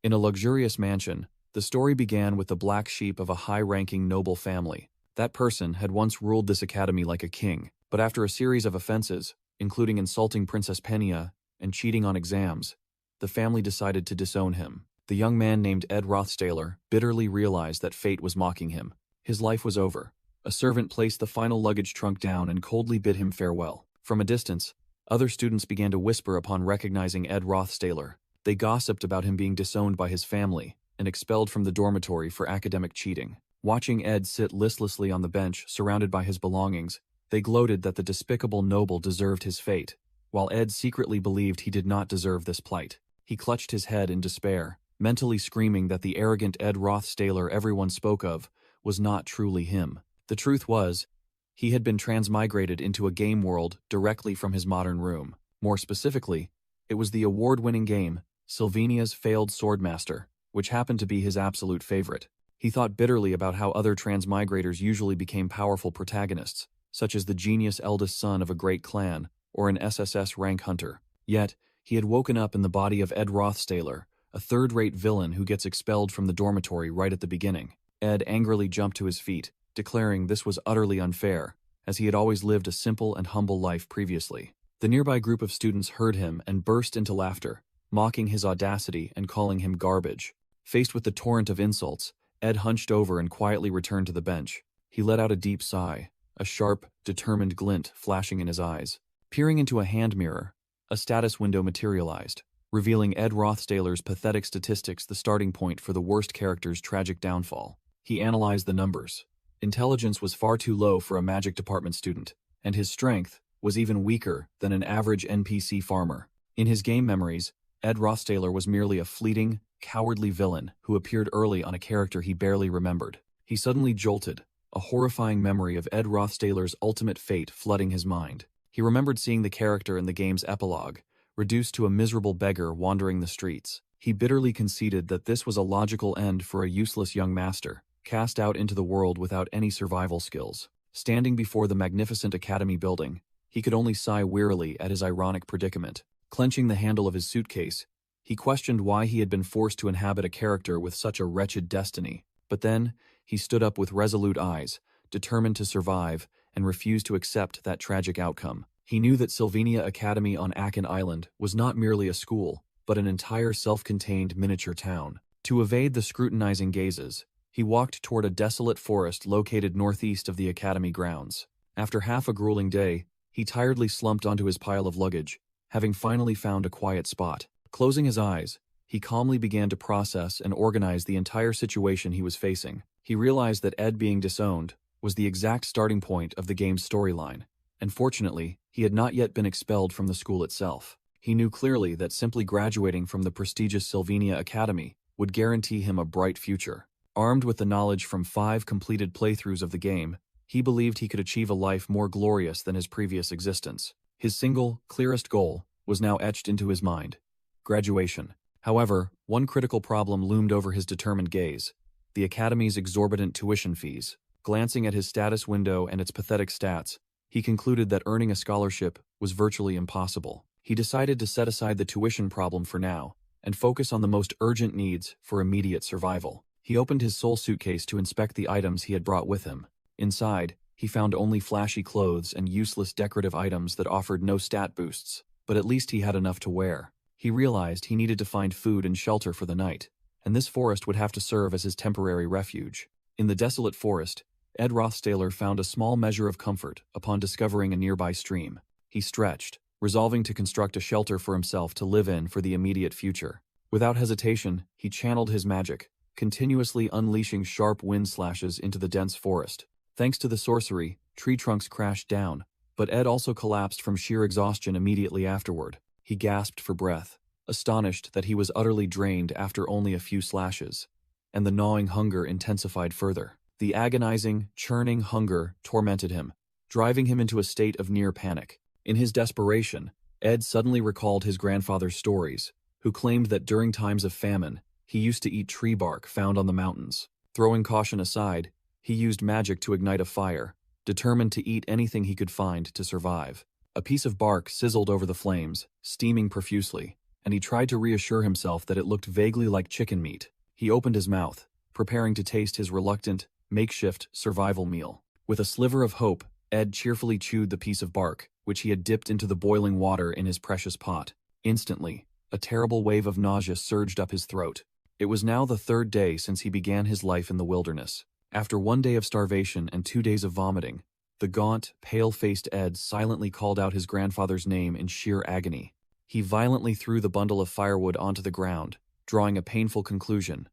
In a luxurious mansion, the story began with the black sheep of a high-ranking noble family. That person had once ruled this academy like a king, but after a series of offenses, including insulting Princess Penia and cheating on exams, the family decided to disown him. The young man named Ed Rothstaler bitterly realized that fate was mocking him. His life was over. A servant placed the final luggage trunk down and coldly bid him farewell. From a distance, other students began to whisper upon recognizing Ed Rothstaler. They gossiped about him being disowned by his family and expelled from the dormitory for academic cheating. Watching Ed sit listlessly on the bench surrounded by his belongings, they gloated that the despicable noble deserved his fate, while Ed secretly believed he did not deserve this plight. He clutched his head in despair, mentally screaming that the arrogant Ed Rothstaler everyone spoke of was not truly him. The truth was, he had been transmigrated into a game world directly from his modern room. More specifically, it was the award-winning game, Sylvania's Failed Swordmaster, which happened to be his absolute favorite. He thought bitterly about how other transmigrators usually became powerful protagonists, such as the genius eldest son of a great clan or an SSS rank hunter. Yet, he had woken up in the body of Ed Rothstaler, a third-rate villain who gets expelled from the dormitory right at the beginning. Ed angrily jumped to his feet, declaring this was utterly unfair, as he had always lived a simple and humble life previously. The nearby group of students heard him and burst into laughter, mocking his audacity and calling him garbage. Faced with the torrent of insults, Ed hunched over and quietly returned to the bench. He let out a deep sigh, a sharp, determined glint flashing in his eyes. Peering into a hand mirror, a status window materialized, revealing Ed Rothstaler's pathetic statistics, the starting point for the worst character's tragic downfall. He analyzed the numbers. Intelligence was far too low for a magic department student, and his strength was even weaker than an average NPC farmer. In his game memories, Ed Rothstaler was merely a fleeting, cowardly villain who appeared early on a character he barely remembered. He suddenly jolted, a horrifying memory of Ed Rothstaler's ultimate fate flooding his mind. He remembered seeing the character in the game's epilogue, reduced to a miserable beggar wandering the streets. He bitterly conceded that this was a logical end for a useless young master, cast out into the world without any survival skills. Standing before the magnificent academy building, he could only sigh wearily at his ironic predicament. Clenching the handle of his suitcase, he questioned why he had been forced to inhabit a character with such a wretched destiny. But then, he stood up with resolute eyes, determined to survive, and refused to accept that tragic outcome. He knew that Sylvania Academy on Akan Island was not merely a school, but an entire self-contained miniature town. To evade the scrutinizing gazes, he walked toward a desolate forest located northeast of the academy grounds. After half a grueling day, he tiredly slumped onto his pile of luggage, having finally found a quiet spot. Closing his eyes, he calmly began to process and organize the entire situation he was facing. He realized that Ed being disowned was the exact starting point of the game's storyline, and fortunately, he had not yet been expelled from the school itself. He knew clearly that simply graduating from the prestigious Sylvania Academy would guarantee him a bright future. Armed with the knowledge from 5 completed playthroughs of the game, he believed he could achieve a life more glorious than his previous existence. His single, clearest goal was now etched into his mind: graduation. However, one critical problem loomed over his determined gaze: the Academy's exorbitant tuition fees. Glancing at his status window and its pathetic stats, he concluded that earning a scholarship was virtually impossible. He decided to set aside the tuition problem for now and focus on the most urgent needs for immediate survival. He opened his sole suitcase to inspect the items he had brought with him. Inside, he found only flashy clothes and useless decorative items that offered no stat boosts, but at least he had enough to wear. He realized he needed to find food and shelter for the night, and this forest would have to serve as his temporary refuge. In the desolate forest, Ed Rothstaler found a small measure of comfort upon discovering a nearby stream. He stretched, resolving to construct a shelter for himself to live in for the immediate future. Without hesitation, he channeled his magic, continuously unleashing sharp wind slashes into the dense forest. Thanks to the sorcery, tree trunks crashed down, but Ed also collapsed from sheer exhaustion immediately afterward. He gasped for breath, astonished that he was utterly drained after only a few slashes, and the gnawing hunger intensified further. The agonizing, churning hunger tormented him, driving him into a state of near panic. In his desperation, Ed suddenly recalled his grandfather's stories, who claimed that during times of famine, he used to eat tree bark found on the mountains. Throwing caution aside, he used magic to ignite a fire, determined to eat anything he could find to survive. A piece of bark sizzled over the flames, steaming profusely, and he tried to reassure himself that it looked vaguely like chicken meat. He opened his mouth, preparing to taste his reluctant, makeshift survival meal. With a sliver of hope, Ed cheerfully chewed the piece of bark, which he had dipped into the boiling water in his precious pot. Instantly, a terrible wave of nausea surged up his throat. It was now the third day since he began his life in the wilderness. After 1 day of starvation and 2 days of vomiting, the gaunt, pale-faced Ed silently called out his grandfather's name in sheer agony. He violently threw the bundle of firewood onto the ground, drawing a painful conclusion.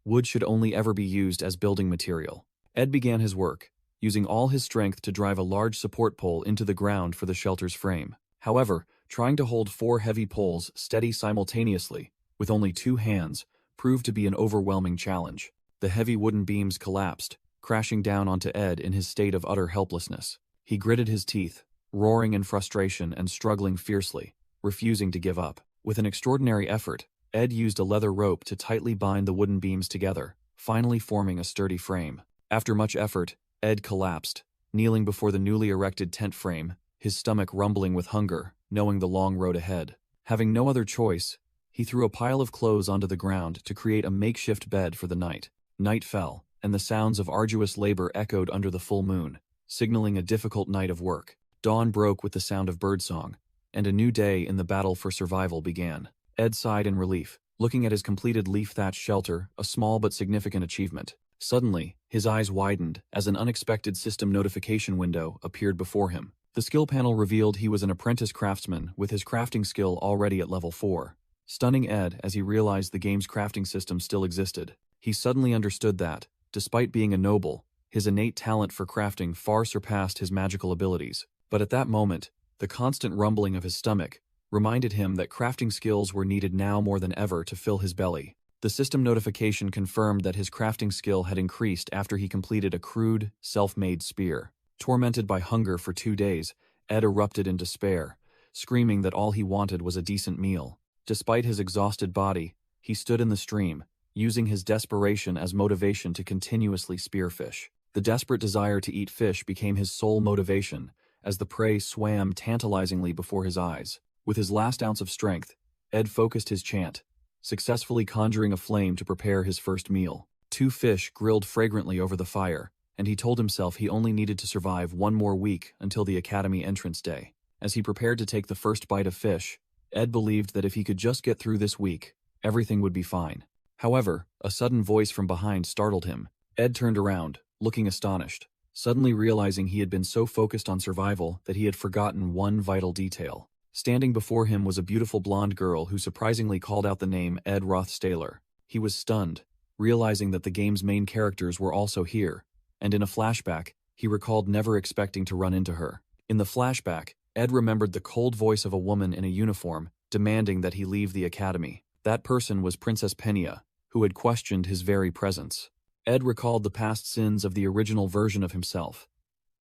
Wood should only ever be used as building material. Ed began his work, using all his strength to drive a large support pole into the ground for the shelter's frame. However, trying to hold 4 heavy poles steady simultaneously, with only 2 hands, proved to be an overwhelming challenge. The heavy wooden beams collapsed, crashing down onto Ed in his state of utter helplessness. He gritted his teeth, roaring in frustration and struggling fiercely, refusing to give up. With an extraordinary effort, Ed used a leather rope to tightly bind the wooden beams together, finally forming a sturdy frame. After much effort, Ed collapsed, kneeling before the newly erected tent frame, his stomach rumbling with hunger, knowing the long road ahead. Having no other choice, he threw a pile of clothes onto the ground to create a makeshift bed for the night. Night fell, and the sounds of arduous labor echoed under the full moon, signaling a difficult night of work. Dawn broke with the sound of birdsong, and a new day in the battle for survival began. Ed sighed in relief, looking at his completed leaf-thatched shelter, a small but significant achievement. Suddenly, his eyes widened as an unexpected system notification window appeared before him. The skill panel revealed he was an apprentice craftsman with his crafting skill already at level 4. Stunning Ed as he realized the game's crafting system still existed. He suddenly understood that, despite being a noble, his innate talent for crafting far surpassed his magical abilities. But at that moment, the constant rumbling of his stomach reminded him that crafting skills were needed now more than ever to fill his belly. The system notification confirmed that his crafting skill had increased after he completed a crude, self-made spear. Tormented by hunger for 2 days, Ed erupted in despair, screaming that all he wanted was a decent meal. Despite his exhausted body, he stood in the stream, using his desperation as motivation to continuously spear fish. The desperate desire to eat fish became his sole motivation, as the prey swam tantalizingly before his eyes. With his last ounce of strength, Ed focused his chant, successfully conjuring a flame to prepare his first meal. 2 fish grilled fragrantly over the fire, and he told himself he only needed to survive 1 more week until the academy entrance day. As he prepared to take the first bite of fish, Ed believed that if he could just get through this week, everything would be fine. However, a sudden voice from behind startled him. Ed turned around, looking astonished, suddenly realizing he had been so focused on survival that he had forgotten one vital detail. Standing before him was a beautiful blonde girl who surprisingly called out the name Ed Rothstaler. He was stunned, realizing that the game's main characters were also here, and in a flashback, he recalled never expecting to run into her. In the flashback, Ed remembered the cold voice of a woman in a uniform, demanding that he leave the academy. That person was Princess Penia, who had questioned his very presence. Ed recalled the past sins of the original version of himself.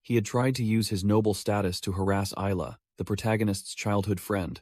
He had tried to use his noble status to harass Isla, the protagonist's childhood friend,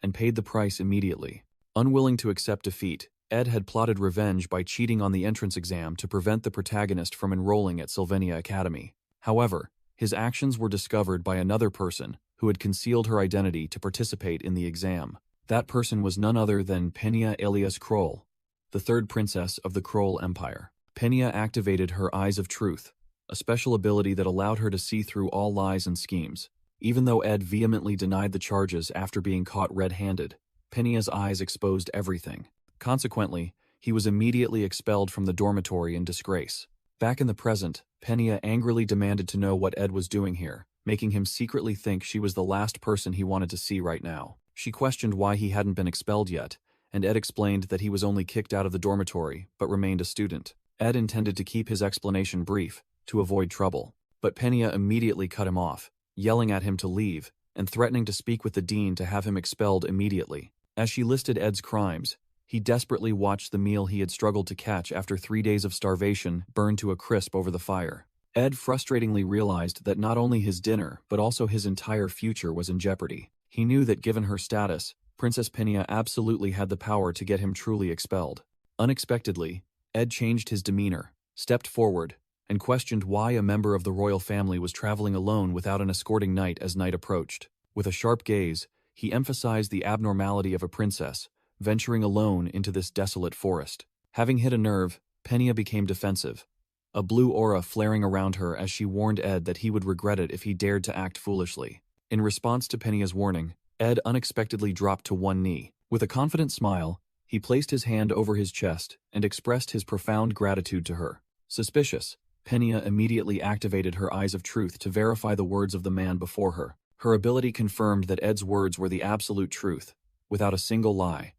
and paid the price immediately. Unwilling to accept defeat, Ed had plotted revenge by cheating on the entrance exam to prevent the protagonist from enrolling at Sylvania Academy. However, his actions were discovered by another person who had concealed her identity to participate in the exam. That person was none other than Penia alias Kroll, the 3rd princess of the Kroll Empire. Penia activated her Eyes of Truth, a special ability that allowed her to see through all lies and schemes. Even though Ed vehemently denied the charges after being caught red-handed, Penia's eyes exposed everything. Consequently, he was immediately expelled from the dormitory in disgrace. Back in the present, Penia angrily demanded to know what Ed was doing here, making him secretly think she was the last person he wanted to see right now. She questioned why he hadn't been expelled yet, and Ed explained that he was only kicked out of the dormitory but remained a student. Ed intended to keep his explanation brief, to avoid trouble, but Penia immediately cut him off, yelling at him to leave, and threatening to speak with the dean to have him expelled immediately. As she listed Ed's crimes, he desperately watched the meal he had struggled to catch after 3 days of starvation burn to a crisp over the fire. Ed frustratingly realized that not only his dinner, but also his entire future was in jeopardy. He knew that given her status, Princess Penia absolutely had the power to get him truly expelled. Unexpectedly, Ed changed his demeanor, stepped forward, and questioned why a member of the royal family was traveling alone without an escorting knight as night approached. With a sharp gaze, he emphasized the abnormality of a princess, venturing alone into this desolate forest. Having hit a nerve, Penia became defensive, a blue aura flaring around her as she warned Ed that he would regret it if he dared to act foolishly. In response to Penia's warning, Ed unexpectedly dropped to one knee. With a confident smile, he placed his hand over his chest and expressed his profound gratitude to her. Suspicious, Penia immediately activated her eyes of truth to verify the words of the man before her. Her ability confirmed that Ed's words were the absolute truth, without a single lie,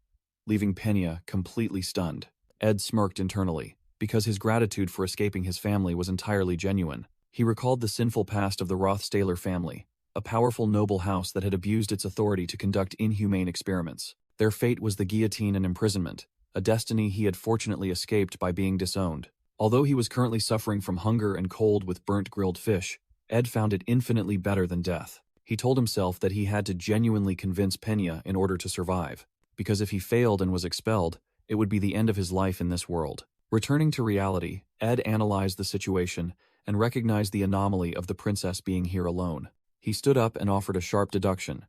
leaving Penia completely stunned. Ed smirked internally, because his gratitude for escaping his family was entirely genuine. He recalled the sinful past of the Rothstaler family, a powerful noble house that had abused its authority to conduct inhumane experiments. Their fate was the guillotine and imprisonment, a destiny he had fortunately escaped by being disowned. Although he was currently suffering from hunger and cold with burnt grilled fish, Ed found it infinitely better than death. He told himself that he had to genuinely convince Penia in order to survive, because if he failed and was expelled, it would be the end of his life in this world. Returning to reality, Ed analyzed the situation and recognized the anomaly of the princess being here alone. He stood up and offered a sharp deduction.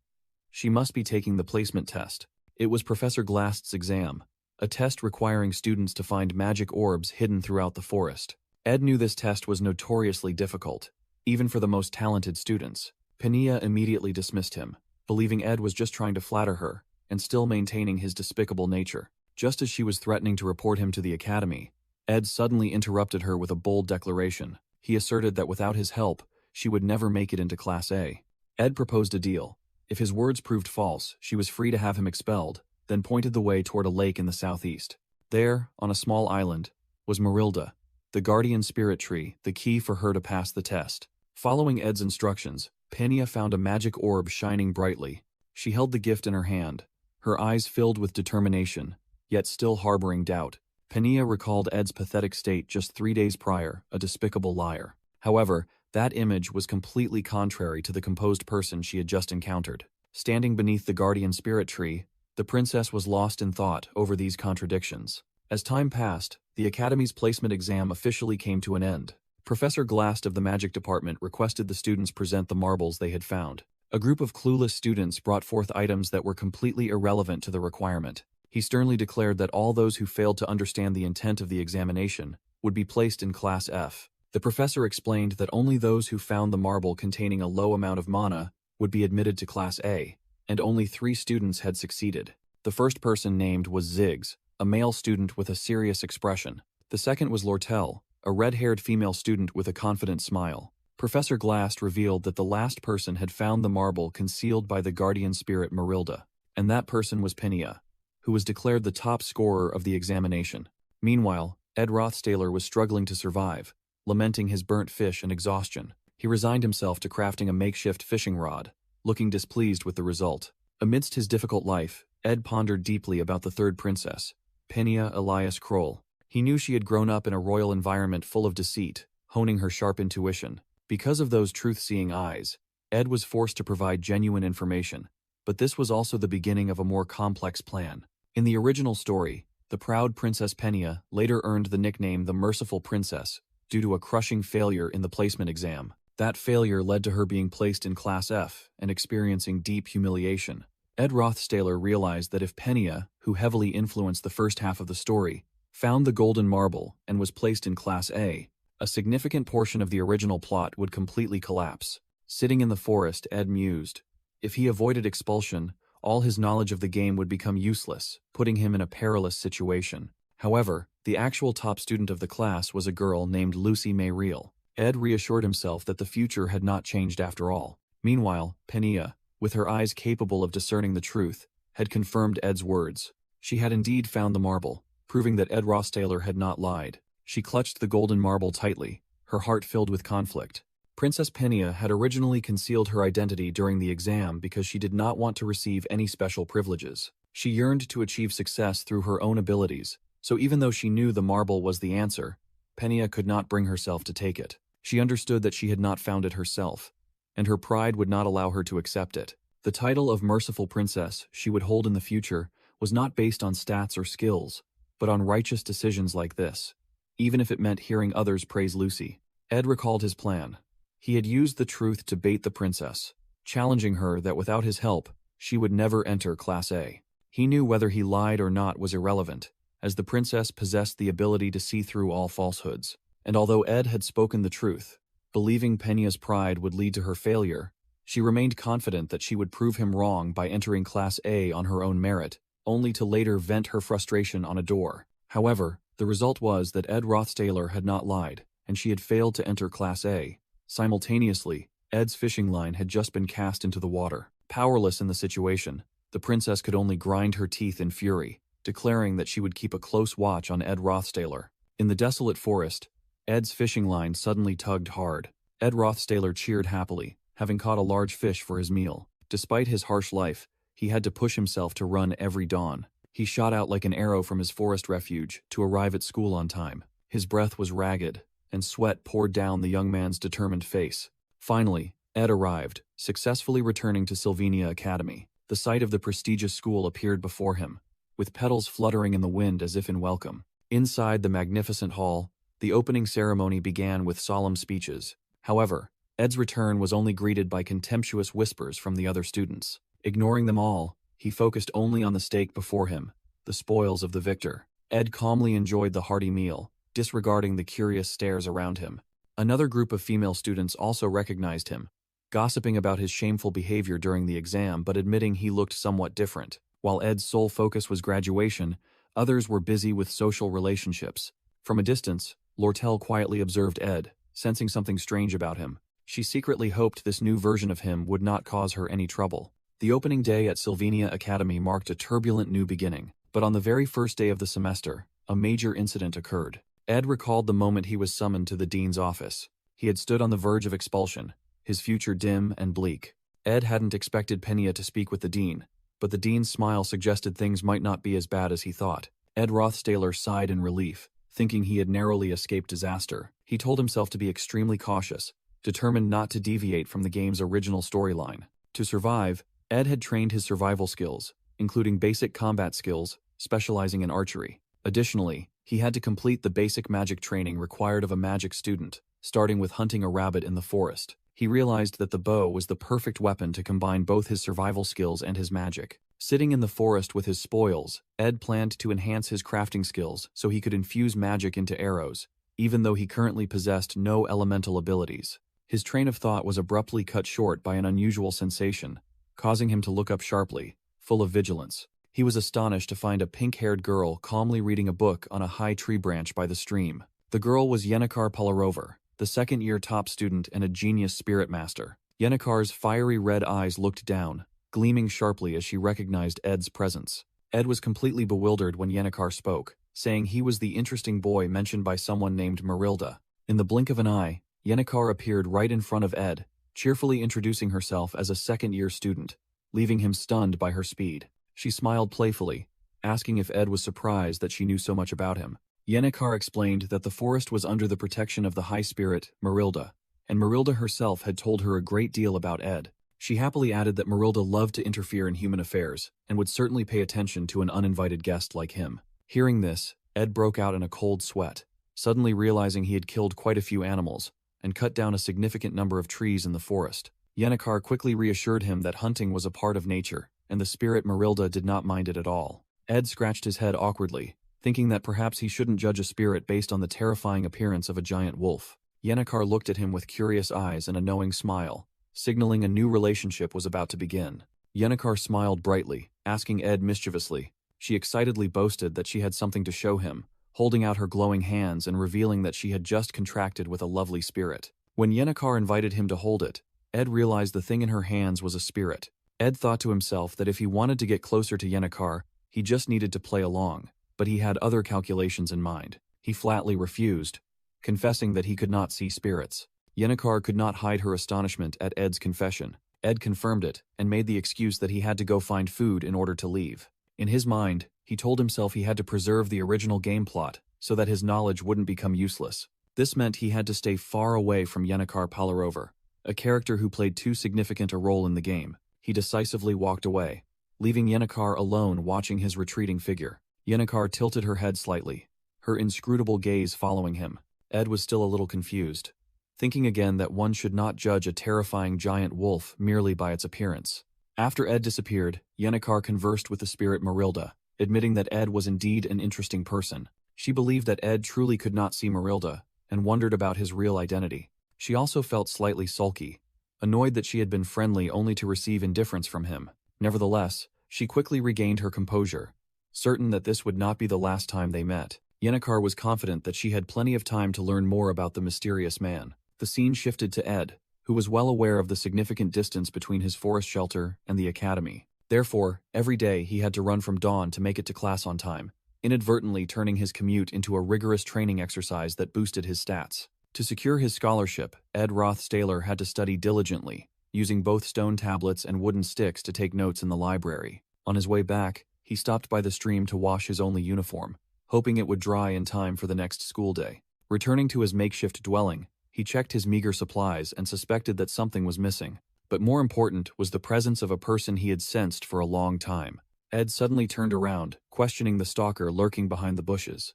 She must be taking the placement test. It was Professor Glast's exam, a test requiring students to find magic orbs hidden throughout the forest. Ed knew this test was notoriously difficult, even for the most talented students. Penia immediately dismissed him, believing Ed was just trying to flatter her, and still maintaining his despicable nature. Just as she was threatening to report him to the academy, Ed suddenly interrupted her with a bold declaration. He asserted that without his help, she would never make it into Class A. Ed proposed a deal. If his words proved false, she was free to have him expelled, then pointed the way toward a lake in the southeast. There, on a small island, was Marilda, the guardian spirit tree, the key for her to pass the test. Following Ed's instructions, Penia found a magic orb shining brightly. She held the gift in her hand, her eyes filled with determination, yet still harboring doubt. Penia recalled Ed's pathetic state just 3 days prior, a despicable liar. However, that image was completely contrary to the composed person she had just encountered. Standing beneath the guardian spirit tree, the princess was lost in thought over these contradictions. As time passed, the Academy's placement exam officially came to an end. Professor Glast of the Magic Department requested the students present the marbles they had found. A group of clueless students brought forth items that were completely irrelevant to the requirement. He sternly declared that all those who failed to understand the intent of the examination would be placed in Class F. The professor explained that only those who found the marble containing a low amount of mana would be admitted to Class A, and only 3 students had succeeded. The first person named was Ziggs, a male student with a serious expression. The second was Lortel, a red-haired female student with a confident smile. Professor Glast revealed that the last person had found the marble concealed by the guardian spirit Marilda, and that person was Penia, who was declared the top scorer of the examination. Meanwhile, Ed Rothstaler was struggling to survive, lamenting his burnt fish and exhaustion. He resigned himself to crafting a makeshift fishing rod, looking displeased with the result. Amidst his difficult life, Ed pondered deeply about the third princess, Penia Elias Kroll. He knew she had grown up in a royal environment full of deceit, honing her sharp intuition. Because of those truth-seeing eyes, Ed was forced to provide genuine information, but this was also the beginning of a more complex plan. In the original story, the proud Princess Penia later earned the nickname the Merciful Princess due to a crushing failure in the placement exam. That failure led to her being placed in Class F and experiencing deep humiliation. Ed Rothstaler realized that if Penia, who heavily influenced the first half of the story, found the golden marble and was placed in Class A, a significant portion of the original plot would completely collapse. Sitting in the forest, Ed mused. If he avoided expulsion, all his knowledge of the game would become useless, putting him in a perilous situation. However, the actual top student of the class was a girl named Lucy May Reel. Ed reassured himself that the future had not changed after all. Meanwhile, Penia, with her eyes capable of discerning the truth, had confirmed Ed's words. She had indeed found the marble, proving that Ed Rothstaler had not lied. She clutched the golden marble tightly, her heart filled with conflict. Princess Penia had originally concealed her identity during the exam because she did not want to receive any special privileges. She yearned to achieve success through her own abilities, so even though she knew the marble was the answer, Penia could not bring herself to take it. She understood that she had not found it herself, and her pride would not allow her to accept it. The title of Merciful Princess she would hold in the future was not based on stats or skills, but on righteous decisions like this, even if it meant hearing others praise Lucy. Ed recalled his plan. He had used the truth to bait the princess, challenging her that without his help, she would never enter Class A. He knew whether he lied or not was irrelevant, as the princess possessed the ability to see through all falsehoods. And although Ed had spoken the truth, believing Penya's pride would lead to her failure, she remained confident that she would prove him wrong by entering Class A on her own merit, only to later vent her frustration on a door. However, the result was that Ed Rothstaler had not lied, and she had failed to enter Class A. Simultaneously, Ed's fishing line had just been cast into the water. Powerless in the situation, the princess could only grind her teeth in fury, declaring that she would keep a close watch on Ed Rothstaler. In the desolate forest, Ed's fishing line suddenly tugged hard. Ed Rothstaler cheered happily, having caught a large fish for his meal. Despite his harsh life, he had to push himself to run every dawn. He shot out like an arrow from his forest refuge to arrive at school on time. His breath was ragged, and sweat poured down the young man's determined face. Finally, Ed arrived, successfully returning to Sylvania Academy. The sight of the prestigious school appeared before him, with petals fluttering in the wind as if in welcome. Inside the magnificent hall, the opening ceremony began with solemn speeches. However, Ed's return was only greeted by contemptuous whispers from the other students. Ignoring them all, he focused only on the stake before him, the spoils of the victor. Ed calmly enjoyed the hearty meal, disregarding the curious stares around him. Another group of female students also recognized him, gossiping about his shameful behavior during the exam but admitting he looked somewhat different. While Ed's sole focus was graduation, others were busy with social relationships. From a distance, Lortel quietly observed Ed, sensing something strange about him. She secretly hoped this new version of him would not cause her any trouble. The opening day at Sylvania Academy marked a turbulent new beginning, but on the very first day of the semester, a major incident occurred. Ed recalled the moment he was summoned to the dean's office. He had stood on the verge of expulsion, his future dim and bleak. Ed hadn't expected Penya to speak with the dean, but the dean's smile suggested things might not be as bad as he thought. Ed Rothstaler sighed in relief, thinking he had narrowly escaped disaster. He told himself to be extremely cautious, determined not to deviate from the game's original storyline. To survive, Ed had trained his survival skills, including basic combat skills, specializing in archery. Additionally, he had to complete the basic magic training required of a magic student, starting with hunting a rabbit in the forest. He realized that the bow was the perfect weapon to combine both his survival skills and his magic. Sitting in the forest with his spoils, Ed planned to enhance his crafting skills so he could infuse magic into arrows, even though he currently possessed no elemental abilities. His train of thought was abruptly cut short by an unusual sensation, causing him to look up sharply, full of vigilance. He was astonished to find a pink-haired girl calmly reading a book on a high tree branch by the stream. The girl was Yennecar Polarover, the second-year top student and a genius spirit master. Yennecar's fiery red eyes looked down, gleaming sharply as she recognized Ed's presence. Ed was completely bewildered when Yennecar spoke, saying he was the interesting boy mentioned by someone named Marilda. In the blink of an eye, Yennecar appeared right in front of Ed, cheerfully introducing herself as a second-year student, leaving him stunned by her speed. She smiled playfully, asking if Ed was surprised that she knew so much about him. Yennecar explained that the forest was under the protection of the high spirit, Marilda, and Marilda herself had told her a great deal about Ed. She happily added that Marilda loved to interfere in human affairs, and would certainly pay attention to an uninvited guest like him. Hearing this, Ed broke out in a cold sweat, suddenly realizing he had killed quite a few animals, and cut down a significant number of trees in the forest. Yennecar quickly reassured him that hunting was a part of nature, and the spirit Marilda did not mind it at all. Ed scratched his head awkwardly, thinking that perhaps he shouldn't judge a spirit based on the terrifying appearance of a giant wolf. Yennecar looked at him with curious eyes and a knowing smile, signaling a new relationship was about to begin. Yennecar smiled brightly, asking Ed mischievously. She excitedly boasted that she had something to show him, holding out her glowing hands and revealing that she had just contracted with a lovely spirit. When Yennecar invited him to hold it, Ed realized the thing in her hands was a spirit. Ed thought to himself that if he wanted to get closer to Yennecar, he just needed to play along, but he had other calculations in mind. He flatly refused, confessing that he could not see spirits. Yennecar could not hide her astonishment at Ed's confession. Ed confirmed it, and made the excuse that he had to go find food in order to leave. In his mind, he told himself he had to preserve the original game plot, so that his knowledge wouldn't become useless. This meant he had to stay far away from Yennecar Polarover, a character who played too significant a role in the game. He decisively walked away, leaving Yennecar alone watching his retreating figure. Yennecar tilted her head slightly, her inscrutable gaze following him. Ed was still a little confused, thinking again that one should not judge a terrifying giant wolf merely by its appearance. After Ed disappeared, Yennecar conversed with the spirit Marilda, admitting that Ed was indeed an interesting person. She believed that Ed truly could not see Marilda, and wondered about his real identity. She also felt slightly sulky, annoyed that she had been friendly only to receive indifference from him. Nevertheless, she quickly regained her composure, certain that this would not be the last time they met. Yennecar was confident that she had plenty of time to learn more about the mysterious man. The scene shifted to Ed, who was well aware of the significant distance between his forest shelter and the academy. Therefore, every day he had to run from dawn to make it to class on time, inadvertently turning his commute into a rigorous training exercise that boosted his stats. To secure his scholarship, Ed Rothstaler had to study diligently, using both stone tablets and wooden sticks to take notes in the library. On his way back, he stopped by the stream to wash his only uniform, hoping it would dry in time for the next school day. Returning to his makeshift dwelling, he checked his meager supplies and suspected that something was missing. But more important was the presence of a person he had sensed for a long time. Ed suddenly turned around, questioning the stalker lurking behind the bushes.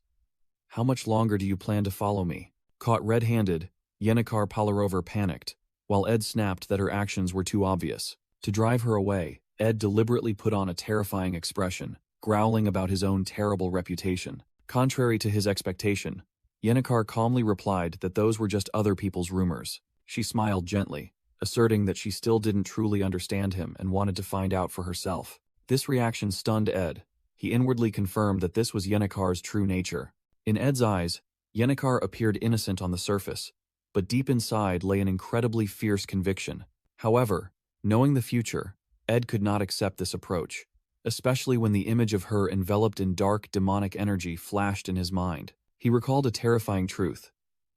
"How much longer do you plan to follow me?" Caught red-handed, Yennecar Palarover panicked, while Ed snapped that her actions were too obvious. To drive her away, Ed deliberately put on a terrifying expression, growling about his own terrible reputation. Contrary to his expectation, Yennecar calmly replied that those were just other people's rumors. She smiled gently, asserting that she still didn't truly understand him and wanted to find out for herself. This reaction stunned Ed. He inwardly confirmed that this was Yennecar's true nature. In Ed's eyes, Yennecar appeared innocent on the surface, but deep inside lay an incredibly fierce conviction. However, knowing the future, Ed could not accept this approach, especially when the image of her enveloped in dark, demonic energy flashed in his mind. He recalled a terrifying truth.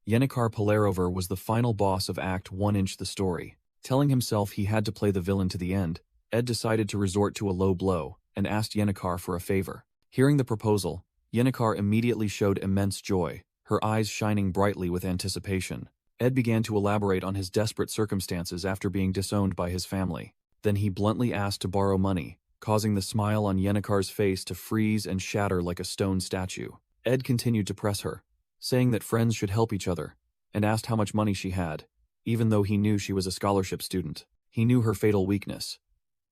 Yennecar Palarover was the final boss of Act 1 the story. Telling himself he had to play the villain to the end, Ed decided to resort to a low blow and asked Yennecar for a favor. Hearing the proposal, Yennecar immediately showed immense joy, her eyes shining brightly with anticipation. Ed began to elaborate on his desperate circumstances after being disowned by his family. Then he bluntly asked to borrow money, causing the smile on Yennecar's face to freeze and shatter like a stone statue. Ed continued to press her, saying that friends should help each other, and asked how much money she had, even though he knew she was a scholarship student. He knew her fatal weakness.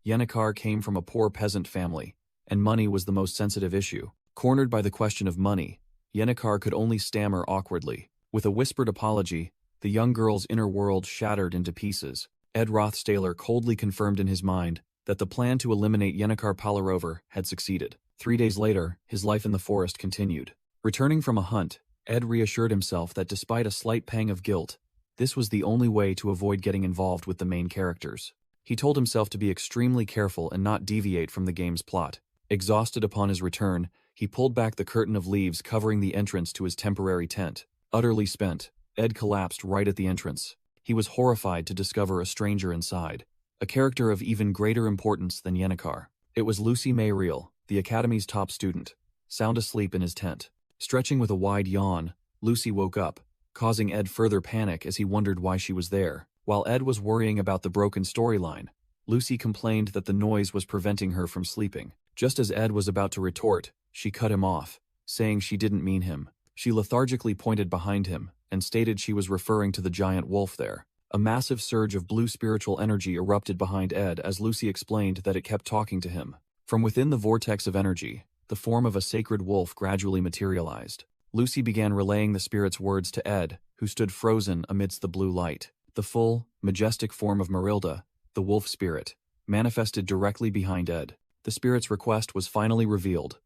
Yennecar came from a poor peasant family, and money was the most sensitive issue. Cornered by the question of money, Yennecar could only stammer awkwardly. With a whispered apology, the young girl's inner world shattered into pieces. Ed Rothstaler coldly confirmed in his mind that the plan to eliminate Yennecar Palarover had succeeded. 3 days later, his life in the forest continued. Returning from a hunt, Ed reassured himself that despite a slight pang of guilt, this was the only way to avoid getting involved with the main characters. He told himself to be extremely careful and not deviate from the game's plot. Exhausted upon his return, he pulled back the curtain of leaves covering the entrance to his temporary tent. Utterly spent, Ed collapsed right at the entrance. He was horrified to discover a stranger inside, a character of even greater importance than Yennecar. It was Lucy Mayriel, the Academy's top student, sound asleep in his tent. Stretching with a wide yawn, Lucy woke up, causing Ed further panic as he wondered why she was there. While Ed was worrying about the broken storyline, Lucy complained that the noise was preventing her from sleeping. Just as Ed was about to retort, she cut him off, saying she didn't mean him. She lethargically pointed behind him and stated she was referring to the giant wolf there. A massive surge of blue spiritual energy erupted behind Ed as Lucy explained that it kept talking to him. From within the vortex of energy, the form of a sacred wolf gradually materialized. Lucy began relaying the spirit's words to Ed, who stood frozen amidst the blue light. The full, majestic form of Marilda, the wolf spirit, manifested directly behind Ed. The spirit's request was finally revealed.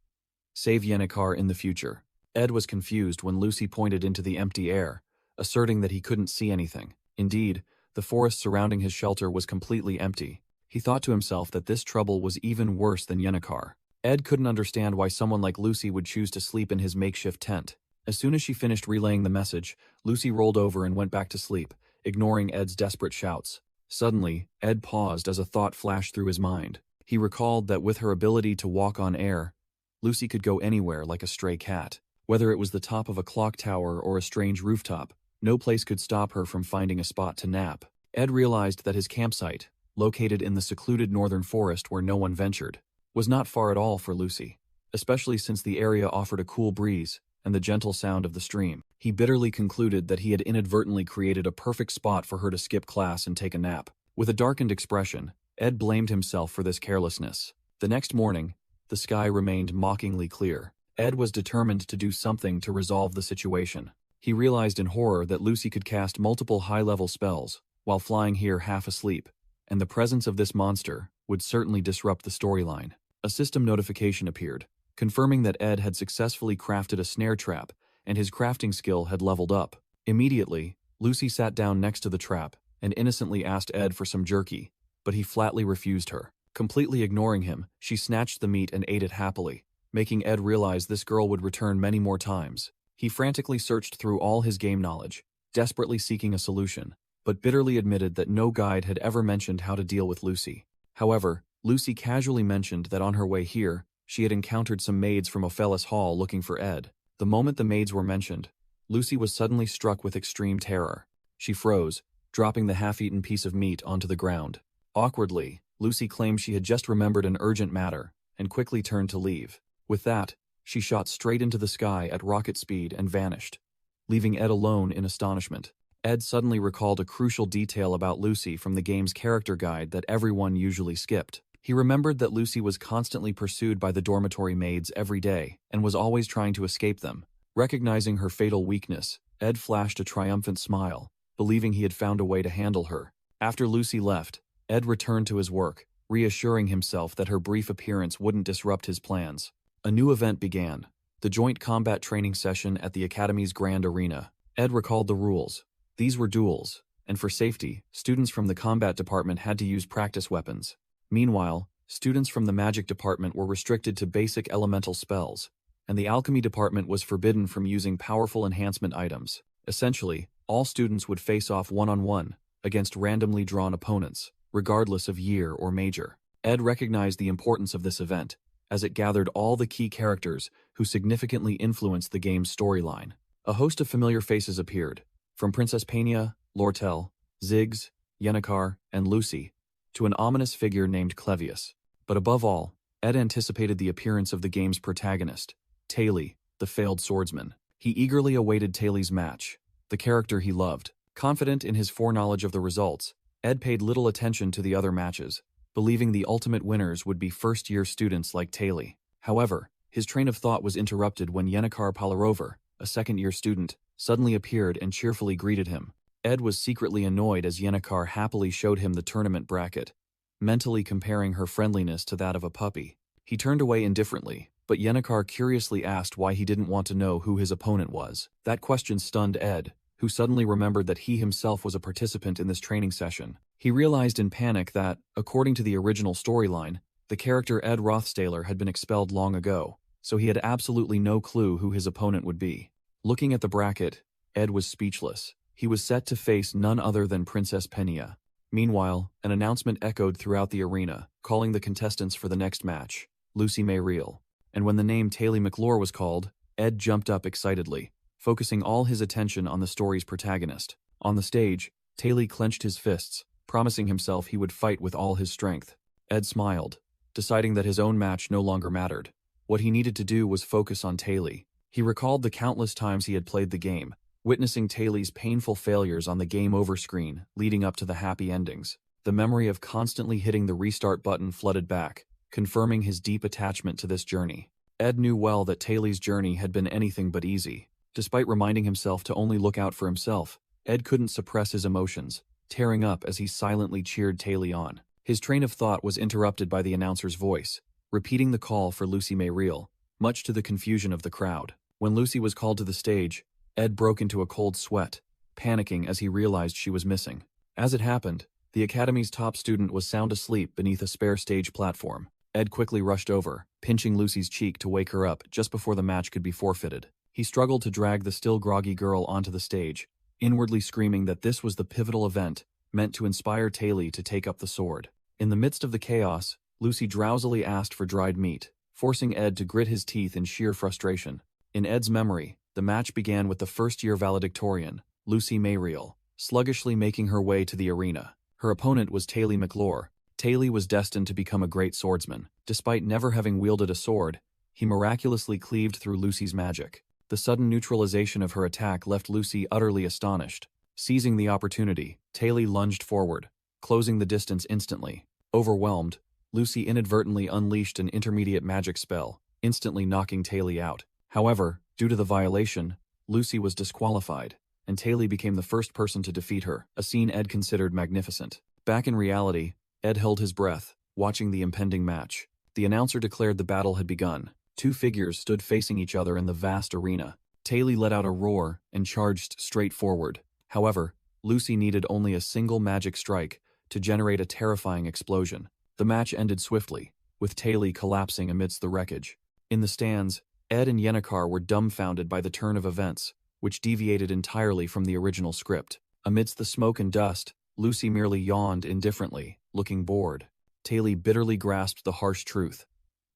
Save Yennecar in the future. Ed was confused when Lucy pointed into the empty air, asserting that he couldn't see anything. Indeed, the forest surrounding his shelter was completely empty. He thought to himself that this trouble was even worse than Yennecar. Ed couldn't understand why someone like Lucy would choose to sleep in his makeshift tent. As soon as she finished relaying the message, Lucy rolled over and went back to sleep, ignoring Ed's desperate shouts. Suddenly, Ed paused as a thought flashed through his mind. He recalled that with her ability to walk on air, Lucy could go anywhere like a stray cat. Whether it was the top of a clock tower or a strange rooftop, no place could stop her from finding a spot to nap. Ed realized that his campsite, located in the secluded northern forest where no one ventured, was not far at all for Lucy, especially since the area offered a cool breeze and the gentle sound of the stream. He bitterly concluded that he had inadvertently created a perfect spot for her to skip class and take a nap. With a darkened expression, Ed blamed himself for this carelessness. The next morning, the sky remained mockingly clear. Ed was determined to do something to resolve the situation. He realized in horror that Lucy could cast multiple high-level spells while flying here half asleep, and the presence of this monster would certainly disrupt the storyline. A system notification appeared, confirming that Ed had successfully crafted a snare trap and his crafting skill had leveled up. Immediately, Lucy sat down next to the trap and innocently asked Ed for some jerky, but he flatly refused her. Completely ignoring him, she snatched the meat and ate it happily, making Ed realize this girl would return many more times. He frantically searched through all his game knowledge, desperately seeking a solution, but bitterly admitted that no guide had ever mentioned how to deal with Lucy. However, Lucy casually mentioned that on her way here, she had encountered some maids from Ophelis Hall looking for Ed. The moment the maids were mentioned, Lucy was suddenly struck with extreme terror. She froze, dropping the half-eaten piece of meat onto the ground. Awkwardly, Lucy claimed she had just remembered an urgent matter and quickly turned to leave. With that, she shot straight into the sky at rocket speed and vanished, leaving Ed alone in astonishment. Ed suddenly recalled a crucial detail about Lucy from the game's character guide that everyone usually skipped. He remembered that Lucy was constantly pursued by the dormitory maids every day and was always trying to escape them. Recognizing her fatal weakness, Ed flashed a triumphant smile, believing he had found a way to handle her. After Lucy left, Ed returned to his work, reassuring himself that her brief appearance wouldn't disrupt his plans. A new event began, the joint combat training session at the Academy's Grand Arena. Ed recalled the rules. These were duels, and for safety, students from the combat department had to use practice weapons. Meanwhile, students from the magic department were restricted to basic elemental spells, and the alchemy department was forbidden from using powerful enhancement items. Essentially, all students would face off one-on-one against randomly drawn opponents, regardless of year or major. Ed recognized the importance of this event, as it gathered all the key characters who significantly influenced the game's storyline. A host of familiar faces appeared, from Princess Pania, Lortel, Ziggs, Yennecar, and Lucy, to an ominous figure named Clevius. But above all, Ed anticipated the appearance of the game's protagonist, Taeli, the failed swordsman. He eagerly awaited Taeli's match, the character he loved. Confident in his foreknowledge of the results, Ed paid little attention to the other matches, believing the ultimate winners would be first-year students like Taeli. However, his train of thought was interrupted when Yennecar Palarover, a second-year student, suddenly appeared and cheerfully greeted him. Ed was secretly annoyed as Yennecar happily showed him the tournament bracket, mentally comparing her friendliness to that of a puppy. He turned away indifferently, but Yennecar curiously asked why he didn't want to know who his opponent was. That question stunned Ed, who suddenly remembered that he himself was a participant in this training session. He realized in panic that, according to the original storyline, the character Ed Rothstaler had been expelled long ago, so he had absolutely no clue who his opponent would be. Looking at the bracket, Ed was speechless. He was set to face none other than Princess Penia. Meanwhile, an announcement echoed throughout the arena, calling the contestants for the next match, Lucy May Real. And when the name Taeli McClure was called, Ed jumped up excitedly, focusing all his attention on the story's protagonist. On the stage, Taeli clenched his fists, promising himself he would fight with all his strength. Ed smiled, deciding that his own match no longer mattered. What he needed to do was focus on Taeli. He recalled the countless times he had played the game, witnessing Taeli's painful failures on the game over screen leading up to the happy endings. The memory of constantly hitting the restart button flooded back, confirming his deep attachment to this journey. Ed knew well that Taeli's journey had been anything but easy. Despite reminding himself to only look out for himself, Ed couldn't suppress his emotions, tearing up as he silently cheered Taeli on. His train of thought was interrupted by the announcer's voice, repeating the call for Lucy May Real, much to the confusion of the crowd. When Lucy was called to the stage, Ed broke into a cold sweat, panicking as he realized she was missing. As it happened, the Academy's top student was sound asleep beneath a spare stage platform. Ed quickly rushed over, pinching Lucy's cheek to wake her up just before the match could be forfeited. He struggled to drag the still groggy girl onto the stage, inwardly screaming that this was the pivotal event meant to inspire Taeli to take up the sword. In the midst of the chaos, Lucy drowsily asked for dried meat, forcing Ed to grit his teeth in sheer frustration. In Ed's memory, the match began with the first-year valedictorian, Lucy May Real, sluggishly making her way to the arena. Her opponent was Taeli McClure. Taeli was destined to become a great swordsman. Despite never having wielded a sword, he miraculously cleaved through Lucy's magic. The sudden neutralization of her attack left Lucy utterly astonished. Seizing the opportunity, Taeli lunged forward, closing the distance instantly. Overwhelmed, Lucy inadvertently unleashed an intermediate magic spell, instantly knocking Taylor out. However, due to the violation, Lucy was disqualified, and Taylor became the first person to defeat her, a scene Ed considered magnificent. Back in reality, Ed held his breath, watching the impending match. The announcer declared the battle had begun. Two figures stood facing each other in the vast arena. Taylor let out a roar and charged straight forward. However, Lucy needed only a single magic strike to generate a terrifying explosion. The match ended swiftly, with Taylor collapsing amidst the wreckage. In the stands, Ed and Yennecar were dumbfounded by the turn of events, which deviated entirely from the original script. Amidst the smoke and dust, Lucy merely yawned indifferently, looking bored. Taylor bitterly grasped the harsh truth.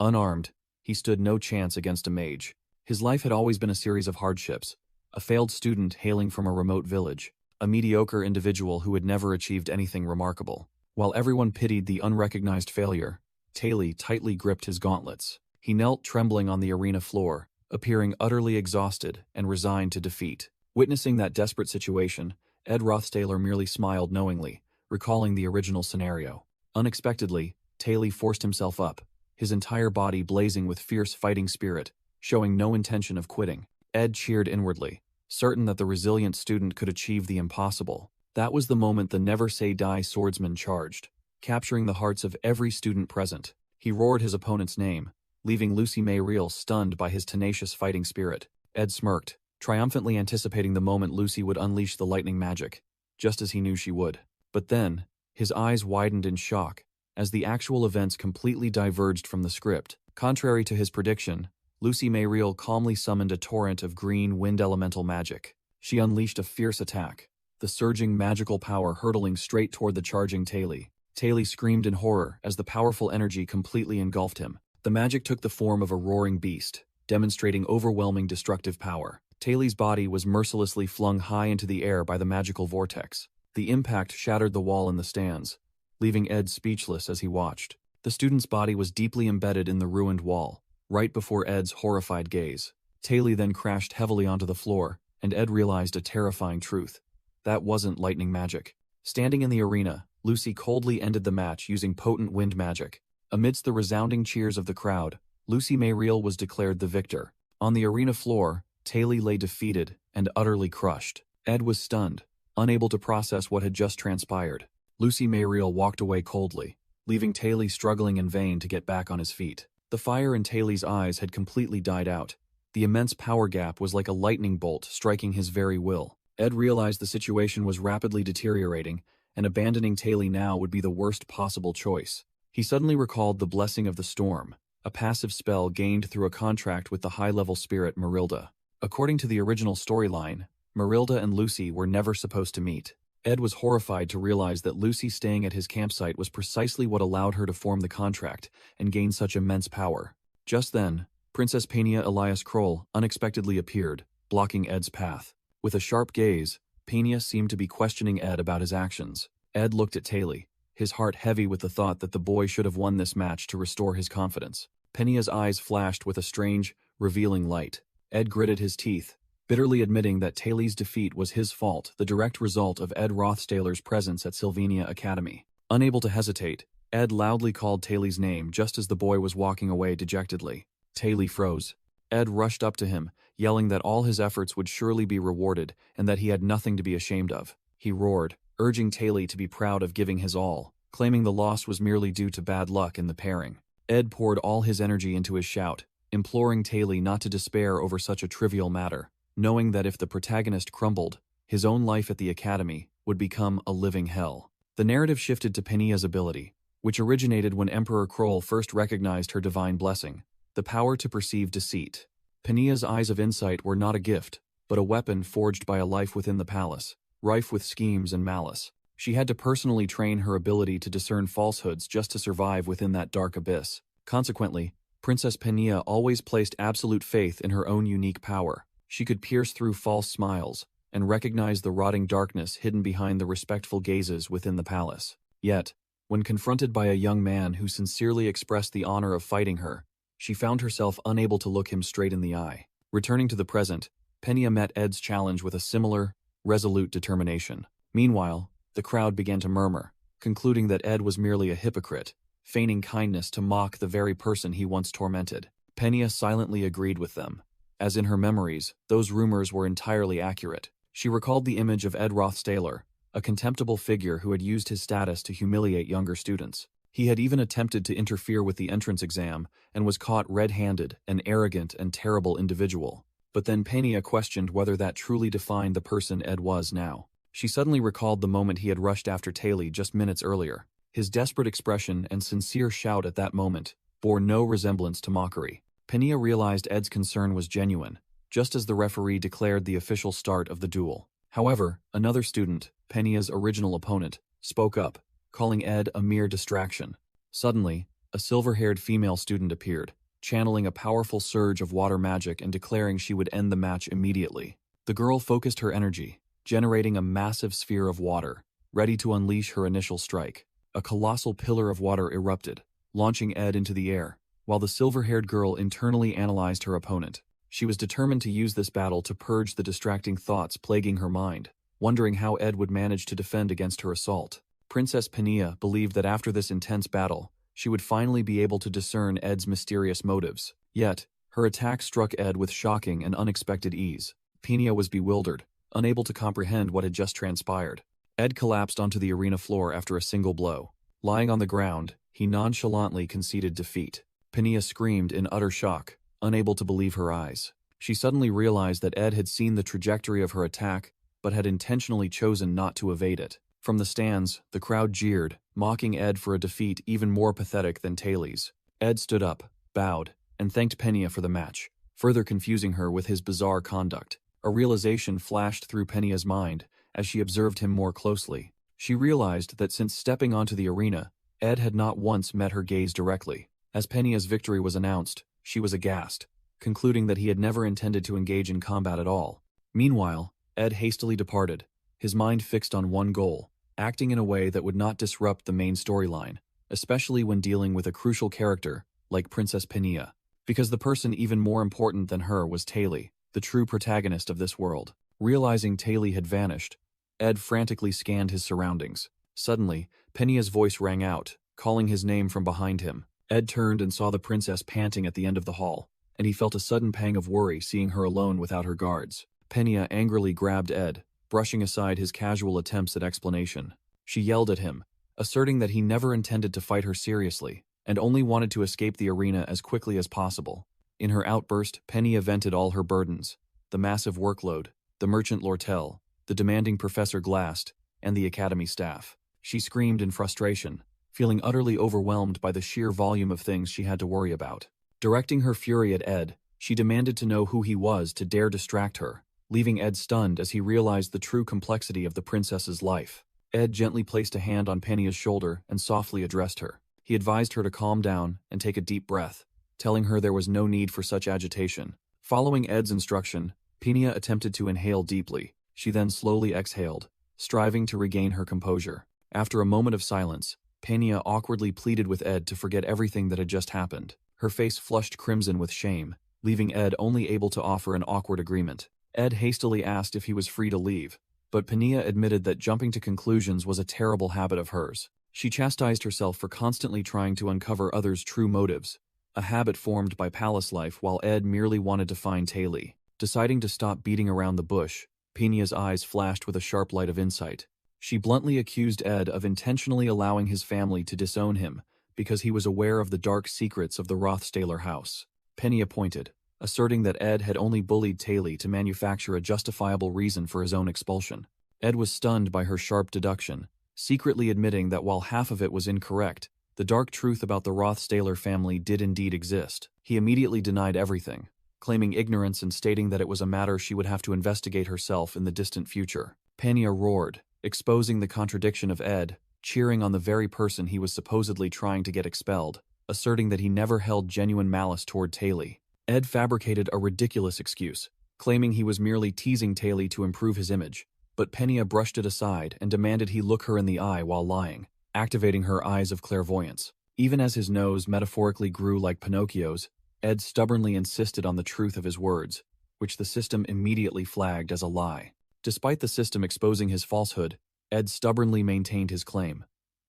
Unarmed, he stood no chance against a mage. His life had always been a series of hardships. A failed student hailing from a remote village, a mediocre individual who had never achieved anything remarkable. While everyone pitied the unrecognized failure, Taylor tightly gripped his gauntlets. He knelt trembling on the arena floor, appearing utterly exhausted and resigned to defeat. Witnessing that desperate situation, Ed Rothstaler merely smiled knowingly, recalling the original scenario. Unexpectedly, Taylor forced himself up, his entire body blazing with fierce fighting spirit, showing no intention of quitting. Ed cheered inwardly, certain that the resilient student could achieve the impossible. That was the moment the never-say-die swordsman charged, capturing the hearts of every student present. He roared his opponent's name, leaving Lucy May Reel stunned by his tenacious fighting spirit. Ed smirked, triumphantly anticipating the moment Lucy would unleash the lightning magic, just as he knew she would. But then, his eyes widened in shock, as the actual events completely diverged from the script. Contrary to his prediction, Lucy May Reel calmly summoned a torrent of green wind elemental magic. She unleashed a fierce attack, the surging magical power hurtling straight toward the charging Taylor. Taylor screamed in horror as the powerful energy completely engulfed him. The magic took the form of a roaring beast, demonstrating overwhelming destructive power. Taylor's body was mercilessly flung high into the air by the magical vortex. The impact shattered the wall in the stands, leaving Ed speechless as he watched. The student's body was deeply embedded in the ruined wall, right before Ed's horrified gaze. Taylor then crashed heavily onto the floor, and Ed realized a terrifying truth. That wasn't lightning magic. Standing in the arena, Lucy coldly ended the match using potent wind magic. Amidst the resounding cheers of the crowd, Lucy May Reel was declared the victor. On the arena floor, Taylor lay defeated and utterly crushed. Ed was stunned, unable to process what had just transpired. Lucy May Reel walked away coldly, leaving Taylor struggling in vain to get back on his feet. The fire in Taylor's eyes had completely died out. The immense power gap was like a lightning bolt striking his very will. Ed realized the situation was rapidly deteriorating, and abandoning Taylor now would be the worst possible choice. He suddenly recalled the Blessing of the Storm, a passive spell gained through a contract with the high-level spirit Marilda. According to the original storyline, Marilda and Lucy were never supposed to meet. Ed was horrified to realize that Lucy staying at his campsite was precisely what allowed her to form the contract and gain such immense power. Just then, Princess Penia Elias Kroll unexpectedly appeared, blocking Ed's path. With a sharp gaze, Penia seemed to be questioning Ed about his actions. Ed looked at Taylor, his heart heavy with the thought that the boy should have won this match to restore his confidence. Penia's eyes flashed with a strange, revealing light. Ed gritted his teeth, bitterly admitting that Taylor's defeat was his fault, the direct result of Ed Rothstaler's presence at Sylvania Academy. Unable to hesitate, Ed loudly called Taylor's name just as the boy was walking away dejectedly. Taylor froze. Ed rushed up to him, yelling that all his efforts would surely be rewarded and that he had nothing to be ashamed of. He roared, urging Taylor to be proud of giving his all, claiming the loss was merely due to bad luck in the pairing. Ed poured all his energy into his shout, imploring Taylor not to despair over such a trivial matter, knowing that if the protagonist crumbled, his own life at the academy would become a living hell. The narrative shifted to Penia's ability, which originated when Emperor Kroll first recognized her divine blessing, the power to perceive deceit. Penia's eyes of insight were not a gift, but a weapon forged by a life within the palace, rife with schemes and malice. She had to personally train her ability to discern falsehoods just to survive within that dark abyss. Consequently, Princess Penia always placed absolute faith in her own unique power. She could pierce through false smiles and recognize the rotting darkness hidden behind the respectful gazes within the palace. Yet, when confronted by a young man who sincerely expressed the honor of fighting her, she found herself unable to look him straight in the eye. Returning to the present, Penia met Ed's challenge with a similar, resolute determination. Meanwhile, the crowd began to murmur, concluding that Ed was merely a hypocrite, feigning kindness to mock the very person he once tormented. Penia silently agreed with them, as in her memories, those rumors were entirely accurate. She recalled the image of Ed Rothstaler, a contemptible figure who had used his status to humiliate younger students. He had even attempted to interfere with the entrance exam and was caught red-handed, an arrogant and terrible individual. But then Penia questioned whether that truly defined the person Ed was now. She suddenly recalled the moment he had rushed after Taylor just minutes earlier. His desperate expression and sincere shout at that moment bore no resemblance to mockery. Penia realized Ed's concern was genuine, just as the referee declared the official start of the duel. However, another student, Penia's original opponent, spoke up, calling Ed a mere distraction. Suddenly, a silver-haired female student appeared, channeling a powerful surge of water magic and declaring she would end the match immediately. The girl focused her energy, generating a massive sphere of water, ready to unleash her initial strike. A colossal pillar of water erupted, launching Ed into the air, while the silver-haired girl internally analyzed her opponent. She was determined to use this battle to purge the distracting thoughts plaguing her mind, wondering how Ed would manage to defend against her assault. Princess Penia believed that after this intense battle, she would finally be able to discern Ed's mysterious motives. Yet, her attack struck Ed with shocking and unexpected ease. Penia was bewildered, unable to comprehend what had just transpired. Ed collapsed onto the arena floor after a single blow. Lying on the ground, he nonchalantly conceded defeat. Penia screamed in utter shock, unable to believe her eyes. She suddenly realized that Ed had seen the trajectory of her attack, but had intentionally chosen not to evade it. From the stands, the crowd jeered, mocking Ed for a defeat even more pathetic than Taylor's. Ed stood up, bowed, and thanked Penia for the match, further confusing her with his bizarre conduct. A realization flashed through Penia's mind as she observed him more closely. She realized that since stepping onto the arena, Ed had not once met her gaze directly. As Penia's victory was announced, she was aghast, concluding that he had never intended to engage in combat at all. Meanwhile, Ed hastily departed, his mind fixed on one goal, acting in a way that would not disrupt the main storyline, especially when dealing with a crucial character like Princess Penia, because the person even more important than her was Taylor, the true protagonist of this world. Realizing Taylor had vanished, Ed frantically scanned his surroundings. Suddenly, Penia's voice rang out, calling his name from behind him. Ed turned and saw the princess panting at the end of the hall, and he felt a sudden pang of worry seeing her alone without her guards. Penia angrily grabbed Ed, brushing aside his casual attempts at explanation. She yelled at him, asserting that he never intended to fight her seriously, and only wanted to escape the arena as quickly as possible. In her outburst, Penia vented all her burdens: the massive workload, the merchant Lortel, the demanding Professor Glast, and the academy staff. She screamed in frustration, feeling utterly overwhelmed by the sheer volume of things she had to worry about. Directing her fury at Ed, she demanded to know who he was to dare distract her, leaving Ed stunned as he realized the true complexity of the princess's life. Ed gently placed a hand on Penia's shoulder and softly addressed her. He advised her to calm down and take a deep breath, telling her there was no need for such agitation. Following Ed's instruction, Penia attempted to inhale deeply. She then slowly exhaled, striving to regain her composure. After a moment of silence, Penia awkwardly pleaded with Ed to forget everything that had just happened. Her face flushed crimson with shame, leaving Ed only able to offer an awkward agreement. Ed hastily asked if he was free to leave, but Penia admitted that jumping to conclusions was a terrible habit of hers. She chastised herself for constantly trying to uncover others' true motives, a habit formed by palace life while Ed merely wanted to find Taylor. Deciding to stop beating around the bush, Penia's eyes flashed with a sharp light of insight. She bluntly accused Ed of intentionally allowing his family to disown him because he was aware of the dark secrets of the Rothstaler house. Penia pointed, asserting that Ed had only bullied Taylor to manufacture a justifiable reason for his own expulsion. Ed was stunned by her sharp deduction, secretly admitting that while half of it was incorrect, the dark truth about the Rothstaler family did indeed exist. He immediately denied everything, claiming ignorance and stating that it was a matter she would have to investigate herself in the distant future. Penia roared, exposing the contradiction of Ed, cheering on the very person he was supposedly trying to get expelled, asserting that he never held genuine malice toward Taylor. Ed fabricated a ridiculous excuse, claiming he was merely teasing Taylor to improve his image, but Penia brushed it aside and demanded he look her in the eye while lying, activating her eyes of clairvoyance. Even as his nose metaphorically grew like Pinocchio's, Ed stubbornly insisted on the truth of his words, which the system immediately flagged as a lie. Despite the system exposing his falsehood, Ed stubbornly maintained his claim.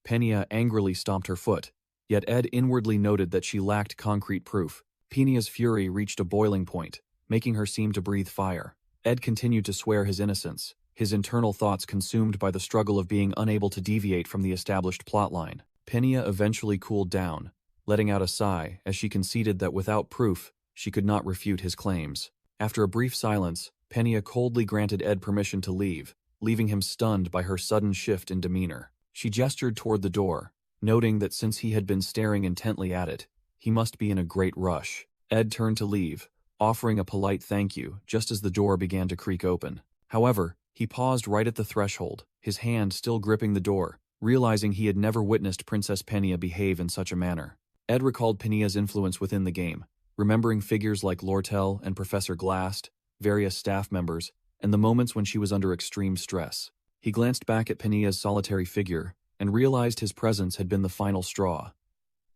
Penia angrily stomped her foot, yet Ed inwardly noted that she lacked concrete proof. Penia's fury reached a boiling point, making her seem to breathe fire. Ed continued to swear his innocence, his internal thoughts consumed by the struggle of being unable to deviate from the established plotline. Penia eventually cooled down, letting out a sigh as she conceded that without proof, she could not refute his claims. After a brief silence, Penia coldly granted Ed permission to leave, leaving him stunned by her sudden shift in demeanor. She gestured toward the door, noting that since he had been staring intently at it, he must be in a great rush. Ed turned to leave, offering a polite thank you just as the door began to creak open. However, he paused right at the threshold, his hand still gripping the door, realizing he had never witnessed Princess Penia behave in such a manner. Ed recalled Penia's influence within the game, remembering figures like Lortel and Professor Glast, various staff members, and the moments when she was under extreme stress. He glanced back at Penia's solitary figure and realized his presence had been the final straw.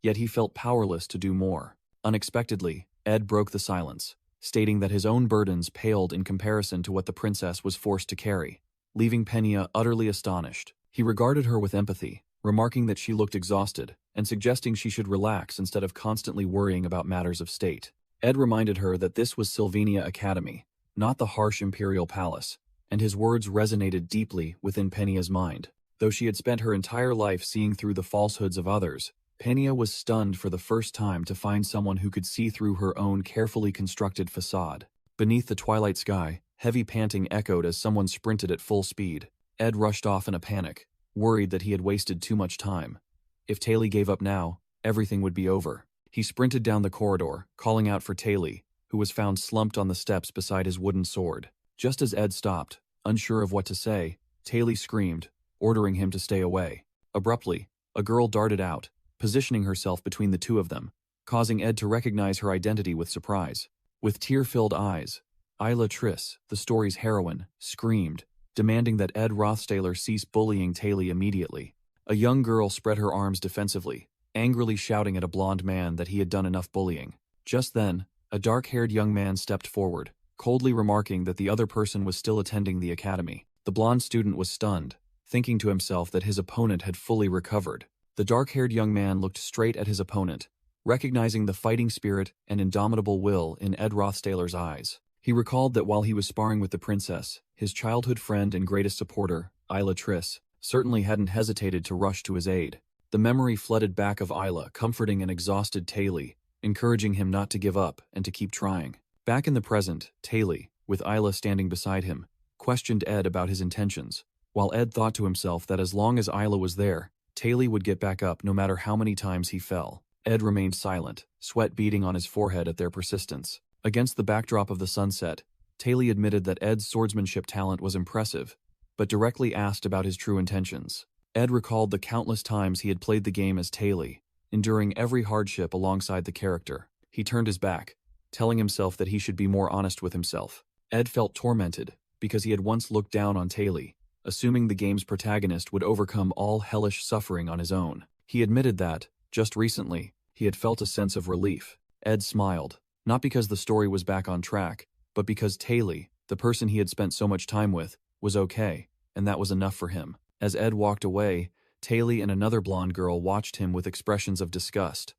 Yet he felt powerless to do more. Unexpectedly, Ed broke the silence, stating that his own burdens paled in comparison to what the princess was forced to carry, leaving Penia utterly astonished. He regarded her with empathy, remarking that she looked exhausted, and suggesting she should relax instead of constantly worrying about matters of state. Ed reminded her that this was Sylvania Academy, not the harsh imperial palace, and his words resonated deeply within Penia's mind. Though she had spent her entire life seeing through the falsehoods of others, Penia was stunned for the first time to find someone who could see through her own carefully constructed facade. Beneath the twilight sky, heavy panting echoed as someone sprinted at full speed. Ed rushed off in a panic, worried that he had wasted too much time. If Taylor gave up now, everything would be over. He sprinted down the corridor, calling out for Taylor, who was found slumped on the steps beside his wooden sword. Just as Ed stopped, unsure of what to say, Taylor screamed, ordering him to stay away. Abruptly, a girl darted out, positioning herself between the two of them, causing Ed to recognize her identity with surprise. With tear-filled eyes, Isla Triss, the story's heroine, screamed, demanding that Ed Rothstaler cease bullying Taylor immediately. A young girl spread her arms defensively, angrily shouting at a blonde man that he had done enough bullying. Just then, a dark-haired young man stepped forward, coldly remarking that the other person was still attending the academy. The blonde student was stunned, thinking to himself that his opponent had fully recovered. The dark-haired young man looked straight at his opponent, recognizing the fighting spirit and indomitable will in Ed Rothstaler's eyes. He recalled that while he was sparring with the princess, his childhood friend and greatest supporter, Isla Triss, certainly hadn't hesitated to rush to his aid. The memory flooded back of Isla, comforting an exhausted Taylor, encouraging him not to give up and to keep trying. Back in the present, Taylor, with Isla standing beside him, questioned Ed about his intentions, while Ed thought to himself that as long as Isla was there, Taylor would get back up no matter how many times he fell. Ed remained silent, sweat beading on his forehead at their persistence. Against the backdrop of the sunset, Taylor admitted that Ed's swordsmanship talent was impressive, but directly asked about his true intentions. Ed recalled the countless times he had played the game as Taylor, enduring every hardship alongside the character. He turned his back, telling himself that he should be more honest with himself. Ed felt tormented because he had once looked down on Taylor, assuming the game's protagonist would overcome all hellish suffering on his own. He admitted that, just recently, he had felt a sense of relief. Ed smiled, not because the story was back on track, but because Taylor, the person he had spent so much time with, was okay, and that was enough for him. As Ed walked away, Taylor and another blonde girl watched him with expressions of disgust,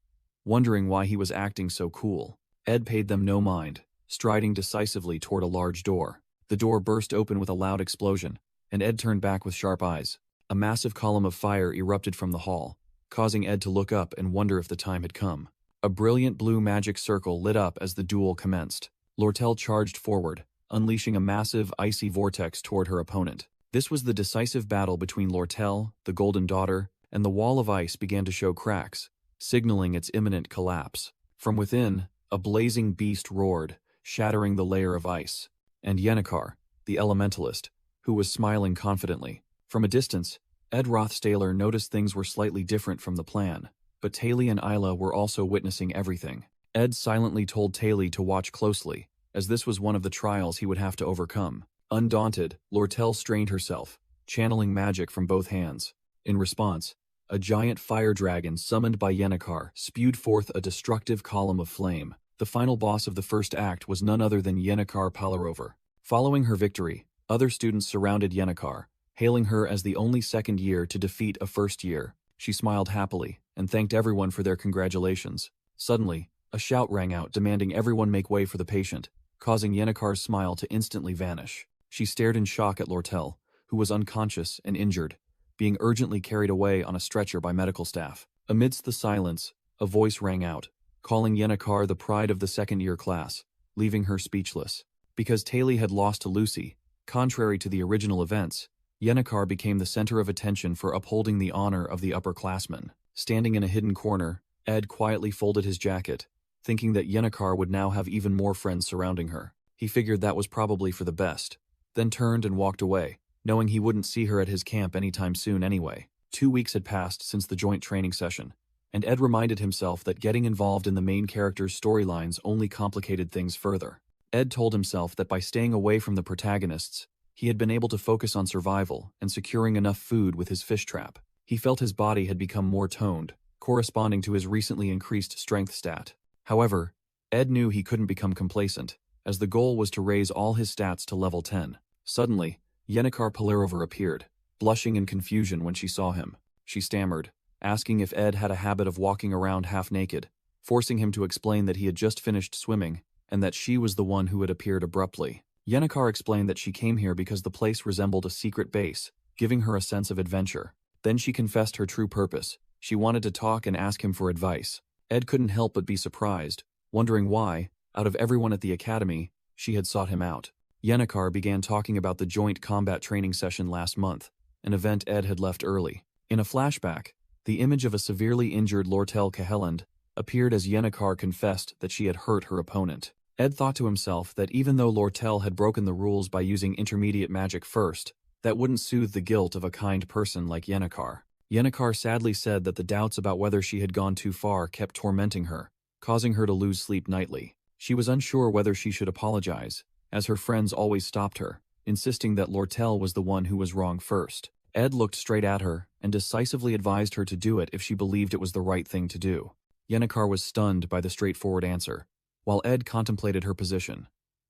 wondering why he was acting so cool. Ed paid them no mind, striding decisively toward a large door. The door burst open with a loud explosion, and Ed turned back with sharp eyes. A massive column of fire erupted from the hall, causing Ed to look up and wonder if the time had come. A brilliant blue magic circle lit up as the duel commenced. Lortel charged forward, unleashing a massive, icy vortex toward her opponent. This was the decisive battle between Lortel, the Golden Daughter, and the wall of ice began to show cracks, signaling its imminent collapse. From within, a blazing beast roared, shattering the layer of ice. And Yennecar, the elementalist, who was smiling confidently. From a distance, Ed Rothstaler noticed things were slightly different from the plan, but Taylor and Isla were also witnessing everything. Ed silently told Taylor to watch closely, as this was one of the trials he would have to overcome. Undaunted, Lortel strained herself, channeling magic from both hands. In response, a giant fire dragon summoned by Yennecar spewed forth a destructive column of flame. The final boss of the first act was none other than Yennecar Palarover. Following her victory, other students surrounded Yennecar, hailing her as the only second year to defeat a first year. She smiled happily and thanked everyone for their congratulations. Suddenly, a shout rang out demanding everyone make way for the patient, causing Yennekar's smile to instantly vanish. She stared in shock at Lortel, who was unconscious and injured, being urgently carried away on a stretcher by medical staff. Amidst the silence, a voice rang out, calling Yennekar the pride of the second-year class, leaving her speechless. Because Taylor had lost to Lucy, contrary to the original events, Yennekar became the center of attention for upholding the honor of the upperclassmen. Standing in a hidden corner, Ed quietly folded his jacket, thinking that Yennekar would now have even more friends surrounding her. He figured that was probably for the best, then turned and walked away, knowing he wouldn't see her at his camp anytime soon anyway. 2 weeks had passed since the joint training session, and Ed reminded himself that getting involved in the main character's storylines only complicated things further. Ed told himself that by staying away from the protagonists, he had been able to focus on survival and securing enough food with his fish trap. He felt his body had become more toned, corresponding to his recently increased strength stat. However, Ed knew he couldn't become complacent, as the goal was to raise all his stats to level 10. Suddenly, Yennekar Polarover appeared, blushing in confusion when she saw him. She stammered, asking if Ed had a habit of walking around half naked, forcing him to explain that he had just finished swimming and that she was the one who had appeared abruptly. Yennekar explained that she came here because the place resembled a secret base, giving her a sense of adventure. Then she confessed her true purpose. She wanted to talk and ask him for advice. Ed couldn't help but be surprised, wondering why, out of everyone at the academy, she had sought him out. Yennekar began talking about the joint combat training session last month, an event Ed had left early. In a flashback, the image of a severely injured Lortel Caheland appeared as Yennekar confessed that she had hurt her opponent. Ed thought to himself that even though Lortel had broken the rules by using intermediate magic first, that wouldn't soothe the guilt of a kind person like Yennekar. Yennekar sadly said that the doubts about whether she had gone too far kept tormenting her, causing her to lose sleep nightly. She was unsure whether she should apologize, as her friends always stopped her, insisting that Lortel was the one who was wrong first. Ed looked straight at her and decisively advised her to do it if she believed it was the right thing to do. Yennekar was stunned by the straightforward answer, while Ed contemplated her position.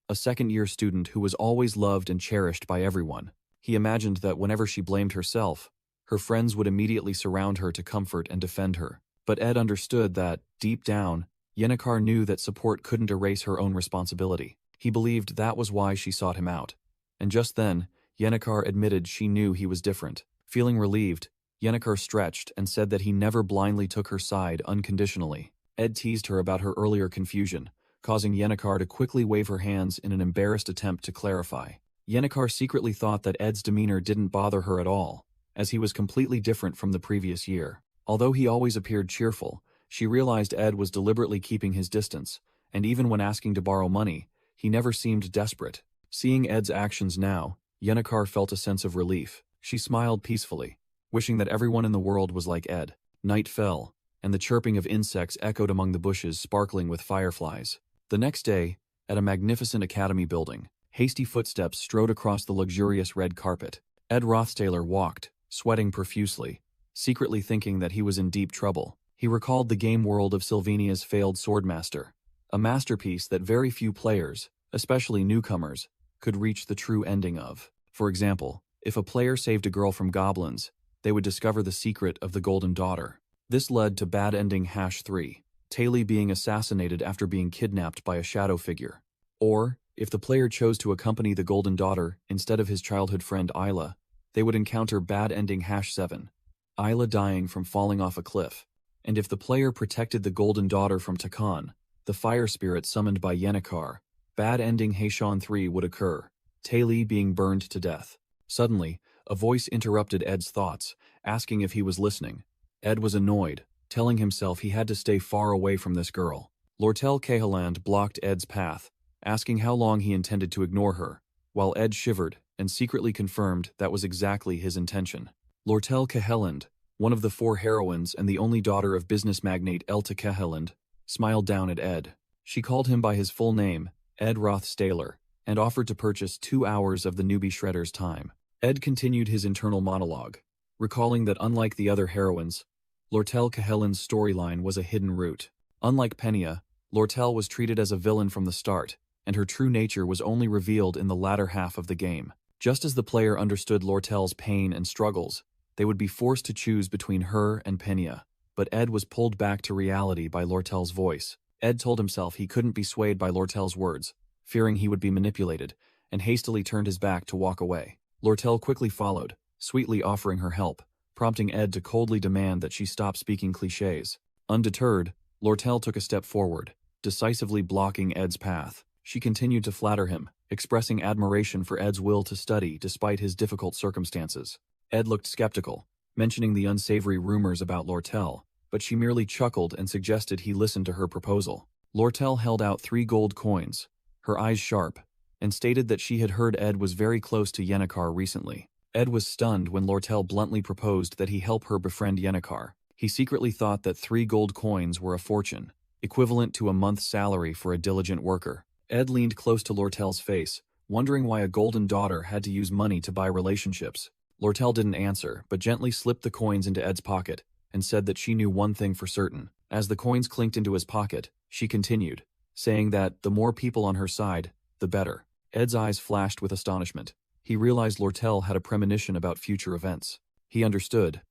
A second-year student who was always loved and cherished by everyone, he imagined that whenever she blamed herself, her friends would immediately surround her to comfort and defend her. But Ed understood that, deep down, Yennekar knew that support couldn't erase her own responsibility. He believed that was why she sought him out. And just then, Yennekar admitted she knew he was different. Feeling relieved, Yennekar stretched and said that he never blindly took her side unconditionally. Ed teased her about her earlier confusion, causing Yennekar to quickly wave her hands in an embarrassed attempt to clarify. Yennekar secretly thought that Ed's demeanor didn't bother her at all, as he was completely different from the previous year. Although he always appeared cheerful, she realized Ed was deliberately keeping his distance, and even when asking to borrow money, he never seemed desperate. Seeing Ed's actions now, Yennekar felt a sense of relief. She smiled peacefully, wishing that everyone in the world was like Ed. Night fell, and the chirping of insects echoed among the bushes sparkling with fireflies. The next day, at a magnificent academy building, hasty footsteps strode across the luxurious red carpet. Ed Rothstaler walked, sweating profusely, secretly thinking that he was in deep trouble. He recalled the game world of Sylvania's failed Swordmaster, a masterpiece that very few players, especially newcomers, could reach the true ending of. For example, if a player saved a girl from goblins, they would discover the secret of the Golden Daughter. This led to bad ending #3. Taylor being assassinated after being kidnapped by a shadow figure. Or, if the player chose to accompany the Golden Daughter instead of his childhood friend Isla, they would encounter bad ending #7, Isla dying from falling off a cliff. And if the player protected the Golden Daughter from Takan, the fire spirit summoned by Yennekar, bad ending Heishan 3 would occur, Taylor being burned to death. Suddenly, a voice interrupted Ed's thoughts, asking if he was listening. Ed was annoyed, telling himself he had to stay far away from this girl. Lortel Caheland blocked Ed's path, asking how long he intended to ignore her, while Ed shivered and secretly confirmed that was exactly his intention. Lortel Caheland, one of the 4 heroines and the only daughter of business magnate Elta Caheland, smiled down at Ed. She called him by his full name, Ed Rothstaler, and offered to purchase 2 hours of the newbie shredder's time. Ed continued his internal monologue, recalling that unlike the other heroines, Lortel Caheland's storyline was a hidden route. Unlike Penia, Lortel was treated as a villain from the start, and her true nature was only revealed in the latter half of the game. Just as the player understood Lortel's pain and struggles, They would be forced to choose between her and Penia. But Ed was pulled back to reality by Lortel's voice. Ed told himself he couldn't be swayed by Lortel's words, fearing he would be manipulated, and hastily turned his back to walk away. Lortel quickly followed, sweetly offering her help, prompting Ed to coldly demand that she stop speaking cliches. Undeterred, Lortel took a step forward, decisively blocking Ed's path. She continued to flatter him, expressing admiration for Ed's will to study despite his difficult circumstances. Ed looked skeptical, mentioning the unsavory rumors about Lortel, but she merely chuckled and suggested he listen to her proposal. Lortel held out 3 gold coins, her eyes sharp, and stated that she had heard Ed was very close to Yennecar recently. Ed was stunned when Lortel bluntly proposed that he help her befriend Yennecar. He secretly thought that 3 gold coins were a fortune, equivalent to a month's salary for a diligent worker. Ed leaned close to Lortel's face, wondering why a golden daughter had to use money to buy relationships. Lortel didn't answer, but gently slipped the coins into Ed's pocket and said that she knew one thing for certain. As the coins clinked into his pocket, she continued, saying that the more people on her side, the better. Ed's eyes flashed with astonishment. He realized Lortel had a premonition about future events. He understood.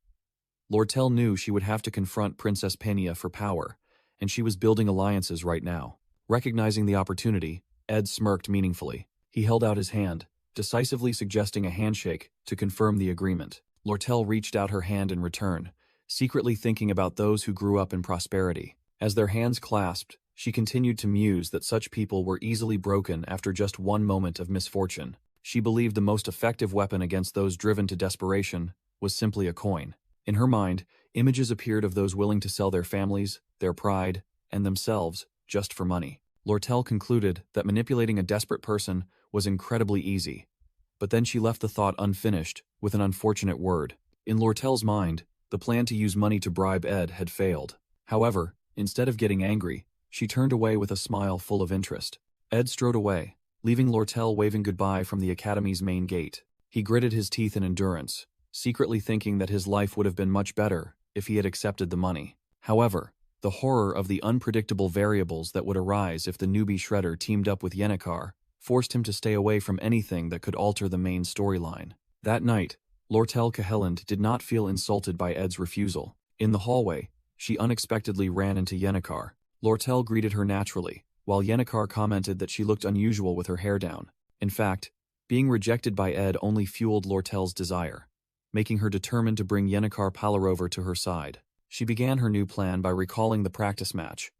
Lortel knew she would have to confront Princess Penia for power, and she was building alliances right now. Recognizing the opportunity, Ed smirked meaningfully. He held out his hand, decisively suggesting a handshake to confirm the agreement. Lortel reached out her hand in return, secretly thinking about those who grew up in prosperity. As their hands clasped, she continued to muse that such people were easily broken after just one moment of misfortune. She believed the most effective weapon against those driven to desperation was simply a coin. In her mind, images appeared of those willing to sell their families, their pride, and themselves just for money. Lortel concluded that manipulating a desperate person was incredibly easy. But then she left the thought unfinished with an unfortunate word. In Lortel's mind, the plan to use money to bribe Ed had failed. However, instead of getting angry, she turned away with a smile full of interest. Ed strode away, leaving Lortel waving goodbye from the academy's main gate. He gritted his teeth in endurance, secretly thinking that his life would have been much better if he had accepted the money. However, the horror of the unpredictable variables that would arise if the newbie Shredder teamed up with Yennecar forced him to stay away from anything that could alter the main storyline. That night, Lortel Cahelland did not feel insulted by Ed's refusal. In the hallway, she unexpectedly ran into Yennecar. Lortel greeted her naturally, while Yennecar commented that she looked unusual with her hair down. In fact, being rejected by Ed only fueled Lortel's desire, making her determined to bring Yennecar Palarover to her side. She began her new plan by recalling the practice match,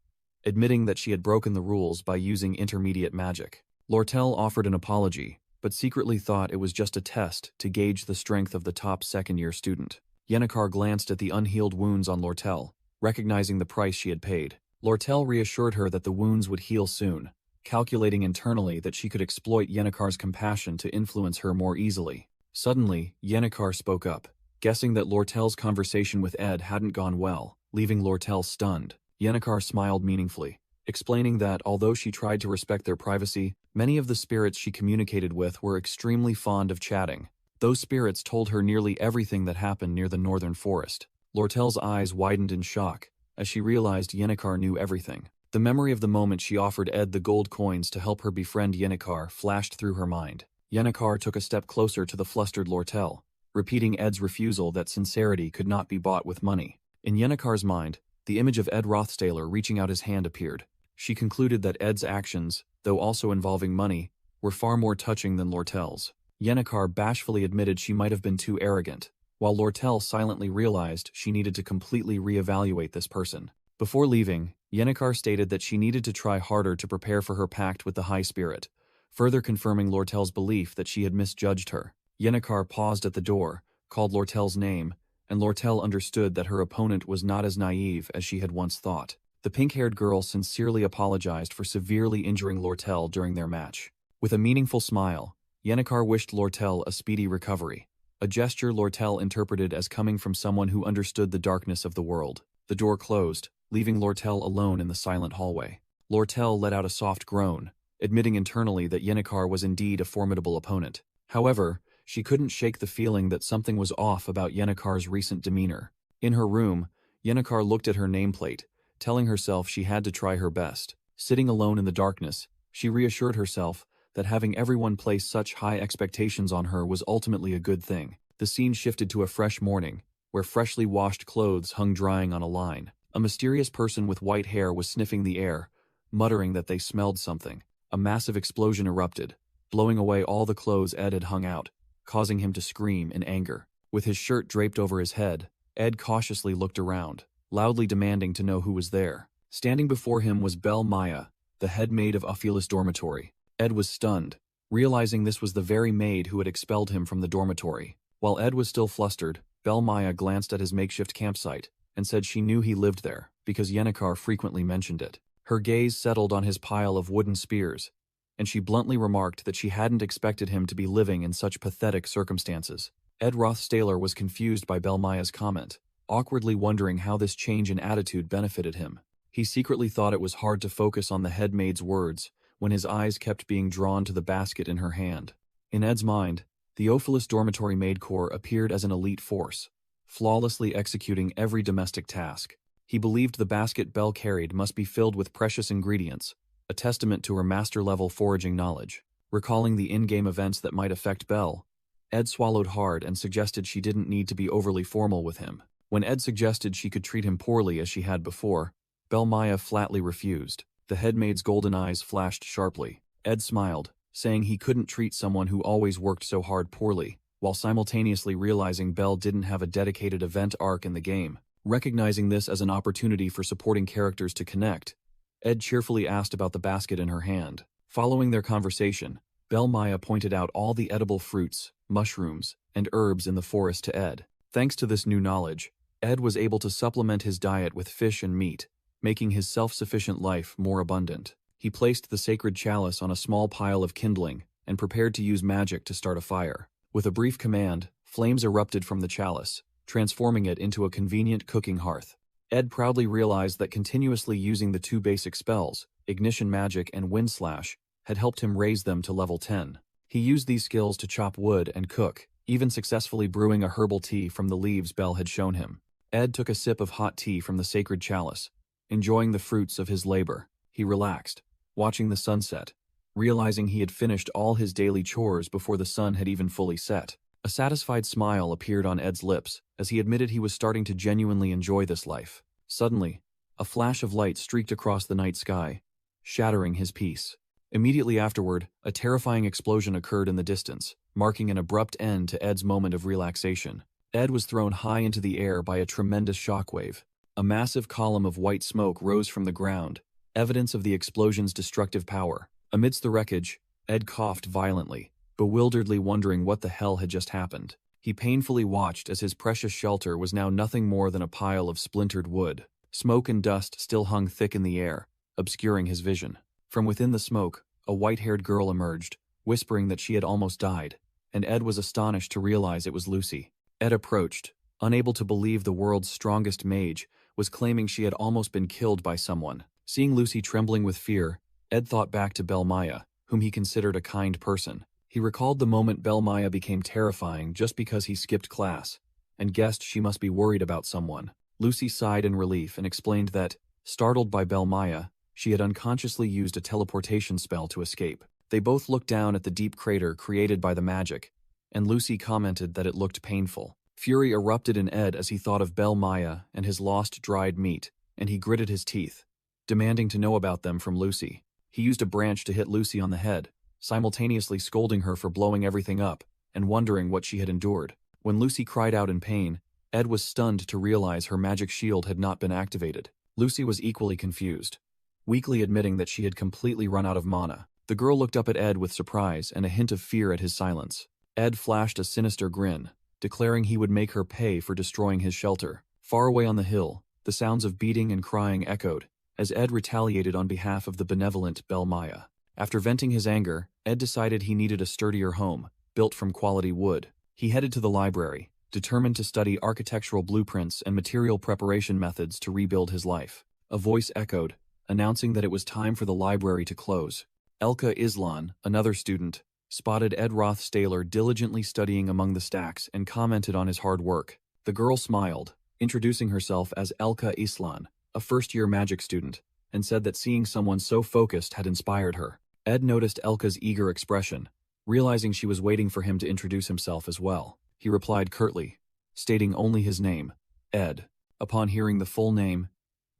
admitting that she had broken the rules by using intermediate magic. Lortel offered an apology, but secretly thought it was just a test to gauge the strength of the top second-year student. Yennecar glanced at the unhealed wounds on Lortel, recognizing the price she had paid. Lortel reassured her that the wounds would heal soon, calculating internally that she could exploit Yennecar's compassion to influence her more easily. Suddenly, Yennecar spoke up, guessing that Lortel's conversation with Ed hadn't gone well, leaving Lortel stunned. Yennecar smiled meaningfully, explaining that although she tried to respect their privacy, many of the spirits she communicated with were extremely fond of chatting. Those spirits told her nearly everything that happened near the northern forest. Lortel's eyes widened in shock as she realized Yennecar knew everything. The memory of the moment she offered Ed the gold coins to help her befriend Yennecar flashed through her mind. Yennecar took a step closer to the flustered Lortel, repeating Ed's refusal that sincerity could not be bought with money. In Yennecar's mind, the image of Ed Rothstaler reaching out his hand appeared. She concluded that Ed's actions, though also involving money, were far more touching than Lortel's. Yennecar bashfully admitted she might have been too arrogant, while Lortel silently realized she needed to completely reevaluate this person. Before leaving, Yennecar stated that she needed to try harder to prepare for her pact with the High Spirit, further confirming Lortel's belief that she had misjudged her. Yennecar paused at the door, called Lortel's name, and Lortel understood that her opponent was not as naive as she had once thought. The pink-haired girl sincerely apologized for severely injuring Lortel during their match. With a meaningful smile, Yennecar wished Lortel a speedy recovery, a gesture Lortel interpreted as coming from someone who understood the darkness of the world. The door closed, leaving Lortel alone in the silent hallway. Lortel let out a soft groan, admitting internally that Yennecar was indeed a formidable opponent. However, she couldn't shake the feeling that something was off about Yennecar's recent demeanor. In her room, Yennecar looked at her nameplate, telling herself she had to try her best. Sitting alone in the darkness, she reassured herself that having everyone place such high expectations on her was ultimately a good thing. The scene shifted to a fresh morning, where freshly washed clothes hung drying on a line. A mysterious person with white hair was sniffing the air, muttering that they smelled something. A massive explosion erupted, blowing away all the clothes Ed had hung out, causing him to scream in anger. With his shirt draped over his head, Ed cautiously looked around, loudly demanding to know who was there. Standing before him was Belle Maya, the head maid of Ophila's dormitory. Ed was stunned, realizing this was the very maid who had expelled him from the dormitory. While Ed was still flustered, Belle Maya glanced at his makeshift campsite and said she knew he lived there because Yennecar frequently mentioned it. Her gaze settled on his pile of wooden spears, and she bluntly remarked that she hadn't expected him to be living in such pathetic circumstances. Ed Rothstaler was confused by Belle Maya's comment, awkwardly wondering how this change in attitude benefited him. He secretly thought it was hard to focus on the head maid's words when his eyes kept being drawn to the basket in her hand. In Ed's mind, the Ophilis Dormitory Maid Corps appeared as an elite force, flawlessly executing every domestic task. He believed the basket Belle carried must be filled with precious ingredients, a testament to her master-level foraging knowledge. Recalling the in-game events that might affect Belle, Ed swallowed hard and suggested she didn't need to be overly formal with him. When Ed suggested she could treat him poorly as she had before, Belle Maya flatly refused. The headmaid's golden eyes flashed sharply. Ed smiled, saying he couldn't treat someone who always worked so hard poorly, while simultaneously realizing Belle didn't have a dedicated event arc in the game. Recognizing this as an opportunity for supporting characters to connect, Ed cheerfully asked about the basket in her hand. Following their conversation, Belle Maya pointed out all the edible fruits, mushrooms, and herbs in the forest to Ed. Thanks to this new knowledge, Ed was able to supplement his diet with fish and meat, making his self-sufficient life more abundant. He placed the sacred chalice on a small pile of kindling and prepared to use magic to start a fire. With a brief command, flames erupted from the chalice, transforming it into a convenient cooking hearth. Ed proudly realized that continuously using the two basic spells, Ignition Magic and Wind Slash, had helped him raise them to level 10. He used these skills to chop wood and cook, even successfully brewing a herbal tea from the leaves Belle had shown him. Ed took a sip of hot tea from the sacred chalice, enjoying the fruits of his labor. He relaxed, watching the sunset, realizing he had finished all his daily chores before the sun had even fully set. A satisfied smile appeared on Ed's lips as he admitted he was starting to genuinely enjoy this life. Suddenly, a flash of light streaked across the night sky, shattering his peace. Immediately afterward, a terrifying explosion occurred in the distance, marking an abrupt end to Ed's moment of relaxation. Ed was thrown high into the air by a tremendous shockwave. A massive column of white smoke rose from the ground, evidence of the explosion's destructive power. Amidst the wreckage, Ed coughed violently, bewilderedly wondering what the hell had just happened. He painfully watched as his precious shelter was now nothing more than a pile of splintered wood. Smoke and dust still hung thick in the air, obscuring his vision. From within the smoke, a white-haired girl emerged, whispering that she had almost died, and Ed was astonished to realize it was Lucy. Ed approached, unable to believe the world's strongest mage was claiming she had almost been killed by someone. Seeing Lucy trembling with fear, Ed thought back to Belle Maya, whom he considered a kind person. He recalled the moment Belle Maya became terrifying just because he skipped class, and guessed she must be worried about someone. Lucy sighed in relief and explained that, startled by Belle Maya, she had unconsciously used a teleportation spell to escape. They both looked down at the deep crater created by the magic, and Lucy commented that it looked painful. Fury erupted in Ed as he thought of Belle Maya and his lost dried meat, and he gritted his teeth, demanding to know about them from Lucy. He used a branch to hit Lucy on the head, simultaneously scolding her for blowing everything up and wondering what she had endured. When Lucy cried out in pain, Ed was stunned to realize her magic shield had not been activated. Lucy was equally confused, weakly admitting that she had completely run out of mana. The girl looked up at Ed with surprise and a hint of fear at his silence. Ed flashed a sinister grin, declaring he would make her pay for destroying his shelter. Far away on the hill, the sounds of beating and crying echoed, as Ed retaliated on behalf of the benevolent Belle Maya. After venting his anger, Ed decided he needed a sturdier home, built from quality wood. He headed to the library, determined to study architectural blueprints and material preparation methods to rebuild his life. A voice echoed, announcing that it was time for the library to close. Elka Islan, another student, spotted Ed Rothstaler diligently studying among the stacks and commented on his hard work. The girl smiled, introducing herself as Elka Islan, a first-year magic student, and said that seeing someone so focused had inspired her. Ed noticed Elka's eager expression, realizing she was waiting for him to introduce himself as well. He replied curtly, stating only his name, Ed. Upon hearing the full name,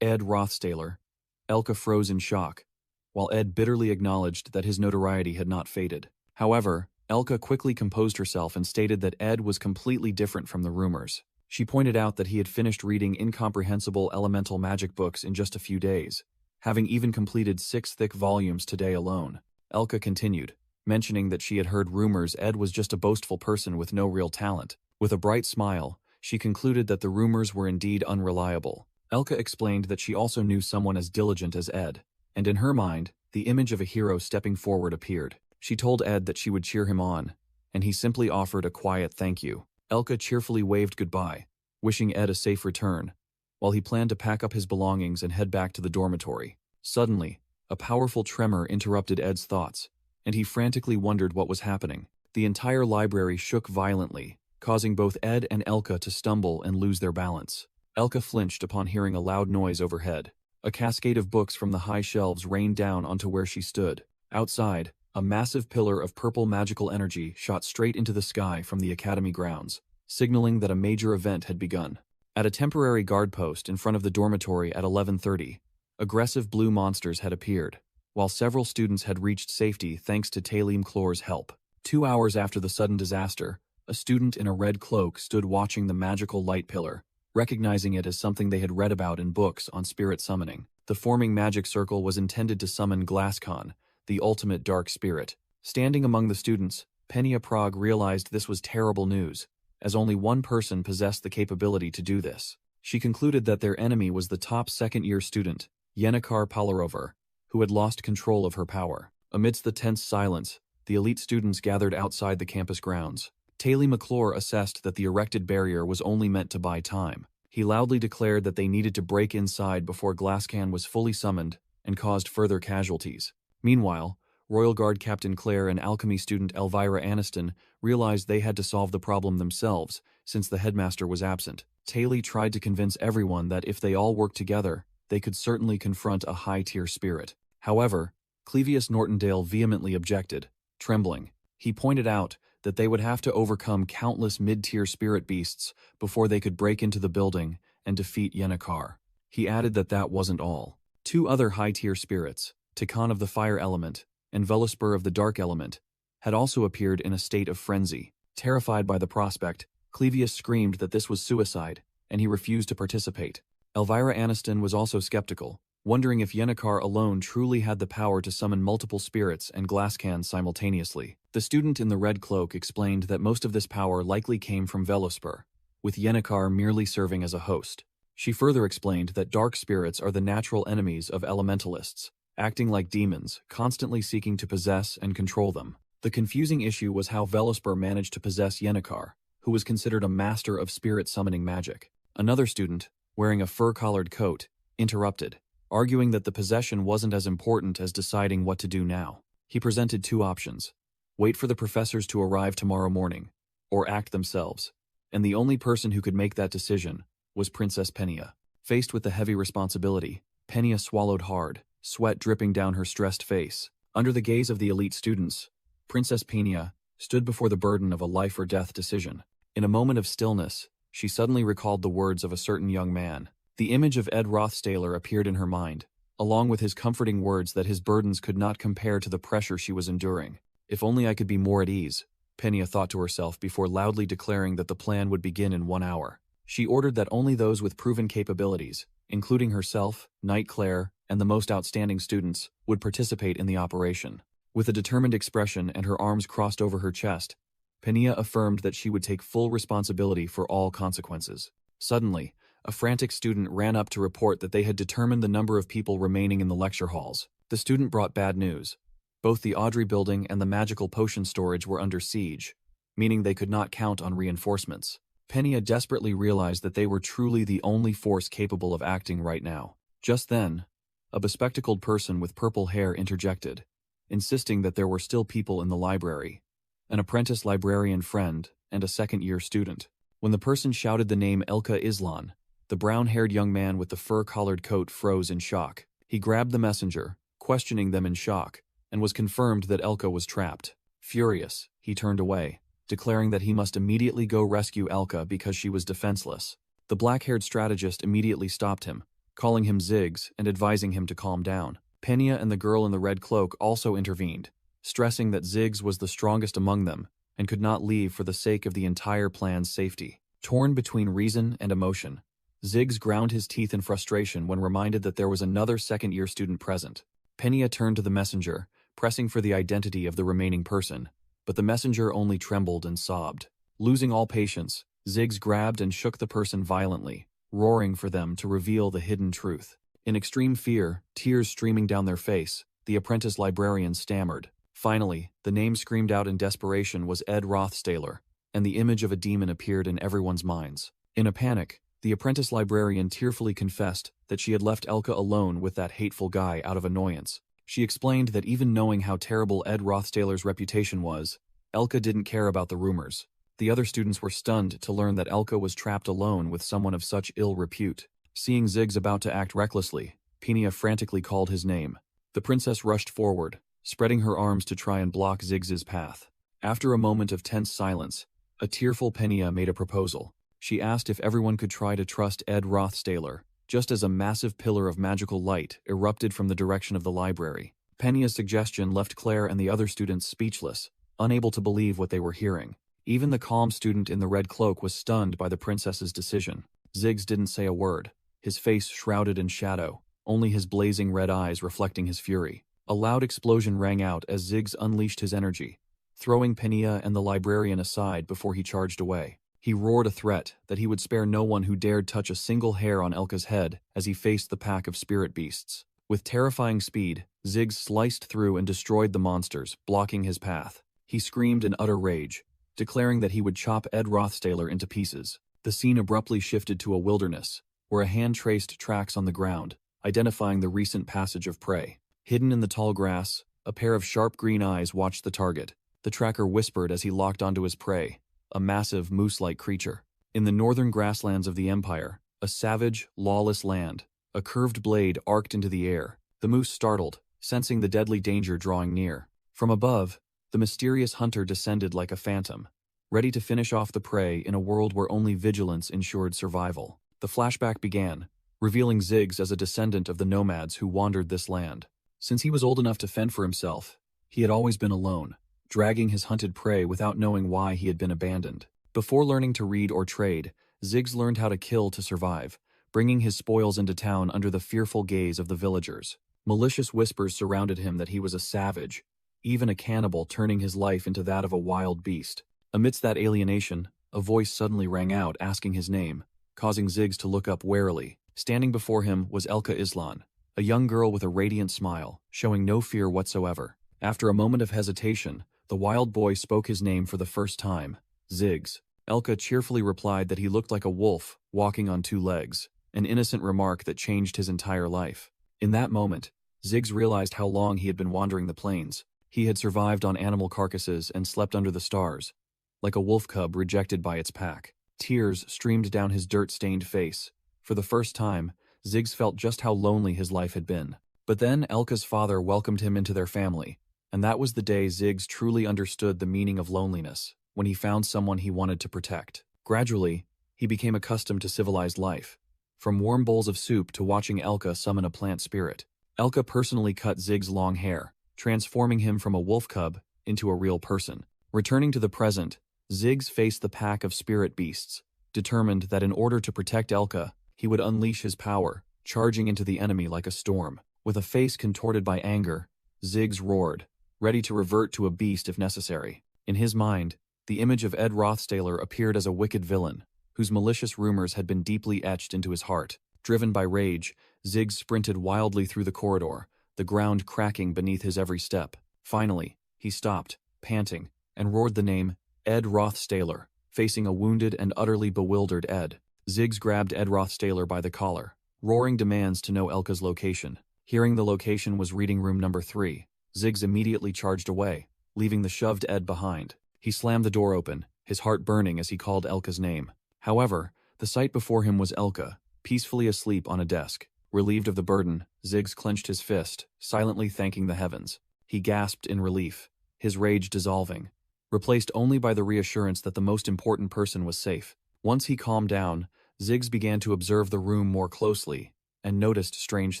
Ed Rothstaler, Elka froze in shock, while Ed bitterly acknowledged that his notoriety had not faded. However, Elka quickly composed herself and stated that Ed was completely different from the rumors. She pointed out that he had finished reading incomprehensible elemental magic books in just a few days, having even completed 6 thick volumes today alone. Elka continued, mentioning that she had heard rumors Ed was just a boastful person with no real talent. With a bright smile, she concluded that the rumors were indeed unreliable. Elka explained that she also knew someone as diligent as Ed, and in her mind, the image of a hero stepping forward appeared. She told Ed that she would cheer him on, and he simply offered a quiet thank you. Elka cheerfully waved goodbye, wishing Ed a safe return, while he planned to pack up his belongings and head back to the dormitory. Suddenly, a powerful tremor interrupted Ed's thoughts, and he frantically wondered what was happening. The entire library shook violently, causing both Ed and Elka to stumble and lose their balance. Elka flinched upon hearing a loud noise overhead. A cascade of books from the high shelves rained down onto where she stood. Outside, a massive pillar of purple magical energy shot straight into the sky from the academy grounds, signaling that a major event had begun. At a temporary guard post in front of the dormitory at 11:30, aggressive blue monsters had appeared, while several students had reached safety thanks to Talim Chlor's help. 2 hours after the sudden disaster, a student in a red cloak stood watching the magical light pillar, recognizing it as something they had read about in books on spirit summoning. The forming magic circle was intended to summon Glasscon, the ultimate dark spirit. Standing among the students, Penia Prague realized this was terrible news, as only one person possessed the capability to do this. She concluded that their enemy was the top second-year student, Yenikar Palarover, who had lost control of her power. Amidst the tense silence, the elite students gathered outside the campus grounds. Taylor McClure assessed that the erected barrier was only meant to buy time. He loudly declared that they needed to break inside before Glasscan was fully summoned and caused further casualties. Meanwhile, Royal Guard Captain Claire and alchemy student Elvira Aniston realized they had to solve the problem themselves since the headmaster was absent. Taylor tried to convince everyone that if they all worked together, they could certainly confront a high-tier spirit. However, Clevius Nortondale vehemently objected, trembling. He pointed out that they would have to overcome countless mid-tier spirit beasts before they could break into the building and defeat Yenikar. He added that that wasn't all. 2 other high-tier spirits, Tikan of the fire element and Velospur of the dark element, had also appeared in a state of frenzy. Terrified by the prospect, Clevius screamed that this was suicide, and he refused to participate. Elvira Aniston was also skeptical, wondering if Yenikar alone truly had the power to summon multiple spirits and Glasscans simultaneously. The student in the red cloak explained that most of this power likely came from Velospur, with Yenikar merely serving as a host. She further explained that dark spirits are the natural enemies of elementalists, acting like demons, constantly seeking to possess and control them. The confusing issue was how Velospur managed to possess Yenikar, who was considered a master of spirit summoning magic. Another student, wearing a fur-collared coat, interrupted, arguing that the possession wasn't as important as deciding what to do now. He presented 2 options: wait for the professors to arrive tomorrow morning, or act themselves, and the only person who could make that decision was Princess Penia. Faced with the heavy responsibility, Penia swallowed hard, sweat dripping down her stressed face. Under the gaze of the elite students, Princess Penia stood before the burden of a life-or-death decision. In a moment of stillness, she suddenly recalled the words of a certain young man. The image of Ed Rothstaler appeared in her mind, along with his comforting words that his burdens could not compare to the pressure she was enduring. If only I could be more at ease, Penia thought to herself before loudly declaring that the plan would begin in 1 hour. She ordered that only those with proven capabilities, including herself, Knight Claire, and the most outstanding students, would participate in the operation. With a determined expression and her arms crossed over her chest, Penia affirmed that she would take full responsibility for all consequences. Suddenly, a frantic student ran up to report that they had determined the number of people remaining in the lecture halls. The student brought bad news. Both the Audrey building and the magical potion storage were under siege, meaning they could not count on reinforcements. Penia desperately realized that they were truly the only force capable of acting right now. Just then, a bespectacled person with purple hair interjected, insisting that there were still people in the library, an apprentice librarian friend and a second-year student. When the person shouted the name Elka Islan, the brown-haired young man with the fur-collared coat froze in shock. He grabbed the messenger, questioning them in shock, and was confirmed that Elka was trapped. Furious, he turned away, declaring that he must immediately go rescue Elka because she was defenseless. The black-haired strategist immediately stopped him, calling him Ziggs and advising him to calm down. Penia and the girl in the red cloak also intervened, stressing that Ziggs was the strongest among them and could not leave for the sake of the entire plan's safety. Torn between reason and emotion, Ziggs ground his teeth in frustration when reminded that there was another second-year student present. Penia turned to the messenger, pressing for the identity of the remaining person, but the messenger only trembled and sobbed. Losing all patience, Ziggs grabbed and shook the person violently, roaring for them to reveal the hidden truth. In extreme fear, tears streaming down their face, the apprentice librarian stammered. Finally, the name screamed out in desperation was Ed Rothstaler, and the image of a demon appeared in everyone's minds. In a panic, the apprentice librarian tearfully confessed that she had left Elka alone with that hateful guy out of annoyance. She explained that even knowing how terrible Ed Rothstaler's reputation was, Elka didn't care about the rumors. The other students were stunned to learn that Elka was trapped alone with someone of such ill repute. Seeing Ziggs about to act recklessly, Penia frantically called his name. The princess rushed forward, spreading her arms to try and block Ziggs's path. After a moment of tense silence, a tearful Penia made a proposal. She asked if everyone could try to trust Ed Rothstaler, just as a massive pillar of magical light erupted from the direction of the library. Penia's suggestion left Claire and the other students speechless, unable to believe what they were hearing. Even the calm student in the red cloak was stunned by the princess's decision. Ziggs didn't say a word, his face shrouded in shadow, only his blazing red eyes reflecting his fury. A loud explosion rang out as Ziggs unleashed his energy, throwing Penia and the librarian aside before he charged away. He roared a threat that he would spare no one who dared touch a single hair on Elka's head as he faced the pack of spirit beasts. With terrifying speed, Ziggs sliced through and destroyed the monsters, blocking his path. He screamed in utter rage, declaring that he would chop Ed Rothstaler into pieces. The scene abruptly shifted to a wilderness, where a hand traced tracks on the ground, identifying the recent passage of prey. Hidden in the tall grass, a pair of sharp green eyes watched the target. The tracker whispered as he locked onto his prey, a massive moose-like creature. In the northern grasslands of the Empire, a savage, lawless land, a curved blade arced into the air. The moose startled, sensing the deadly danger drawing near. From above, the mysterious hunter descended like a phantom, ready to finish off the prey in a world where only vigilance ensured survival. The flashback began, revealing Ziggs as a descendant of the nomads who wandered this land. Since he was old enough to fend for himself, he had always been alone, dragging his hunted prey without knowing why he had been abandoned. Before learning to read or trade, Ziggs learned how to kill to survive, bringing his spoils into town under the fearful gaze of the villagers. Malicious whispers surrounded him that he was a savage, even a cannibal, turning his life into that of a wild beast. Amidst that alienation, a voice suddenly rang out asking his name, causing Ziggs to look up warily. Standing before him was Elka Islan, a young girl with a radiant smile, showing no fear whatsoever. After a moment of hesitation, the wild boy spoke his name for the first time, Ziggs. Elka cheerfully replied that he looked like a wolf, walking on two legs, an innocent remark that changed his entire life. In that moment, Ziggs realized how long he had been wandering the plains. He had survived on animal carcasses and slept under the stars, like a wolf cub rejected by its pack. Tears streamed down his dirt-stained face. For the first time, Ziggs felt just how lonely his life had been. But then Elka's father welcomed him into their family, and that was the day Ziggs truly understood the meaning of loneliness, when he found someone he wanted to protect. Gradually, he became accustomed to civilized life, from warm bowls of soup to watching Elka summon a plant spirit. Elka personally cut Ziggs' long hair, transforming him from a wolf cub into a real person. Returning to the present, Ziggs faced the pack of spirit beasts, determined that in order to protect Elka, he would unleash his power, charging into the enemy like a storm. With a face contorted by anger, Ziggs roared, ready to revert to a beast if necessary. In his mind, the image of Ed Rothstaler appeared as a wicked villain, whose malicious rumors had been deeply etched into his heart. Driven by rage, Ziggs sprinted wildly through the corridor, the ground cracking beneath his every step. Finally, he stopped, panting, and roared the name, Ed Rothstaler, facing a wounded and utterly bewildered Ed. Ziggs grabbed Ed Rothstaler by the collar, roaring demands to know Elka's location. Hearing the location was reading room number 3, Ziggs immediately charged away, leaving the shoved Ed behind. He slammed the door open, his heart burning as he called Elka's name. However, the sight before him was Elka, peacefully asleep on a desk. Relieved of the burden, Ziggs clenched his fist, silently thanking the heavens. He gasped in relief, his rage dissolving, replaced only by the reassurance that the most important person was safe. Once he calmed down, Ziggs began to observe the room more closely and noticed strange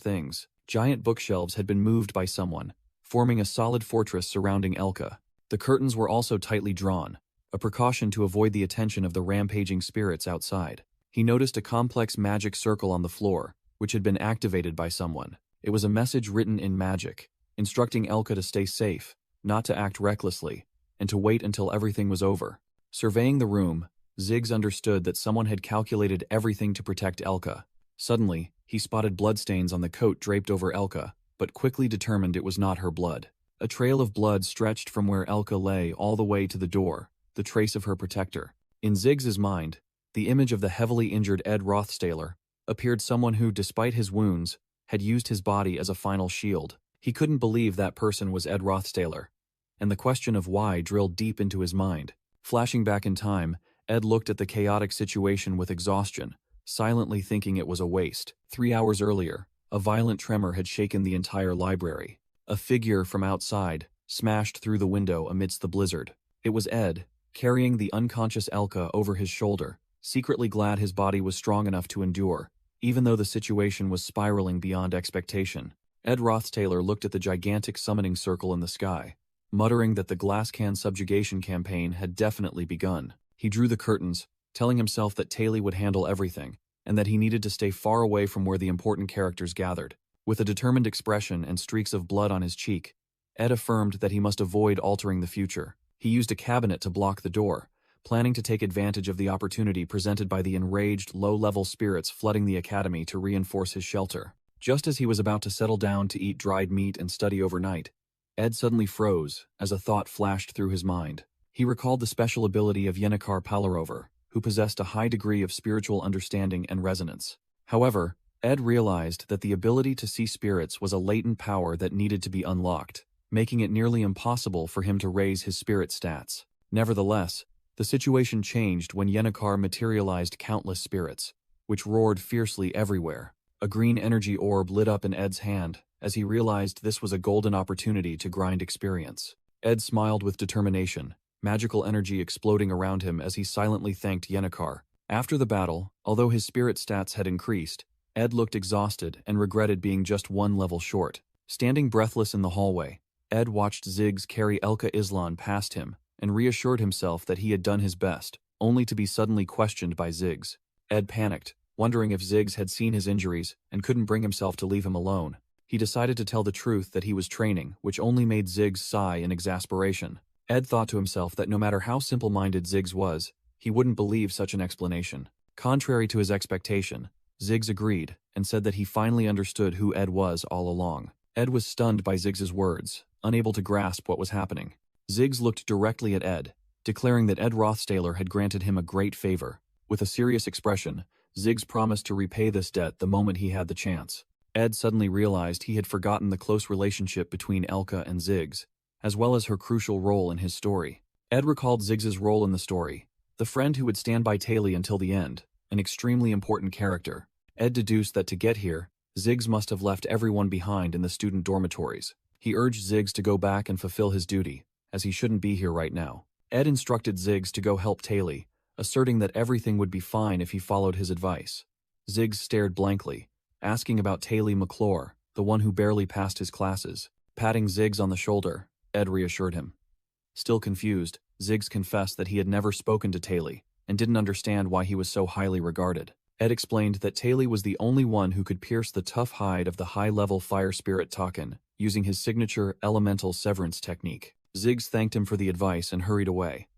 things. Giant bookshelves had been moved by someone, forming a solid fortress surrounding Elka. The curtains were also tightly drawn, a precaution to avoid the attention of the rampaging spirits outside. He noticed a complex magic circle on the floor, which had been activated by someone. It was a message written in magic, instructing Elka to stay safe, not to act recklessly, and to wait until everything was over. Surveying the room, Ziggs understood that someone had calculated everything to protect Elka. Suddenly, he spotted bloodstains on the coat draped over Elka, but quickly determined it was not her blood. A trail of blood stretched from where Elka lay all the way to the door, the trace of her protector. In Ziggs's mind, the image of the heavily injured Ed Rothstaler appeared someone who, despite his wounds, had used his body as a final shield. He couldn't believe that person was Ed Rothstaler, and the question of why drilled deep into his mind. Flashing back in time, Ed looked at the chaotic situation with exhaustion, silently thinking it was a waste. 3 hours earlier, a violent tremor had shaken the entire library. A figure from outside smashed through the window amidst the blizzard. It was Ed, carrying the unconscious Elka over his shoulder, secretly glad his body was strong enough to endure, even though the situation was spiraling beyond expectation. Ed Rothstaler looked at the gigantic summoning circle in the sky, muttering that the glass can subjugation campaign had definitely begun. He drew the curtains, telling himself that Taylor would handle everything, and that he needed to stay far away from where the important characters gathered. With a determined expression and streaks of blood on his cheek, Ed affirmed that he must avoid altering the future. He used a cabinet to block the door, planning to take advantage of the opportunity presented by the enraged, low-level spirits flooding the academy to reinforce his shelter. Just as he was about to settle down to eat dried meat and study overnight, Ed suddenly froze as a thought flashed through his mind. He recalled the special ability of Yennecar Palarover, who possessed a high degree of spiritual understanding and resonance. However, Ed realized that the ability to see spirits was a latent power that needed to be unlocked, making it nearly impossible for him to raise his spirit stats. Nevertheless, the situation changed when Yennecar materialized countless spirits, which roared fiercely everywhere. A green energy orb lit up in Ed's hand as he realized this was a golden opportunity to grind experience. Ed smiled with determination, magical energy exploding around him as he silently thanked Yennecar. After the battle, although his spirit stats had increased, Ed looked exhausted and regretted being just one level short. Standing breathless in the hallway, Ed watched Ziggs carry Elka Islan past him and reassured himself that he had done his best, only to be suddenly questioned by Ziggs. Ed panicked, wondering if Ziggs had seen his injuries and couldn't bring himself to leave him alone. He decided to tell the truth that he was training, which only made Ziggs sigh in exasperation. Ed thought to himself that no matter how simple-minded Ziggs was, he wouldn't believe such an explanation. Contrary to his expectation, Ziggs agreed and said that he finally understood who Ed was all along. Ed was stunned by Ziggs's words, unable to grasp what was happening. Ziggs looked directly at Ed, declaring that Ed Rothstaler had granted him a great favor. With a serious expression, Ziggs promised to repay this debt the moment he had the chance. Ed suddenly realized he had forgotten the close relationship between Elka and Ziggs, as well as her crucial role in his story. Ed recalled Ziggs's role in the story, the friend who would stand by Taylor until the end, an extremely important character. Ed deduced that to get here, Ziggs must have left everyone behind in the student dormitories. He urged Ziggs to go back and fulfill his duty, as he shouldn't be here right now. Ed instructed Ziggs to go help Taylor, asserting that everything would be fine if he followed his advice. Ziggs stared blankly, asking about Taylor McClure, the one who barely passed his classes. Patting Ziggs on the shoulder, Ed reassured him. Still confused, Ziggs confessed that he had never spoken to Taylor and didn't understand why he was so highly regarded. Ed explained that Taylor was the only one who could pierce the tough hide of the high-level fire spirit Taken, using his signature elemental severance technique. Ziggs thanked him for the advice and hurried away,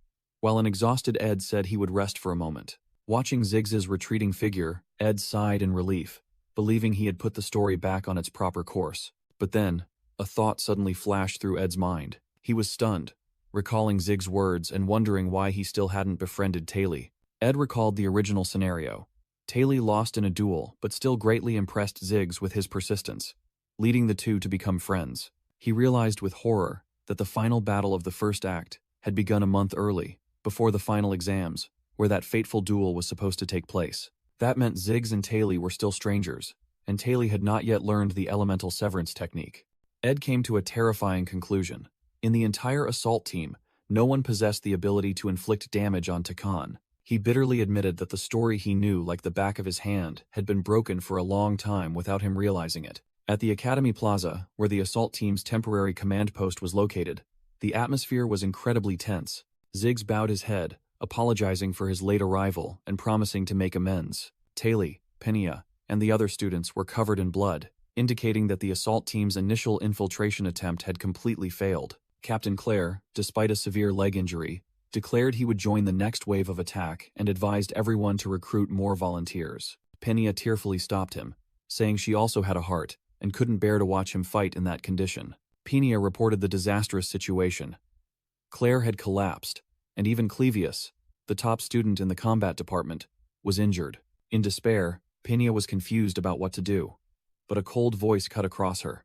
while an exhausted Ed said he would rest for a moment. Watching Ziggs's retreating figure, Ed sighed in relief, believing he had put the story back on its proper course. But then, a thought suddenly flashed through Ed's mind. He was stunned, recalling Ziggs' words and wondering why he still hadn't befriended Taylor. Ed recalled the original scenario. Taylor lost in a duel, but still greatly impressed Ziggs with his persistence, leading the two to become friends. He realized with horror that the final battle of the first act had begun a month early, before the final exams, where that fateful duel was supposed to take place. That meant Ziggs and Taylor were still strangers, and Taylor had not yet learned the elemental severance technique. Ed came to a terrifying conclusion. In the entire assault team, no one possessed the ability to inflict damage on Takan. He bitterly admitted that the story he knew like the back of his hand had been broken for a long time without him realizing it. At the Academy Plaza, where the assault team's temporary command post was located, the atmosphere was incredibly tense. Ziggs bowed his head, apologizing for his late arrival and promising to make amends. Taylor, Penia, and the other students were covered in blood, indicating that the assault team's initial infiltration attempt had completely failed. Captain Claire, despite a severe leg injury, declared he would join the next wave of attack and advised everyone to recruit more volunteers. Penia tearfully stopped him, saying she also had a heart and couldn't bear to watch him fight in that condition. Penia reported the disastrous situation. Claire had collapsed, and even Clevius, the top student in the combat department, was injured. In despair, Penia was confused about what to do, but a cold voice cut across her,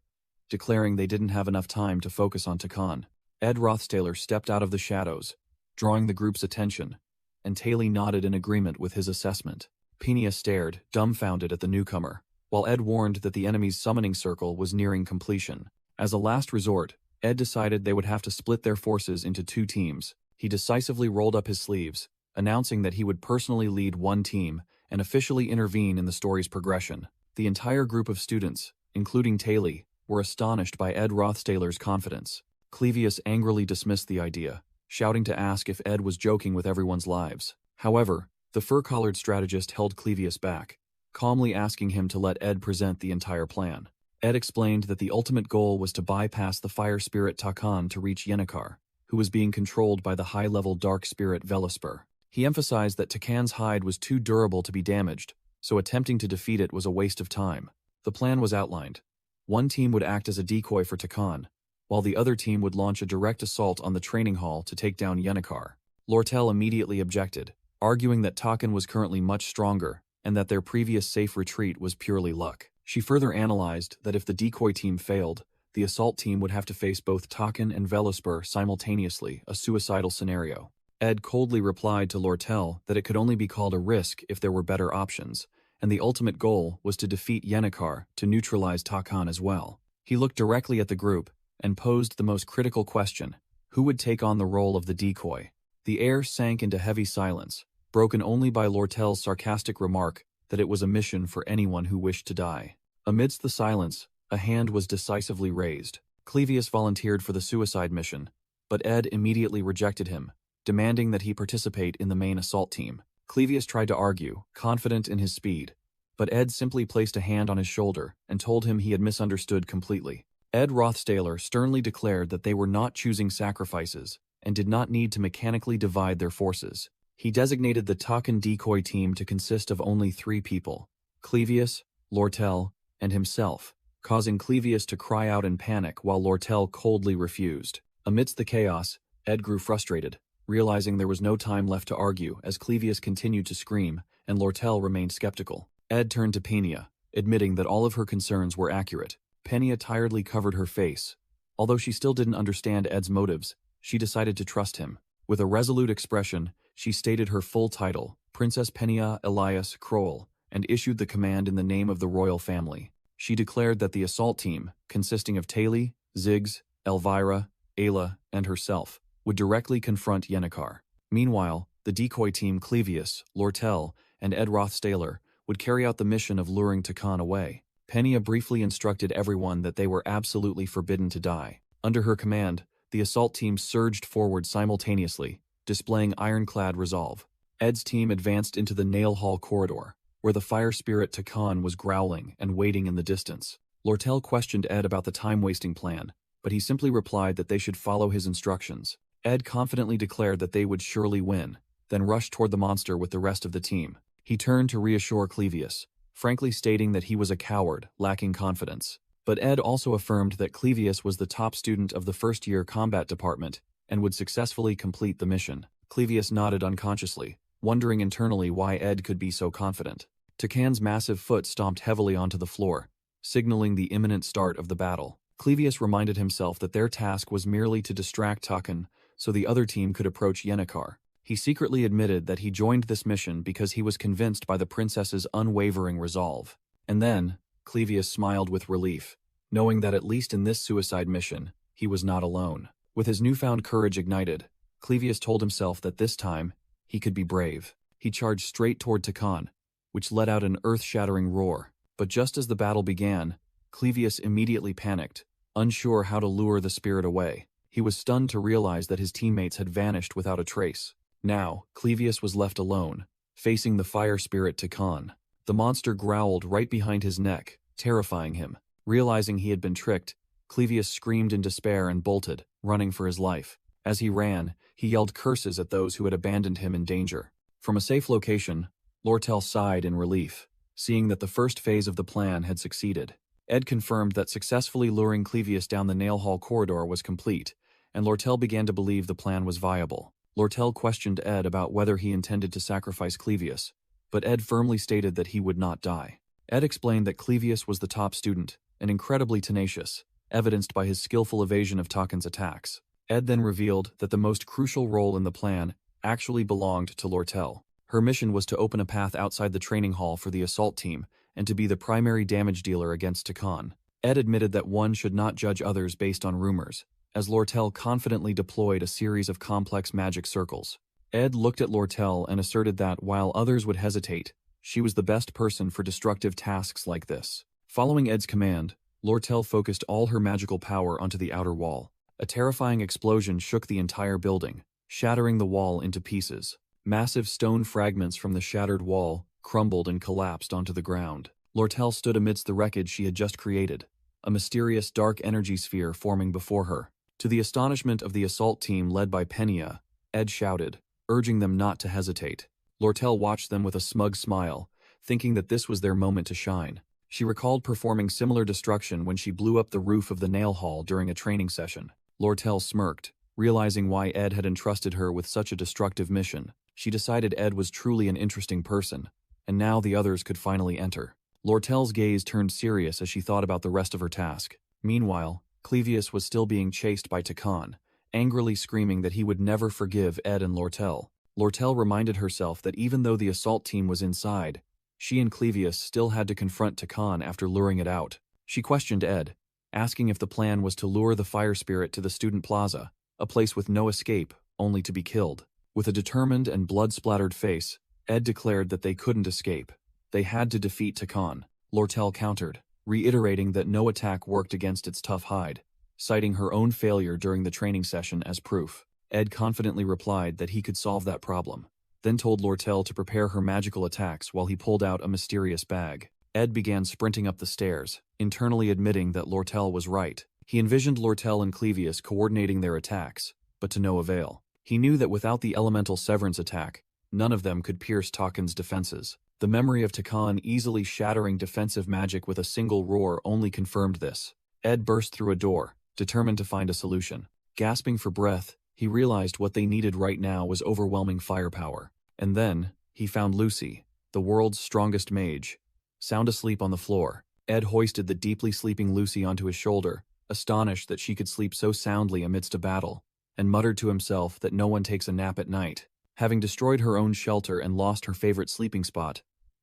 declaring they didn't have enough time to focus on Takan. Ed Rothstaler stepped out of the shadows, drawing the group's attention, and Taylor nodded in agreement with his assessment. Penia stared, dumbfounded at the newcomer, while Ed warned that the enemy's summoning circle was nearing completion. As a last resort, Ed decided they would have to split their forces into 2 teams. He decisively rolled up his sleeves, announcing that he would personally lead one team and officially intervene in the story's progression. The entire group of students, including Taylor, were astonished by Ed Rothstaler's confidence. Clevius angrily dismissed the idea, shouting to ask if Ed was joking with everyone's lives. However, the fur-collared strategist held Clevius back, calmly asking him to let Ed present the entire plan. Ed explained that the ultimate goal was to bypass the fire spirit Takan to reach Yennecar, who was being controlled by the high-level dark spirit Velispur. He emphasized that Takan's hide was too durable to be damaged, so attempting to defeat it was a waste of time. The plan was outlined. One team would act as a decoy for Takan, while the other team would launch a direct assault on the training hall to take down Yennecar. Lortel immediately objected, arguing that Takan was currently much stronger and that their previous safe retreat was purely luck. She further analyzed that if the decoy team failed, the assault team would have to face both Takan and Velispur simultaneously, a suicidal scenario. Ed coldly replied to Lortel that it could only be called a risk if there were better options, and the ultimate goal was to defeat Yennecar to neutralize Takan as well. He looked directly at the group and posed the most critical question: who would take on the role of the decoy? The air sank into heavy silence, broken only by Lortel's sarcastic remark that it was a mission for anyone who wished to die. Amidst the silence, a hand was decisively raised. Clevius volunteered for the suicide mission, but Ed immediately rejected him, demanding that he participate in the main assault team. Clevius tried to argue, confident in his speed, but Ed simply placed a hand on his shoulder and told him he had misunderstood completely. Ed Rothstaler sternly declared that they were not choosing sacrifices and did not need to mechanically divide their forces. He designated the Takan decoy team to consist of only 3 people: Clevius, Lortel, and himself, causing Clevius to cry out in panic while Lortel coldly refused. Amidst the chaos, Ed grew frustrated, realizing there was no time left to argue as Clevius continued to scream and Lortel remained skeptical. Ed turned to Penia, admitting that all of her concerns were accurate. Penia tiredly covered her face. Although she still didn't understand Ed's motives, she decided to trust him. With a resolute expression, she stated her full title, Princess Penia Elias Kroll, and issued the command in the name of the royal family. She declared that the assault team, consisting of Taylor, Ziggs, Elvira, Ayla, and herself, would directly confront Yennecar. Meanwhile, the decoy team Clevius, Lortel, and Ed Rothstaler would carry out the mission of luring Takan away. Penia briefly instructed everyone that they were absolutely forbidden to die. Under her command, the assault team surged forward simultaneously, displaying ironclad resolve. Ed's team advanced into the Nail Hall corridor, where the fire spirit Takan was growling and waiting in the distance. Lortel questioned Ed about the time-wasting plan, but he simply replied that they should follow his instructions. Ed confidently declared that they would surely win, then rushed toward the monster with the rest of the team. He turned to reassure Clevius, frankly stating that he was a coward, lacking confidence. But Ed also affirmed that Clevius was the top student of the first-year combat department and would successfully complete the mission. Clevius nodded unconsciously, wondering internally why Ed could be so confident. Takan's massive foot stomped heavily onto the floor, signaling the imminent start of the battle. Clevius reminded himself that their task was merely to distract Takan so the other team could approach Yennecar. He secretly admitted that he joined this mission because he was convinced by the princess's unwavering resolve. And then, Clevius smiled with relief, knowing that at least in this suicide mission, he was not alone. With his newfound courage ignited, Clevius told himself that this time, he could be brave. He charged straight toward Toon, which let out an earth-shattering roar. But just as the battle began, Clevius immediately panicked, unsure how to lure the spirit away. He was stunned to realize that his teammates had vanished without a trace. Now, Clevius was left alone, facing the fire spirit Toon. The monster growled right behind his neck, terrifying him. Realizing he had been tricked, Clevius screamed in despair and bolted, running for his life. As he ran, he yelled curses at those who had abandoned him in danger. From a safe location, Lortel sighed in relief, seeing that the first phase of the plan had succeeded. Ed confirmed that successfully luring Clevius down the nail hall corridor was complete, and Lortel began to believe the plan was viable. Lortel questioned Ed about whether he intended to sacrifice Clevius, but Ed firmly stated that he would not die. Ed explained that Clevius was the top student, and incredibly tenacious, evidenced by his skillful evasion of Token's attacks. Ed then revealed that the most crucial role in the plan actually belonged to Lortel. Her mission was to open a path outside the training hall for the assault team and to be the primary damage dealer against Token. Ed admitted that one should not judge others based on rumors, as Lortel confidently deployed a series of complex magic circles. Ed looked at Lortel and asserted that, while others would hesitate, she was the best person for destructive tasks like this. Following Ed's command, Lortel focused all her magical power onto the outer wall. A terrifying explosion shook the entire building, shattering the wall into pieces. Massive stone fragments from the shattered wall crumbled and collapsed onto the ground. Lortel stood amidst the wreckage she had just created, a mysterious dark energy sphere forming before her. To the astonishment of the assault team led by Penia, Ed shouted, urging them not to hesitate. Lortel watched them with a smug smile, thinking that this was their moment to shine. She recalled performing similar destruction when she blew up the roof of the nail hall during a training session. Lortel smirked, realizing why Ed had entrusted her with such a destructive mission. She decided Ed was truly an interesting person, and now the others could finally enter. Lortel's gaze turned serious as she thought about the rest of her task. Meanwhile, Clevius was still being chased by Token, angrily screaming that he would never forgive Ed and Lortel. Lortel reminded herself that even though the assault team was inside, she and Clevius still had to confront Token after luring it out. She questioned Ed, asking if the plan was to lure the fire spirit to the student plaza, a place with no escape, only to be killed. With a determined and blood-splattered face, Ed declared that they couldn't escape. They had to defeat Token. Lortel countered, reiterating that no attack worked against its tough hide, citing her own failure during the training session as proof. Ed confidently replied that he could solve that problem, then told Lortel to prepare her magical attacks while he pulled out a mysterious bag. Ed began sprinting up the stairs, internally admitting that Lortel was right. He envisioned Lortel and Clevius coordinating their attacks, but to no avail. He knew that without the elemental severance attack, none of them could pierce Token's defenses. The memory of Token easily shattering defensive magic with a single roar only confirmed this. Ed burst through a door, determined to find a solution. Gasping for breath, he realized what they needed right now was overwhelming firepower. And then, he found Lucy, the world's strongest mage, sound asleep on the floor. Ed hoisted the deeply sleeping Lucy onto his shoulder, astonished that she could sleep so soundly amidst a battle, and muttered to himself that no one takes a nap at night. Having destroyed her own shelter and lost her favorite sleeping spot,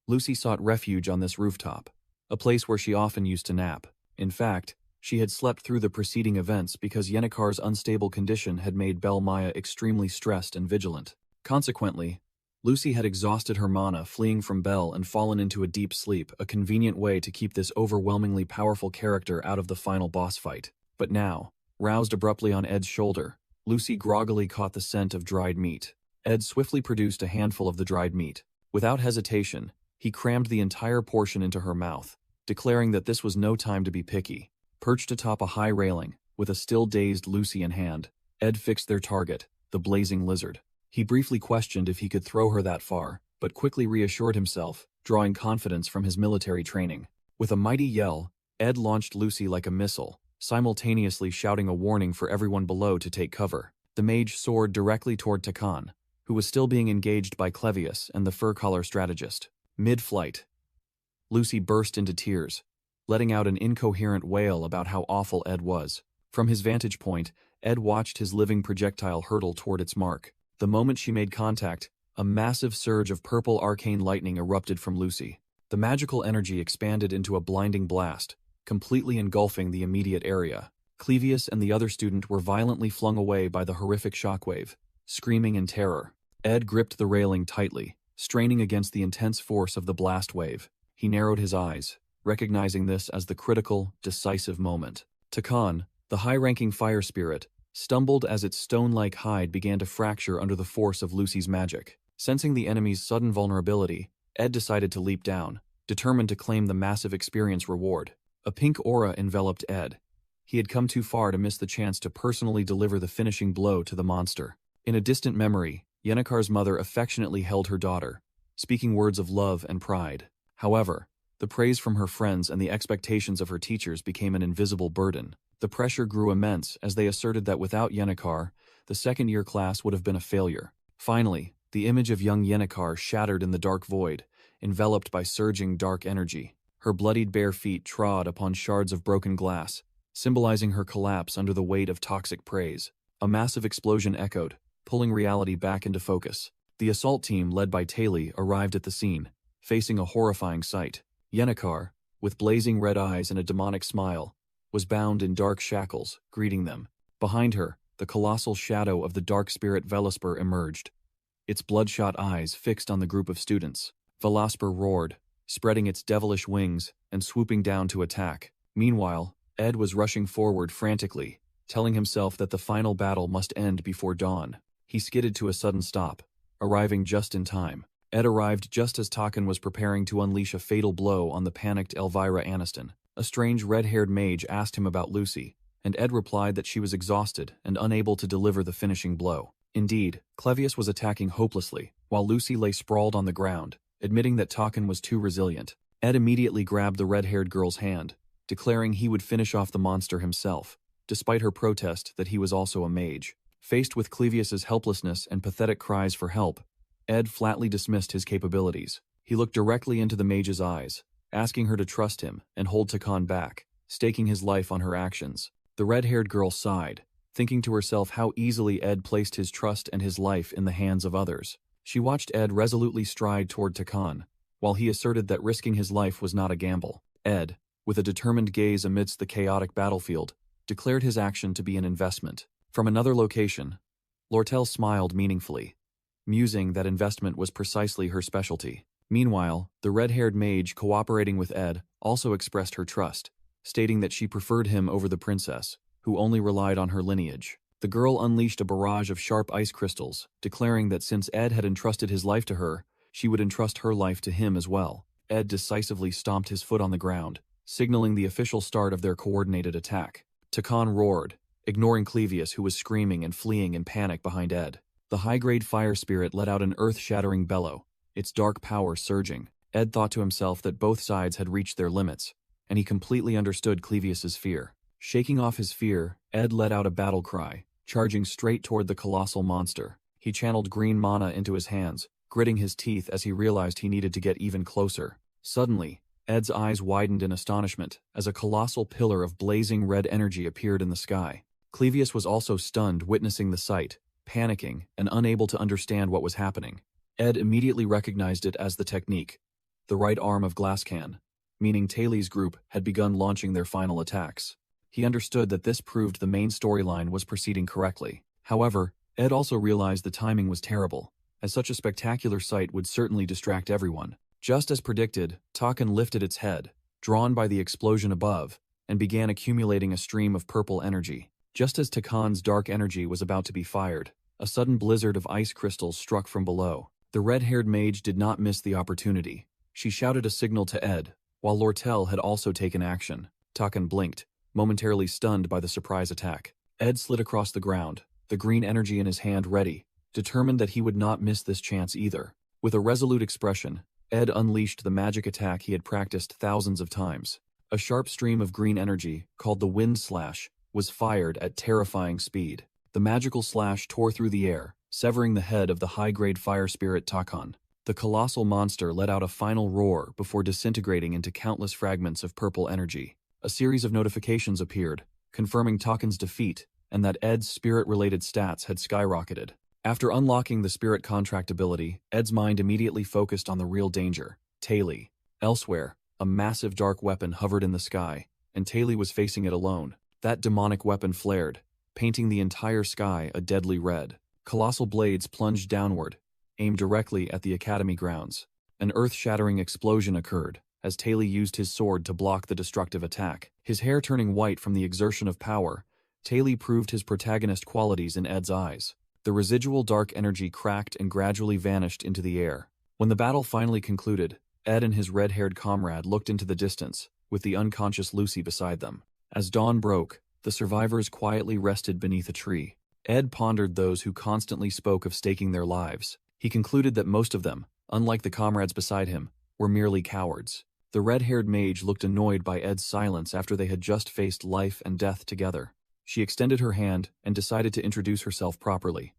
Lucy sought refuge on this rooftop, a place where she often used to nap. In fact, she had slept through the preceding events because Yennekar's unstable condition had made Bel Maya extremely stressed and vigilant. Consequently, Lucy had exhausted her mana fleeing from Bel and fallen into a deep sleep, a convenient way to keep this overwhelmingly powerful character out of the final boss fight. But now, roused abruptly on Ed's shoulder, Lucy groggily caught the scent of dried meat. Ed swiftly produced a handful of the dried meat. Without hesitation, he crammed the entire portion into her mouth, declaring that this was no time to be picky. Perched atop a high railing, with a still dazed Lucy in hand, Ed fixed their target, the blazing lizard. He briefly questioned if he could throw her that far, but quickly reassured himself, drawing confidence from his military training. With a mighty yell, Ed launched Lucy like a missile, simultaneously shouting a warning for everyone below to take cover. The mage soared directly toward Token, who was still being engaged by Clevius and the fur-collar strategist. Mid-flight, Lucy burst into tears, letting out an incoherent wail about how awful Ed was. From his vantage point, Ed watched his living projectile hurtle toward its mark. The moment she made contact, a massive surge of purple arcane lightning erupted from Lucy. The magical energy expanded into a blinding blast, completely engulfing the immediate area. Clevius and the other student were violently flung away by the horrific shockwave, screaming in terror. Ed gripped the railing tightly, straining against the intense force of the blast wave. He narrowed his eyes, recognizing this as the critical, decisive moment. Toon, the high-ranking fire spirit, stumbled as its stone-like hide began to fracture under the force of Lucy's magic. Sensing the enemy's sudden vulnerability, Ed decided to leap down, determined to claim the massive experience reward. A pink aura enveloped Ed. He had come too far to miss the chance to personally deliver the finishing blow to the monster. In a distant memory, Yennekar's mother affectionately held her daughter, speaking words of love and pride. However, the praise from her friends and the expectations of her teachers became an invisible burden. The pressure grew immense as they asserted that without Yennekar, the second-year class would have been a failure. Finally, the image of young Yennekar shattered in the dark void, enveloped by surging dark energy. Her bloodied bare feet trod upon shards of broken glass, symbolizing her collapse under the weight of toxic praise. A massive explosion echoed, pulling reality back into focus. The assault team, led by Taylor, arrived at the scene, facing a horrifying sight. Yennekar, with blazing red eyes and a demonic smile, was bound in dark shackles, greeting them. Behind her, the colossal shadow of the dark spirit Velasper emerged, its bloodshot eyes fixed on the group of students. Velasper roared, spreading its devilish wings and swooping down to attack. Meanwhile, Ed was rushing forward frantically, telling himself that the final battle must end before dawn. He skidded to a sudden stop, arriving just in time. Ed arrived just as Toon was preparing to unleash a fatal blow on the panicked Elvira Aniston. A strange red-haired mage asked him about Lucy, and Ed replied that she was exhausted and unable to deliver the finishing blow. Indeed, Clevius was attacking hopelessly, while Lucy lay sprawled on the ground, admitting that Toon was too resilient. Ed immediately grabbed the red-haired girl's hand, declaring he would finish off the monster himself, despite her protest that he was also a mage. Faced with Clevius's helplessness and pathetic cries for help, Ed flatly dismissed his capabilities. He looked directly into the mage's eyes, asking her to trust him and hold Toon back, staking his life on her actions. The red-haired girl sighed, thinking to herself how easily Ed placed his trust and his life in the hands of others. She watched Ed resolutely stride toward Toon, while he asserted that risking his life was not a gamble. Ed, with a determined gaze amidst the chaotic battlefield, declared his action to be an investment. From another location, Lortel smiled meaningfully, musing that investment was precisely her specialty. Meanwhile, the red-haired mage cooperating with Ed also expressed her trust, stating that she preferred him over the princess, who only relied on her lineage. The girl unleashed a barrage of sharp ice crystals, declaring that since Ed had entrusted his life to her, she would entrust her life to him as well. Ed decisively stomped his foot on the ground, signaling the official start of their coordinated attack. Toon roared, ignoring Clevius, who was screaming and fleeing in panic behind Ed. The high-grade fire spirit let out an earth-shattering bellow, its dark power surging. Ed thought to himself that both sides had reached their limits, and he completely understood Clevius's fear. Shaking off his fear, Ed let out a battle cry, charging straight toward the colossal monster. He channeled green mana into his hands, gritting his teeth as he realized he needed to get even closer. Suddenly, Ed's eyes widened in astonishment as a colossal pillar of blazing red energy appeared in the sky. Clevius was also stunned witnessing the sight, panicking and unable to understand what was happening. Ed immediately recognized it as the technique, the right arm of Glasscan, meaning Taylor's group had begun launching their final attacks. He understood that this proved the main storyline was proceeding correctly. However, Ed also realized the timing was terrible, as such a spectacular sight would certainly distract everyone. Just as predicted, Toon lifted its head, drawn by the explosion above, and began accumulating a stream of purple energy. Just as Toon's dark energy was about to be fired, a sudden blizzard of ice crystals struck from below. The red-haired mage did not miss the opportunity. She shouted a signal to Ed, while Lortel had also taken action. Toon blinked, momentarily stunned by the surprise attack. Ed slid across the ground, the green energy in his hand ready, determined that he would not miss this chance either. With a resolute expression, Ed unleashed the magic attack he had practiced thousands of times. A sharp stream of green energy, called the Wind Slash, was fired at terrifying speed. The magical slash tore through the air, severing the head of the high-grade fire spirit Toon. The colossal monster let out a final roar before disintegrating into countless fragments of purple energy. A series of notifications appeared, confirming Tokun's defeat and that Ed's spirit-related stats had skyrocketed. After unlocking the spirit contract ability, Ed's mind immediately focused on the real danger, Taylor. Elsewhere, a massive dark weapon hovered in the sky, and Taylor was facing it alone. That demonic weapon flared, painting the entire sky a deadly red. Colossal blades plunged downward, aimed directly at the academy grounds. An earth-shattering explosion occurred as Taylor used his sword to block the destructive attack. His hair turning white from the exertion of power, Taylor proved his protagonist qualities in Ed's eyes. The residual dark energy cracked and gradually vanished into the air. When the battle finally concluded, Ed and his red-haired comrade looked into the distance, with the unconscious Lucy beside them. As dawn broke, the survivors quietly rested beneath a tree. Ed pondered those who constantly spoke of staking their lives. He concluded that most of them, unlike the comrades beside him, were merely cowards. The red-haired mage looked annoyed by Ed's silence after they had just faced life and death together. She extended her hand and decided to introduce herself properly.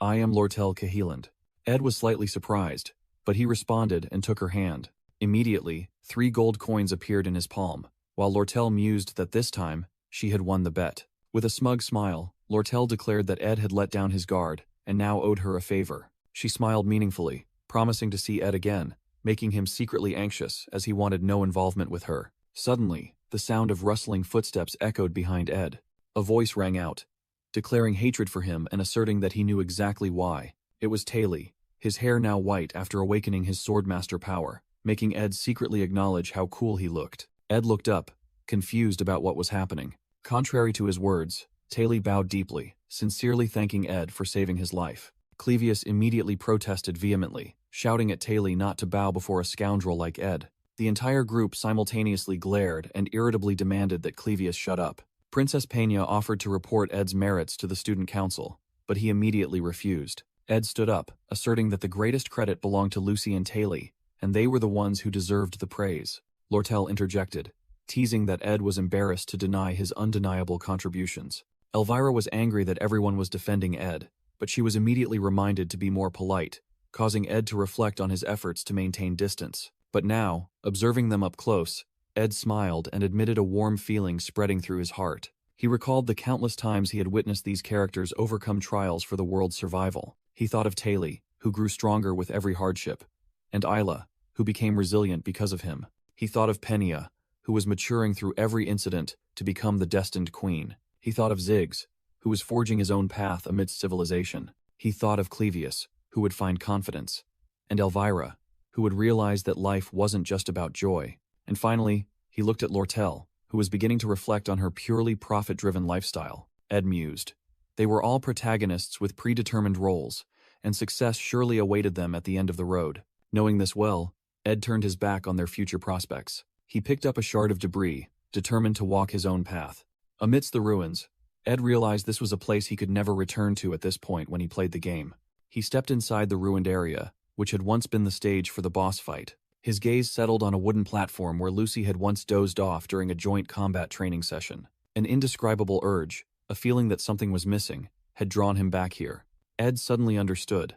"I am Lortel Caheland." Ed was slightly surprised, but he responded and took her hand. Immediately, 3 gold coins appeared in his palm, while Lortel mused that this time, she had won the bet. With a smug smile, Lortel declared that Ed had let down his guard and now owed her a favor. She smiled meaningfully, promising to see Ed again, making him secretly anxious as he wanted no involvement with her. Suddenly, the sound of rustling footsteps echoed behind Ed. A voice rang out, declaring hatred for him and asserting that he knew exactly why. It was Taylor, his hair now white after awakening his swordmaster power, making Ed secretly acknowledge how cool he looked. Ed looked up, confused about what was happening. Contrary to his words, Taylor bowed deeply, sincerely thanking Ed for saving his life. Clevius immediately protested vehemently, shouting at Taylor not to bow before a scoundrel like Ed. The entire group simultaneously glared and irritably demanded that Clevius shut up. Princess Peña offered to report Ed's merits to the student council, but he immediately refused. Ed stood up, asserting that the greatest credit belonged to Lucy and Taylor, and they were the ones who deserved the praise. Lortel interjected, teasing that Ed was embarrassed to deny his undeniable contributions. Elvira was angry that everyone was defending Ed, but she was immediately reminded to be more polite, causing Ed to reflect on his efforts to maintain distance. But now, observing them up close, Ed smiled and admitted a warm feeling spreading through his heart. He recalled the countless times he had witnessed these characters overcome trials for the world's survival. He thought of Taylor, who grew stronger with every hardship, and Isla, who became resilient because of him. He thought of Peña, who was maturing through every incident to become the destined queen. He thought of Ziggs, who was forging his own path amidst civilization. He thought of Clevius, who would find confidence, and Elvira, who would realize that life wasn't just about joy. And finally, he looked at Lortel, who was beginning to reflect on her purely profit-driven lifestyle. Ed mused. They were all protagonists with predetermined roles, and success surely awaited them at the end of the road. Knowing this well, Ed turned his back on their future prospects. He picked up a shard of debris, determined to walk his own path. Amidst the ruins, Ed realized this was a place he could never return to at this point when he played the game. He stepped inside the ruined area, which had once been the stage for the boss fight. His gaze settled on a wooden platform where Lucy had once dozed off during a joint combat training session. An indescribable urge, a feeling that something was missing, had drawn him back here. Ed suddenly understood.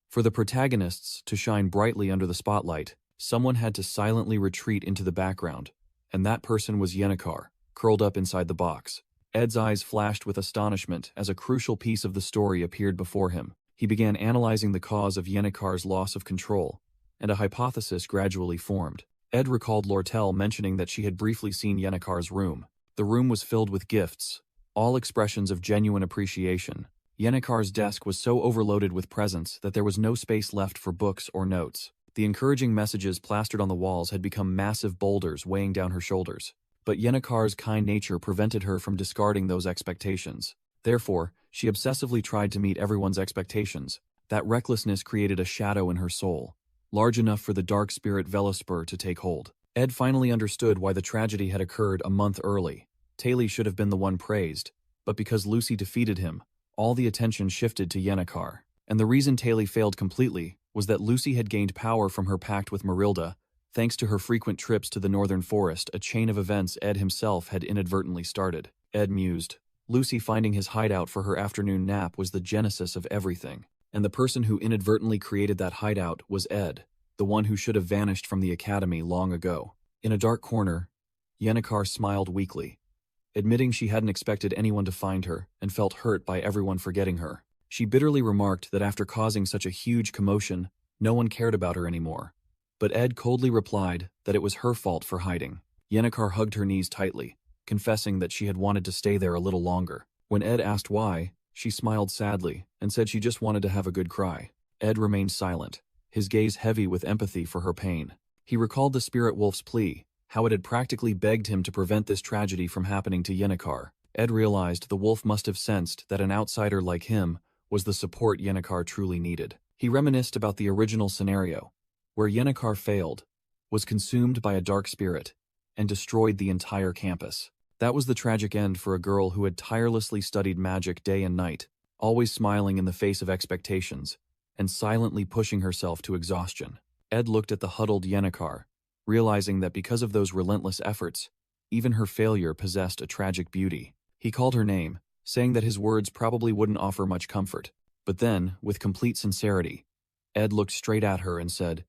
For the protagonists to shine brightly under the spotlight, someone had to silently retreat into the background, and that person was Yennecar, curled up inside the box. Ed's eyes flashed with astonishment as a crucial piece of the story appeared before him. He began analyzing the cause of Yennecar's loss of control, and a hypothesis gradually formed. Ed recalled Lortel mentioning that she had briefly seen Yennecar's room. The room was filled with gifts, all expressions of genuine appreciation. Yennecar's desk was so overloaded with presents that there was no space left for books or notes. The encouraging messages plastered on the walls had become massive boulders weighing down her shoulders. But Yennecar's kind nature prevented her from discarding those expectations. Therefore, she obsessively tried to meet everyone's expectations. That recklessness created a shadow in her soul, large enough for the dark spirit Velospur to take hold. Ed finally understood why the tragedy had occurred a month early. Taylor should have been the one praised, but because Lucy defeated him, all the attention shifted to Yennecar. And the reason Taylor failed completely was that Lucy had gained power from her pact with Marilda, thanks to her frequent trips to the Northern Forest, a chain of events Ed himself had inadvertently started. Ed mused. Lucy finding his hideout for her afternoon nap was the genesis of everything. And the person who inadvertently created that hideout was Ed, the one who should have vanished from the academy long ago. In a dark corner, Yennecar smiled weakly, admitting she hadn't expected anyone to find her and felt hurt by everyone forgetting her. She bitterly remarked that after causing such a huge commotion, no one cared about her anymore. But Ed coldly replied that it was her fault for hiding. Yennecar hugged her knees tightly, confessing that she had wanted to stay there a little longer. When Ed asked why, She smiled sadly and said she just wanted to have a good cry. Ed remained silent, his gaze heavy with empathy for her pain. He recalled the spirit wolf's plea, how it had practically begged him to prevent this tragedy from happening to Yennecar. Ed realized the wolf must have sensed that an outsider like him was the support Yennecar truly needed. He reminisced about the original scenario, where Yennecar failed, was consumed by a dark spirit, and destroyed the entire campus. That was the tragic end for a girl who had tirelessly studied magic day and night, always smiling in the face of expectations, and silently pushing herself to exhaustion. Ed looked at the huddled Yennecar, realizing that because of those relentless efforts, even her failure possessed a tragic beauty. He called her name, saying that his words probably wouldn't offer much comfort. But then, with complete sincerity, Ed looked straight at her and said,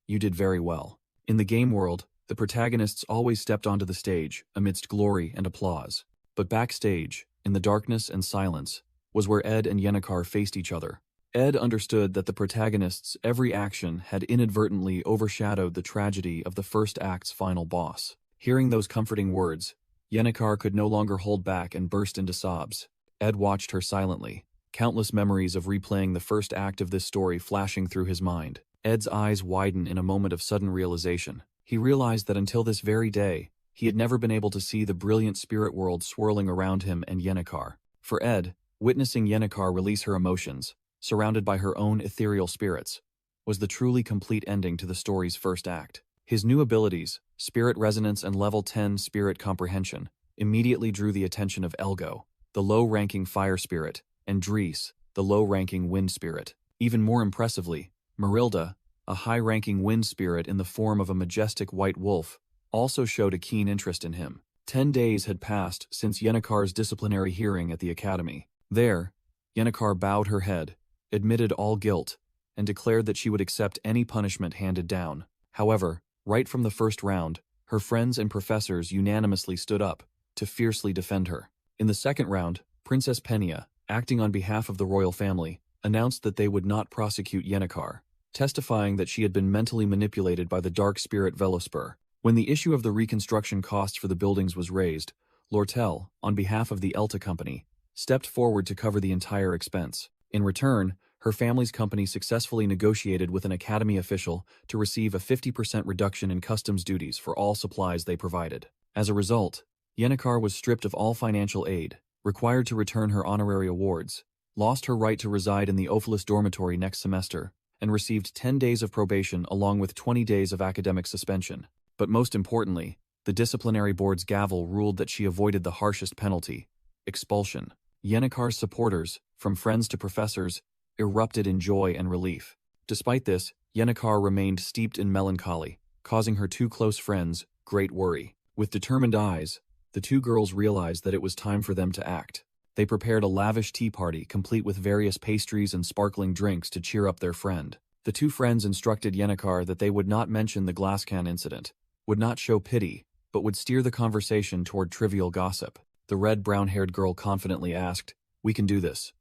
"You did very well." In the game world, the protagonists always stepped onto the stage amidst glory and applause. But backstage, in the darkness and silence, was where Ed and Yennecar faced each other. Ed understood that the protagonist's every action had inadvertently overshadowed the tragedy of the first act's final boss. Hearing those comforting words, Yennecar could no longer hold back and burst into sobs. Ed watched her silently, countless memories of replaying the first act of this story flashing through his mind. Ed's eyes widened in a moment of sudden realization. He realized that until this very day, he had never been able to see the brilliant spirit world swirling around him and Yennecar. For Ed, witnessing Yennecar release her emotions, surrounded by her own ethereal spirits, was the truly complete ending to the story's first act. His new abilities, Spirit Resonance and Level 10 Spirit Comprehension, immediately drew the attention of Elgo, the low-ranking fire spirit, and Dries, the low-ranking wind spirit. Even more impressively, Marilda, a high-ranking wind spirit in the form of a majestic white wolf, also showed a keen interest in him. 10 days had passed since Yennecar's disciplinary hearing at the academy. There, Yennecar bowed her head, admitted all guilt, and declared that she would accept any punishment handed down. However, right from the first round, her friends and professors unanimously stood up to fiercely defend her. In the second round, Princess Penia, acting on behalf of the royal family, announced that they would not prosecute Yennecar, testifying that she had been mentally manipulated by the dark spirit Velospur. When the issue of the reconstruction costs for the buildings was raised, Lortel, on behalf of the Elta Company, stepped forward to cover the entire expense. In return, her family's company successfully negotiated with an academy official to receive a 50% reduction in customs duties for all supplies they provided. As a result, Yennecar was stripped of all financial aid, required to return her honorary awards, lost her right to reside in the Ophilis dormitory next semester, and received 10 days of probation along with 20 days of academic suspension. But most importantly, the disciplinary board's gavel ruled that she avoided the harshest penalty, expulsion. Yennecar's supporters, from friends to professors, erupted in joy and relief. Despite this, Yennecar remained steeped in melancholy, causing her two close friends great worry. With determined eyes, the two girls realized that it was time for them to act. They prepared a lavish tea party complete with various pastries and sparkling drinks to cheer up their friend. The two friends instructed Yennecar that they would not mention the glass can incident, would not show pity, but would steer the conversation toward trivial gossip. The red brown-haired girl confidently asked, "We can do this.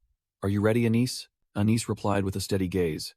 Are you ready, Anise?" Anise replied with a steady gaze,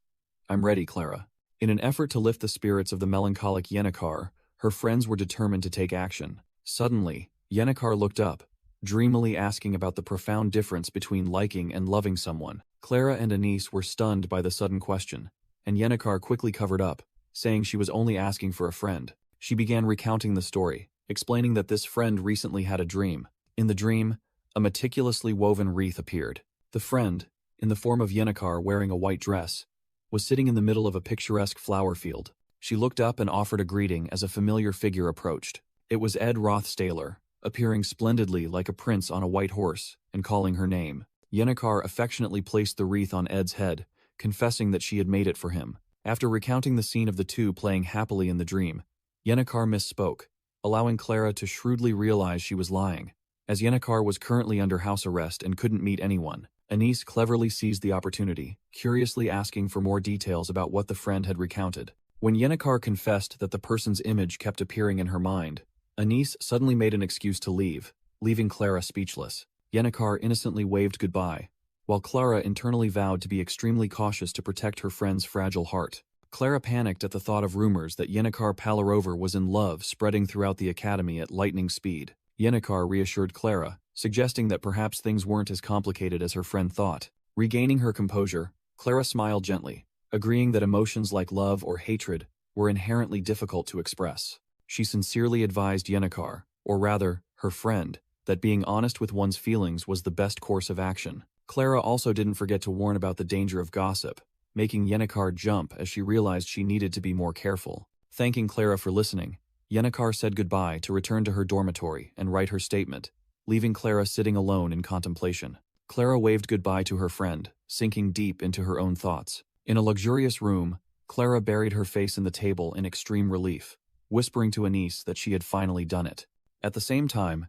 "I'm ready, Clara." In an effort to lift the spirits of the melancholic Yennecar, her friends were determined to take action. Suddenly, Yennecar looked up, dreamily asking about the profound difference between liking and loving someone. Clara and Anise were stunned by the sudden question, and Yennecar quickly covered up, saying she was only asking for a friend. She began recounting the story, explaining that this friend recently had a dream. In the dream, a meticulously woven wreath appeared. The friend, in the form of Yennecar wearing a white dress, was sitting in the middle of a picturesque flower field. She looked up and offered a greeting as a familiar figure approached. It was Ed Rothstaler, appearing splendidly like a prince on a white horse, and calling her name. Yennecar affectionately placed the wreath on Ed's head, confessing that she had made it for him. After recounting the scene of the two playing happily in the dream, Yennecar misspoke, allowing Clara to shrewdly realize she was lying. As Yennecar was currently under house arrest and couldn't meet anyone, Anise cleverly seized the opportunity, curiously asking for more details about what the friend had recounted. When Yennecar confessed that the person's image kept appearing in her mind, Anise suddenly made an excuse to leave, leaving Clara speechless. Yennecar innocently waved goodbye, while Clara internally vowed to be extremely cautious to protect her friend's fragile heart. Clara panicked at the thought of rumors that Yennecar Palarover was in love spreading throughout the academy at lightning speed. Yennecar reassured Clara, suggesting that perhaps things weren't as complicated as her friend thought. Regaining her composure, Clara smiled gently, agreeing that emotions like love or hatred were inherently difficult to express. She sincerely advised Yennecar, or rather, her friend, that being honest with one's feelings was the best course of action. Clara also didn't forget to warn about the danger of gossip, making Yennecar jump as she realized she needed to be more careful. Thanking Clara for listening, Yennecar said goodbye to return to her dormitory and write her statement, leaving Clara sitting alone in contemplation. Clara waved goodbye to her friend, sinking deep into her own thoughts. In a luxurious room, Clara buried her face in the table in extreme relief, whispering to Anise that she had finally done it. At the same time,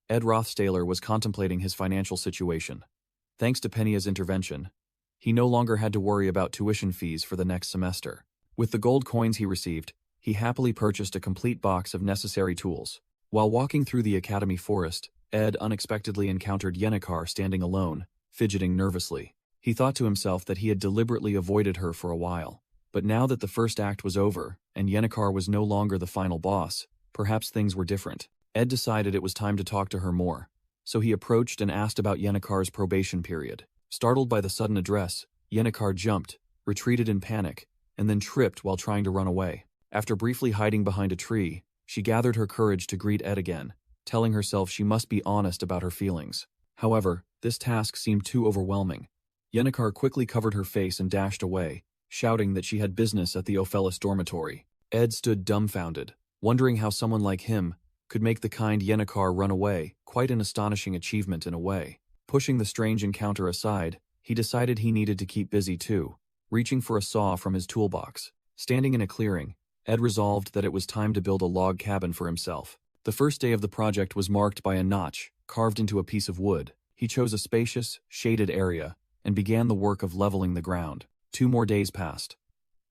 Ed Rothstaler was contemplating his financial situation. Thanks to Pennia's intervention, he no longer had to worry about tuition fees for the next semester. With the gold coins he received, he happily purchased a complete box of necessary tools. While walking through the academy forest, Ed unexpectedly encountered Yennecar standing alone, fidgeting nervously. He thought to himself that he had deliberately avoided her for a while. But now that the first act was over, and Yennecar was no longer the final boss, perhaps things were different. Ed decided it was time to talk to her more, so he approached and asked about Yennecar's probation period. Startled by the sudden address, Yennecar jumped, retreated in panic, and then tripped while trying to run away. After briefly hiding behind a tree, she gathered her courage to greet Ed again, telling herself she must be honest about her feelings. However, this task seemed too overwhelming. Yennecar quickly covered her face and dashed away, shouting that she had business at the Ophelis dormitory. Ed stood dumbfounded, wondering how someone like him could make the kind Yennecar run away, quite an astonishing achievement in a way. Pushing the strange encounter aside, he decided he needed to keep busy too, reaching for a saw from his toolbox. Standing in a clearing, Ed resolved that it was time to build a log cabin for himself. The first day of the project was marked by a notch carved into a piece of wood. He chose a spacious, shaded area and began the work of leveling the ground. 2 more days passed,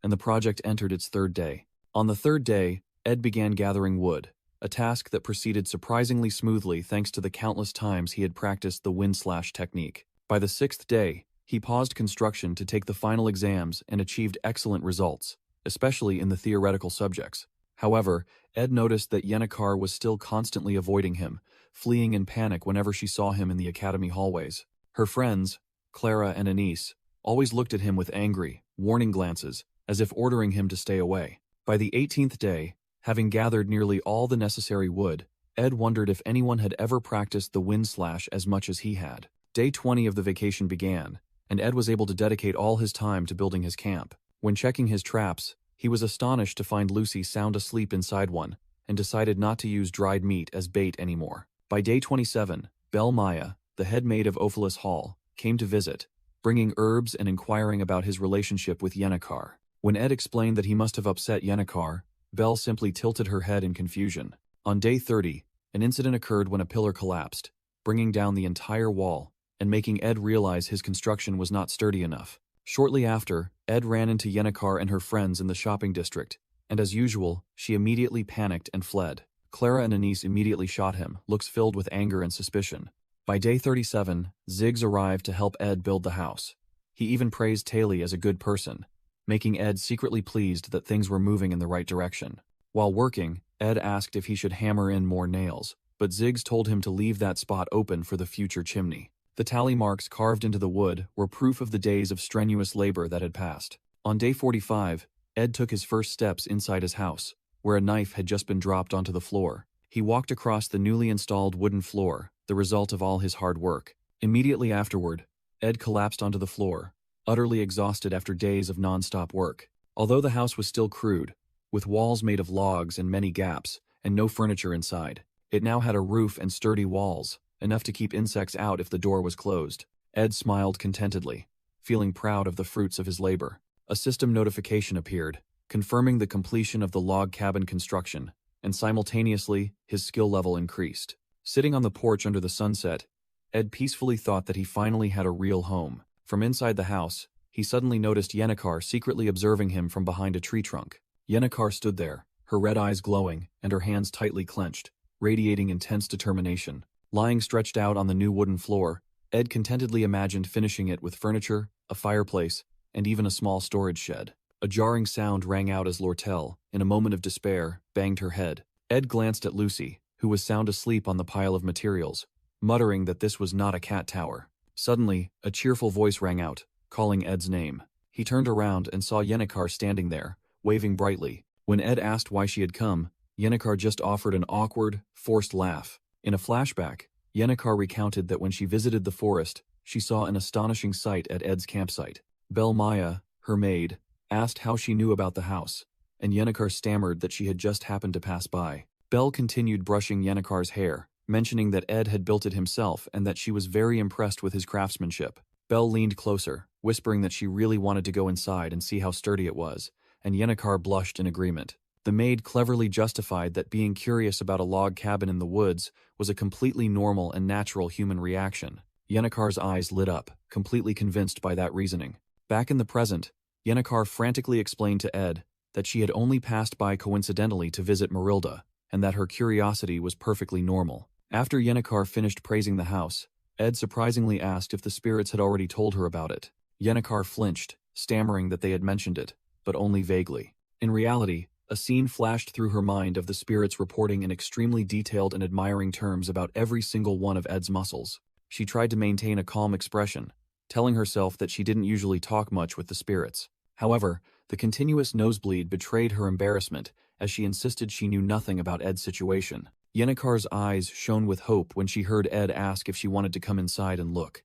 and the project entered its 3rd day. On the 3rd day, Ed began gathering wood, a task that proceeded surprisingly smoothly thanks to the countless times he had practiced the wind-slash technique. By the 6th day, he paused construction to take the final exams and achieved excellent results, especially in the theoretical subjects. However, Ed noticed that Yennecar was still constantly avoiding him, fleeing in panic whenever she saw him in the academy hallways. Her friends, Clara and Anise, always looked at him with angry, warning glances, as if ordering him to stay away. By the 18th day, having gathered nearly all the necessary wood, Ed wondered if anyone had ever practiced the wind slash as much as he had. Day 20 of the vacation began, and Ed was able to dedicate all his time to building his camp. When checking his traps, he was astonished to find Lucy sound asleep inside one, and decided not to use dried meat as bait anymore. By day 27, Belle Maya, the head maid of Ophelis Hall, came to visit, bringing herbs and inquiring about his relationship with Yennecar. When Ed explained that he must have upset Yennecar, Belle simply tilted her head in confusion. On day 30, an incident occurred when a pillar collapsed, bringing down the entire wall, and making Ed realize his construction was not sturdy enough. Shortly after, Ed ran into Yennecar and her friends in the shopping district, and as usual, she immediately panicked and fled. Clara and Anise immediately shot him, looks filled with anger and suspicion. By day 37, Ziggs arrived to help Ed build the house. He even praised Taylor as a good person, making Ed secretly pleased that things were moving in the right direction. While working, Ed asked if he should hammer in more nails, but Ziggs told him to leave that spot open for the future chimney. The tally marks carved into the wood were proof of the days of strenuous labor that had passed. On day 45, Ed took his first steps inside his house, where a knife had just been dropped onto the floor. He walked across the newly installed wooden floor, the result of all his hard work. Immediately afterward, Ed collapsed onto the floor, utterly exhausted after days of non-stop work. Although the house was still crude, with walls made of logs and many gaps, and no furniture inside, it now had a roof and sturdy walls, enough to keep insects out if the door was closed. Ed smiled contentedly, feeling proud of the fruits of his labor. A system notification appeared, confirming the completion of the log cabin construction, and simultaneously, his skill level increased. Sitting on the porch under the sunset, Ed peacefully thought that he finally had a real home. From inside the house, he suddenly noticed Yennecar secretly observing him from behind a tree trunk. Yennecar stood there, her red eyes glowing and her hands tightly clenched, radiating intense determination. Lying stretched out on the new wooden floor, Ed contentedly imagined finishing it with furniture, a fireplace, and even a small storage shed. A jarring sound rang out as Lortel, in a moment of despair, banged her head. Ed glanced at Lucy, who was sound asleep on the pile of materials, muttering that this was not a cat tower. Suddenly, a cheerful voice rang out, calling Ed's name. He turned around and saw Yennecar standing there, waving brightly. When Ed asked why she had come, Yennecar just offered an awkward, forced laugh. In a flashback, Yennecar recounted that when she visited the forest, she saw an astonishing sight at Ed's campsite. Belle Maya, her maid, asked how she knew about the house, and Yennecar stammered that she had just happened to pass by. Belle continued brushing Yennecar's hair, mentioning that Ed had built it himself and that she was very impressed with his craftsmanship. Belle leaned closer, whispering that she really wanted to go inside and see how sturdy it was, and Yennecar blushed in agreement. The maid cleverly justified that being curious about a log cabin in the woods was a completely normal and natural human reaction. Yennecar's eyes lit up, completely convinced by that reasoning. Back in the present, Yennecar frantically explained to Ed that she had only passed by coincidentally to visit Marilda, and that her curiosity was perfectly normal. After Yennecar finished praising the house, Ed surprisingly asked if the spirits had already told her about it. Yennecar flinched, stammering that they had mentioned it, but only vaguely. In reality, a scene flashed through her mind of the spirits reporting in extremely detailed and admiring terms about every single one of Ed's muscles. She tried to maintain a calm expression, telling herself that she didn't usually talk much with the spirits. However, the continuous nosebleed betrayed her embarrassment as she insisted she knew nothing about Ed's situation. Yennecar's eyes shone with hope when she heard Ed ask if she wanted to come inside and look.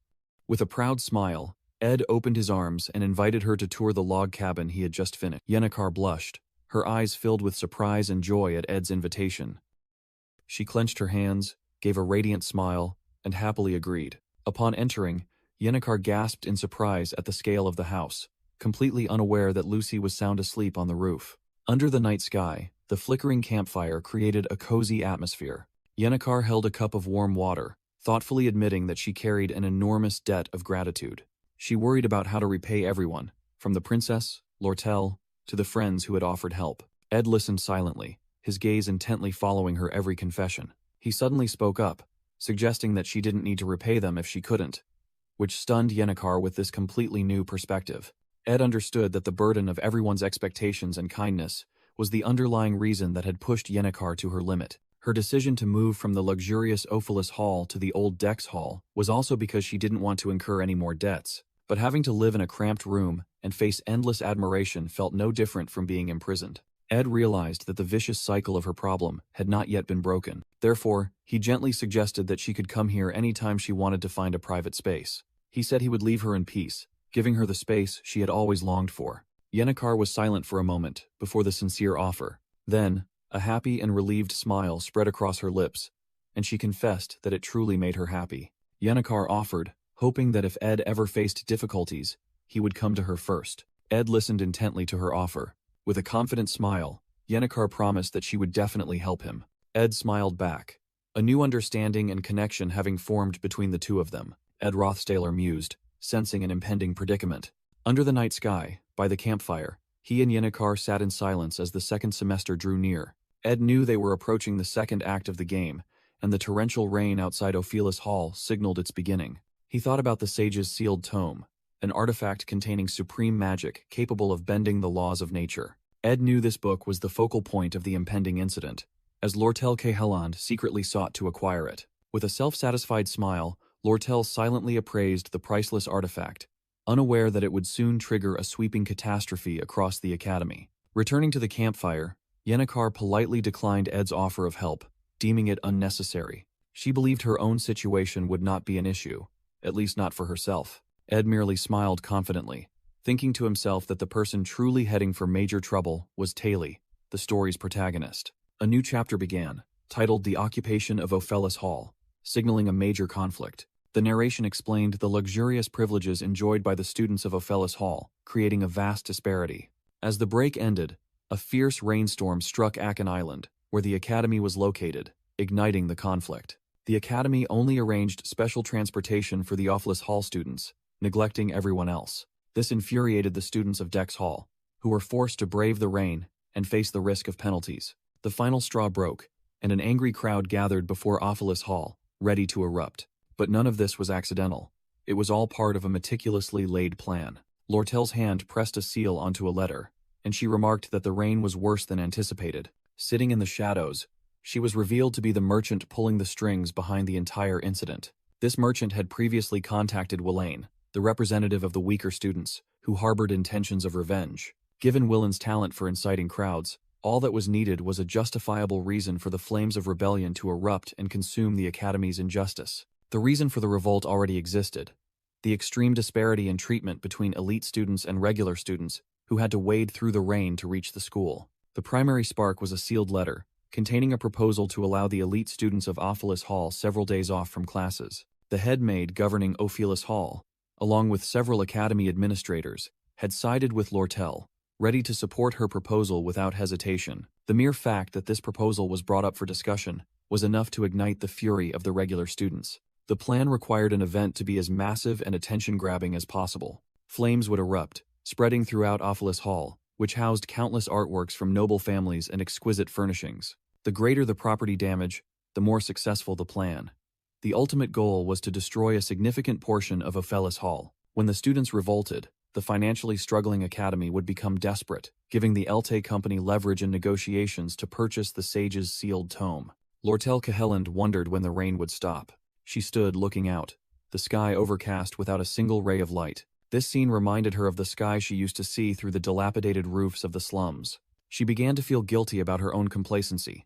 With a proud smile, Ed opened his arms and invited her to tour the log cabin he had just finished. Yennecar blushed, her eyes filled with surprise and joy at Ed's invitation. She clenched her hands, gave a radiant smile, and happily agreed. Upon entering, Yennecar gasped in surprise at the scale of the house, completely unaware that Lucy was sound asleep on the roof. Under the night sky, the flickering campfire created a cozy atmosphere. Yennecar held a cup of warm water, thoughtfully admitting that she carried an enormous debt of gratitude. She worried about how to repay everyone, from the princess, Lortel, to the friends who had offered help. Ed listened silently, his gaze intently following her every confession. He suddenly spoke up, suggesting that she didn't need to repay them if she couldn't, which stunned Yennecar with this completely new perspective. Ed understood that the burden of everyone's expectations and kindness was the underlying reason that had pushed Yennecar to her limit. Her decision to move from the luxurious Ophelis Hall to the old Dex Hall was also because she didn't want to incur any more debts. But having to live in a cramped room and face endless admiration felt no different from being imprisoned. Ed realized that the vicious cycle of her problem had not yet been broken. Therefore, he gently suggested that she could come here anytime she wanted to find a private space. He said he would leave her in peace, giving her the space she had always longed for. Yennecar was silent for a moment before the sincere offer. Then, a happy and relieved smile spread across her lips, and she confessed that it truly made her happy. Yennecar offered, hoping that if Ed ever faced difficulties, he would come to her first. Ed listened intently to her offer. With a confident smile, Yennecar promised that she would definitely help him. Ed smiled back, a new understanding and connection having formed between the two of them. Ed Rothstaler mused, sensing an impending predicament. Under the night sky, by the campfire, he and Yennecar sat in silence as the second semester drew near. Ed knew they were approaching the second act of the game, and the torrential rain outside Ophelis Hall signaled its beginning. He thought about the sage's sealed tome, an artifact containing supreme magic capable of bending the laws of nature. Ed knew this book was the focal point of the impending incident, as Lortel Cahelland secretly sought to acquire it. With a self-satisfied smile, Lortel silently appraised the priceless artifact, unaware that it would soon trigger a sweeping catastrophe across the academy. Returning to the campfire, Yennecar politely declined Ed's offer of help, deeming it unnecessary. She believed her own situation would not be an issue, at least not for herself. Ed merely smiled confidently, thinking to himself that the person truly heading for major trouble was Taylor, the story's protagonist. A new chapter began, titled The Occupation of Ophelis Hall, signaling a major conflict. The narration explained the luxurious privileges enjoyed by the students of Ophelis Hall, creating a vast disparity. As the break ended, a fierce rainstorm struck Akan Island, where the academy was located, igniting the conflict. The academy only arranged special transportation for the Ophelis Hall students, neglecting everyone else. This infuriated the students of Dex Hall, who were forced to brave the rain and face the risk of penalties. The final straw broke, and an angry crowd gathered before Ophelis Hall, ready to erupt. But none of this was accidental. It was all part of a meticulously laid plan. Lortel's hand pressed a seal onto a letter, and she remarked that the rain was worse than anticipated. Sitting in the shadows, She was revealed to be the merchant pulling the strings behind the entire incident. This merchant had previously contacted Willain, the representative of the weaker students, who harbored intentions of revenge. Given Willain's talent for inciting crowds, all that was needed was a justifiable reason for the flames of rebellion to erupt and consume the Academy's injustice. The reason for the revolt already existed: the extreme disparity in treatment between elite students and regular students who had to wade through the rain to reach the school. The primary spark was a sealed letter, containing a proposal to allow the elite students of Ophelis Hall several days off from classes. The head maid governing Ophelis Hall, along with several Academy administrators, had sided with Lortel, ready to support her proposal without hesitation. The mere fact that this proposal was brought up for discussion was enough to ignite the fury of the regular students. The plan required an event to be as massive and attention-grabbing as possible. Flames would erupt, spreading throughout Ophelis Hall, which housed countless artworks from noble families and exquisite furnishings. The greater the property damage, the more successful the plan. The ultimate goal was to destroy a significant portion of Ophelis Hall. When the students revolted, the financially struggling Academy would become desperate, giving the Elte Company leverage in negotiations to purchase the sage's sealed tome. Lortel Cahelland wondered when the rain would stop. She stood looking out, the sky overcast without a single ray of light. This scene reminded her of the sky she used to see through the dilapidated roofs of the slums. She began to feel guilty about her own complacency.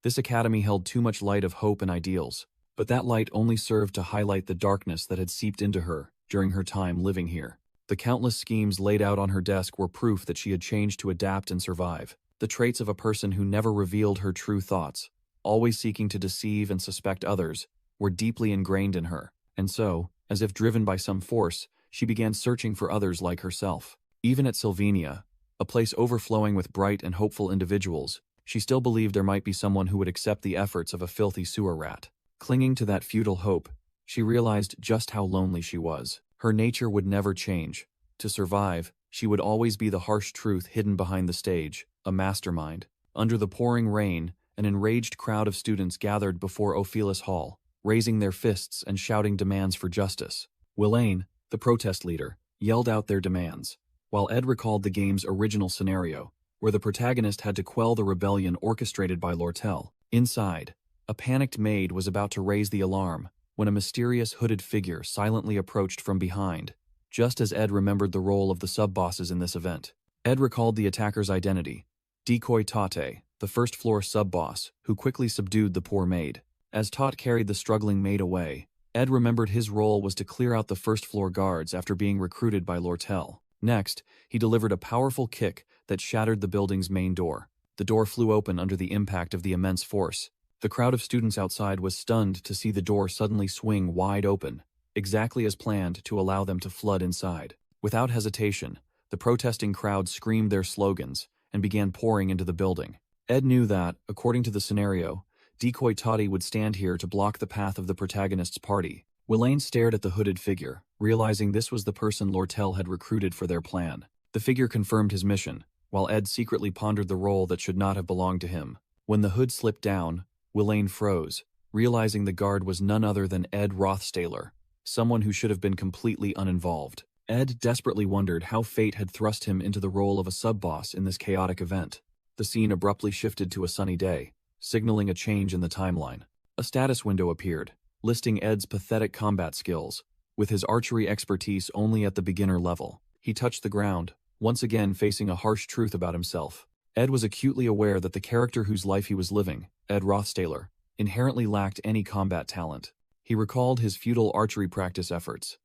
This academy held too much light of hope and ideals, but that light only served to highlight the darkness that had seeped into her during her time living here. The countless schemes laid out on her desk were proof that she had changed to adapt and survive. The traits of a person who never revealed her true thoughts, always seeking to deceive and suspect others, were deeply ingrained in her, and so, as if driven by some force, she began searching for others like herself. Even at Sylvania, a place overflowing with bright and hopeful individuals, she still believed there might be someone who would accept the efforts of a filthy sewer rat. Clinging to that futile hope, she realized just how lonely she was. Her nature would never change. To survive, she would always be the harsh truth hidden behind the stage, a mastermind. Under the pouring rain, an enraged crowd of students gathered before Ophelis Hall, raising their fists and shouting demands for justice. Willain, the protest leader, yelled out their demands, while Ed recalled the game's original scenario, where the protagonist had to quell the rebellion orchestrated by Lortel. Inside, a panicked maid was about to raise the alarm when a mysterious hooded figure silently approached from behind, just as Ed remembered the role of the sub-bosses in this event. Ed recalled the attacker's identity: Decoy Tate, the first-floor sub-boss, who quickly subdued the poor maid. As Tot carried the struggling maid away, Ed remembered his role was to clear out the first-floor guards after being recruited by Lortel. Next, he delivered a powerful kick that shattered the building's main door. The door flew open under the impact of the immense force. The crowd of students outside was stunned to see the door suddenly swing wide open, exactly as planned to allow them to flood inside. Without hesitation, the protesting crowd screamed their slogans and began pouring into the building. Ed knew that, according to the scenario, Decoy Toddy would stand here to block the path of the protagonist's party. Willain stared at the hooded figure, realizing this was the person Lortel had recruited for their plan. The figure confirmed his mission, while Ed secretly pondered the role that should not have belonged to him. When the hood slipped down, Willain froze, realizing the guard was none other than Ed Rothstaler, someone who should have been completely uninvolved. Ed desperately wondered how fate had thrust him into the role of a sub-boss in this chaotic event. The scene abruptly shifted to a sunny day, signaling a change in the timeline. A status window appeared, listing Ed's pathetic combat skills, with his archery expertise only at the beginner level. He touched the ground, once again facing a harsh truth about himself. Ed was acutely aware that the character whose life he was living, Ed Rothstaler, inherently lacked any combat talent. He recalled his futile archery practice efforts.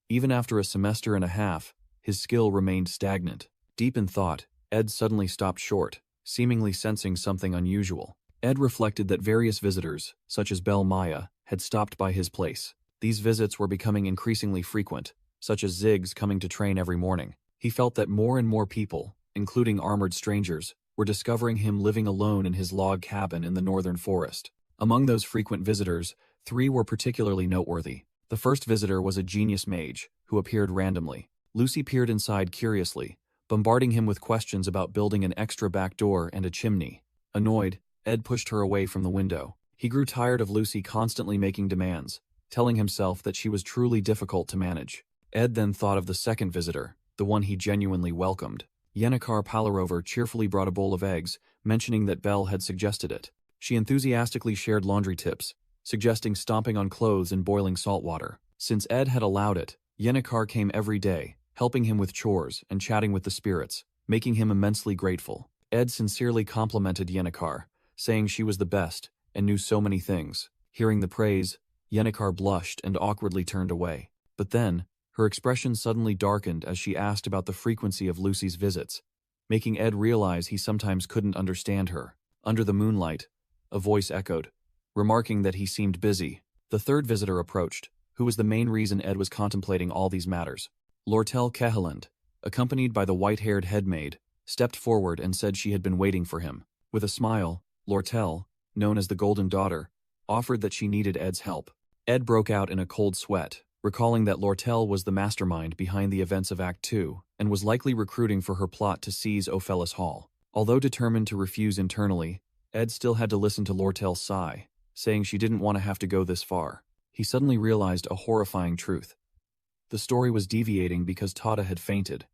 Even after a semester and a half, his skill remained stagnant. Deep in thought, Ed suddenly stopped short, seemingly sensing something unusual. Ed reflected that various visitors, such as Belle Maya, had stopped by his place. These visits were becoming increasingly frequent, such as Ziggs coming to train every morning. He felt that more and more people, including armored strangers, were discovering him living alone in his log cabin in the northern forest. Among those frequent visitors, 3 were particularly noteworthy. The first visitor was a genius mage, who appeared randomly. Lucy peered inside curiously, bombarding him with questions about building an extra back door and a chimney. Annoyed, Ed pushed her away from the window. He grew tired of Lucy constantly making demands, telling himself that she was truly difficult to manage. Ed then thought of the second visitor, the one he genuinely welcomed. Yennecar Palarover cheerfully brought a bowl of eggs, mentioning that Belle had suggested it. She enthusiastically shared laundry tips, suggesting stomping on clothes in boiling salt water. Since Ed had allowed it, Yennecar came every day, helping him with chores and chatting with the spirits, making him immensely grateful. Ed sincerely complimented Yennecar, saying she was the best and knew so many things. Hearing the praise, Yennecar blushed and awkwardly turned away. But then, her expression suddenly darkened as she asked about the frequency of Lucy's visits, making Ed realize he sometimes couldn't understand her. Under the moonlight, a voice echoed, remarking that he seemed busy. The third visitor approached, who was the main reason Ed was contemplating all these matters. Lortel Keheland, accompanied by the white-haired headmaid, stepped forward and said she had been waiting for him. With a smile, Lortel, known as the Golden Daughter, offered that she needed Ed's help. Ed broke out in a cold sweat, recalling that Lortel was the mastermind behind the events of Act 2 and was likely recruiting for her plot to seize Ophelis Hall. Although determined to refuse internally, Ed still had to listen to Lortel's sigh, saying she didn't want to have to go this far. He suddenly realized a horrifying truth. The story was deviating because Tada had fainted,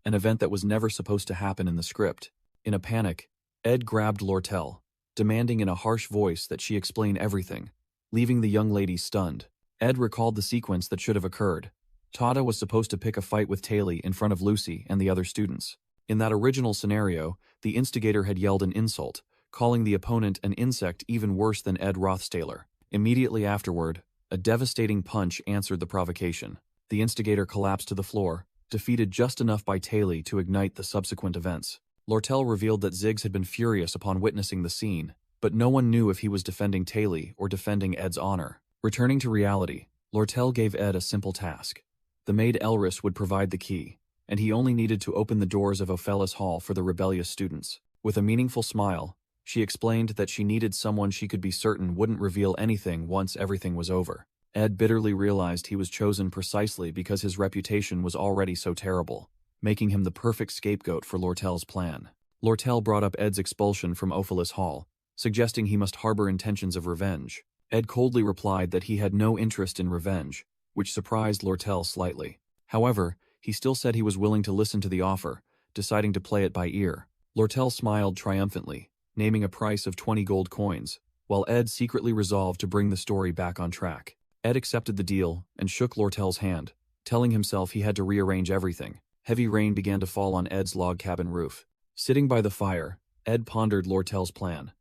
an event that was never supposed to happen in the script. In a panic, Ed grabbed Lortel, demanding in a harsh voice that she explain everything, leaving the young lady stunned. Ed recalled the sequence that should have occurred. Tada was supposed to pick a fight with Taylor in front of Lucy and the other students. In that original scenario, the instigator had yelled an insult, calling the opponent an insect even worse than Ed Rothstaler. Immediately afterward, a devastating punch answered the provocation. The instigator collapsed to the floor, defeated just enough by Taylor to ignite the subsequent events. Lortel revealed that Ziggs had been furious upon witnessing the scene, but no one knew if he was defending Taylor or defending Ed's honor. Returning to reality, Lortel gave Ed a simple task. The maid Elris would provide the key, and he only needed to open the doors of Ophelis Hall for the rebellious students. With a meaningful smile, she explained that she needed someone she could be certain wouldn't reveal anything once everything was over. Ed bitterly realized he was chosen precisely because his reputation was already so terrible, making him the perfect scapegoat for Lortel's plan. Lortel brought up Ed's expulsion from Ophelis Hall, suggesting he must harbor intentions of revenge. Ed coldly replied that he had no interest in revenge, which surprised Lortel slightly. However, he still said he was willing to listen to the offer, deciding to play it by ear. Lortel smiled triumphantly, naming a price of 20 gold coins, while Ed secretly resolved to bring the story back on track. Ed accepted the deal and shook Lortel's hand, telling himself he had to rearrange everything. Heavy rain began to fall on Ed's log cabin roof. Sitting by the fire, Ed pondered Lortel's plan,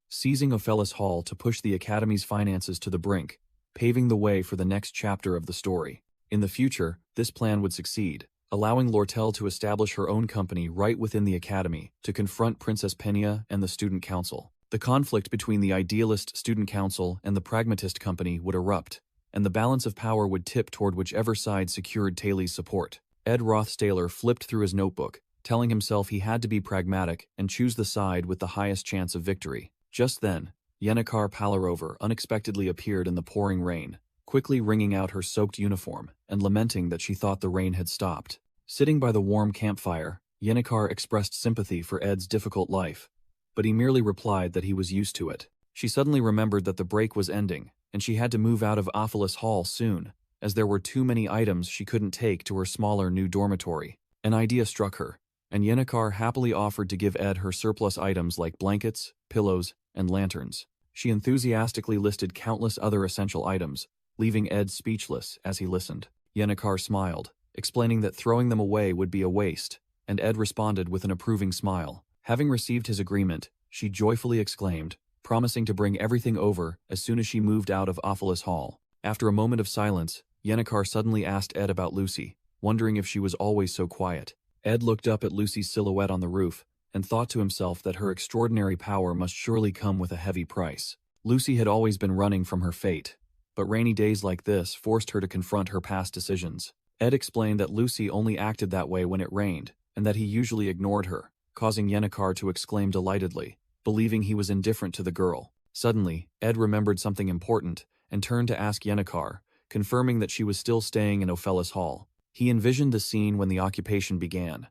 seizing Ophelis Hall to push the Academy's finances to the brink, paving the way for the next chapter of the story. In the future, this plan would succeed, allowing Lortel to establish her own company right within the Academy to confront Princess Penia and the Student Council. The conflict between the idealist Student Council and the pragmatist company would erupt, and the balance of power would tip toward whichever side secured Taylor's support. Ed Rothstaler flipped through his notebook, telling himself he had to be pragmatic and choose the side with the highest chance of victory. Just then, Yennecar Palarover unexpectedly appeared in the pouring rain, quickly wringing out her soaked uniform and lamenting that she thought the rain had stopped. Sitting by the warm campfire, Yennecar expressed sympathy for Ed's difficult life, but he merely replied that he was used to it. She suddenly remembered that the break was ending, and she had to move out of Ophelis Hall soon, as there were too many items she couldn't take to her smaller new dormitory. An idea struck her, and Yennecar happily offered to give Ed her surplus items like blankets, pillows, and lanterns. She enthusiastically listed countless other essential items, leaving Ed speechless as he listened. Yennecar smiled, explaining that throwing them away would be a waste, and Ed responded with an approving smile. Having received his agreement, she joyfully exclaimed, promising to bring everything over as soon as she moved out of Ophelis Hall. After a moment of silence, Yennecar suddenly asked Ed about Lucy, wondering if she was always so quiet. Ed looked up at Lucy's silhouette on the roof and thought to himself that her extraordinary power must surely come with a heavy price. Lucy had always been running from her fate, but rainy days like this forced her to confront her past decisions. Ed explained that Lucy only acted that way when it rained, and that he usually ignored her, causing Yennecar to exclaim delightedly, believing he was indifferent to the girl. Suddenly, Ed remembered something important and turned to ask Yennecar, confirming that she was still staying in Ophelis Hall. He envisioned the scene when the occupation began.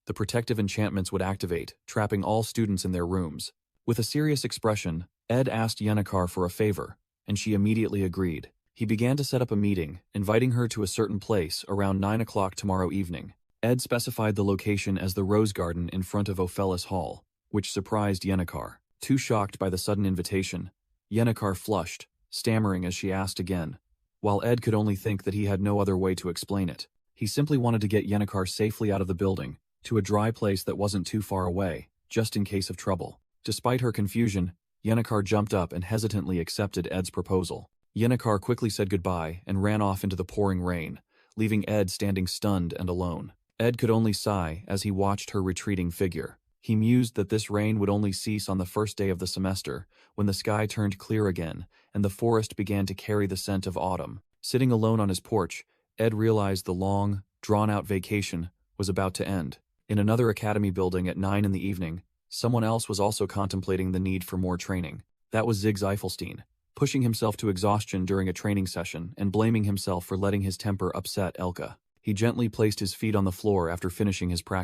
The protective enchantments would activate, trapping all students in their rooms. With a serious expression, Ed asked Yennecar for a favor, and she immediately agreed. He began to set up a meeting, inviting her to a certain place around 9 o'clock tomorrow evening. Ed specified the location as the Rose Garden in front of Ophelis Hall, which surprised Yennecar. Too shocked by the sudden invitation, Yennecar flushed, stammering as she asked again, while Ed could only think that he had no other way to explain it. He simply wanted to get Yennecar safely out of the building, to a dry place that wasn't too far away, just in case of trouble. Despite her confusion, Yennecar jumped up and hesitantly accepted Ed's proposal. Yennecar quickly said goodbye and ran off into the pouring rain, leaving Ed standing stunned and alone. Ed could only sigh as he watched her retreating figure. He mused that this rain would only cease on the first day of the semester, when the sky turned clear again and the forest began to carry the scent of autumn. Sitting alone on his porch, Ed realized the long, drawn-out vacation was about to end. In another academy building at 9 in the evening, someone else was also contemplating the need for more training. That was Ziggs Eifelstein, pushing himself to exhaustion during a training session and blaming himself for letting his temper upset Elka. He gently placed his feet on the floor after finishing his practice.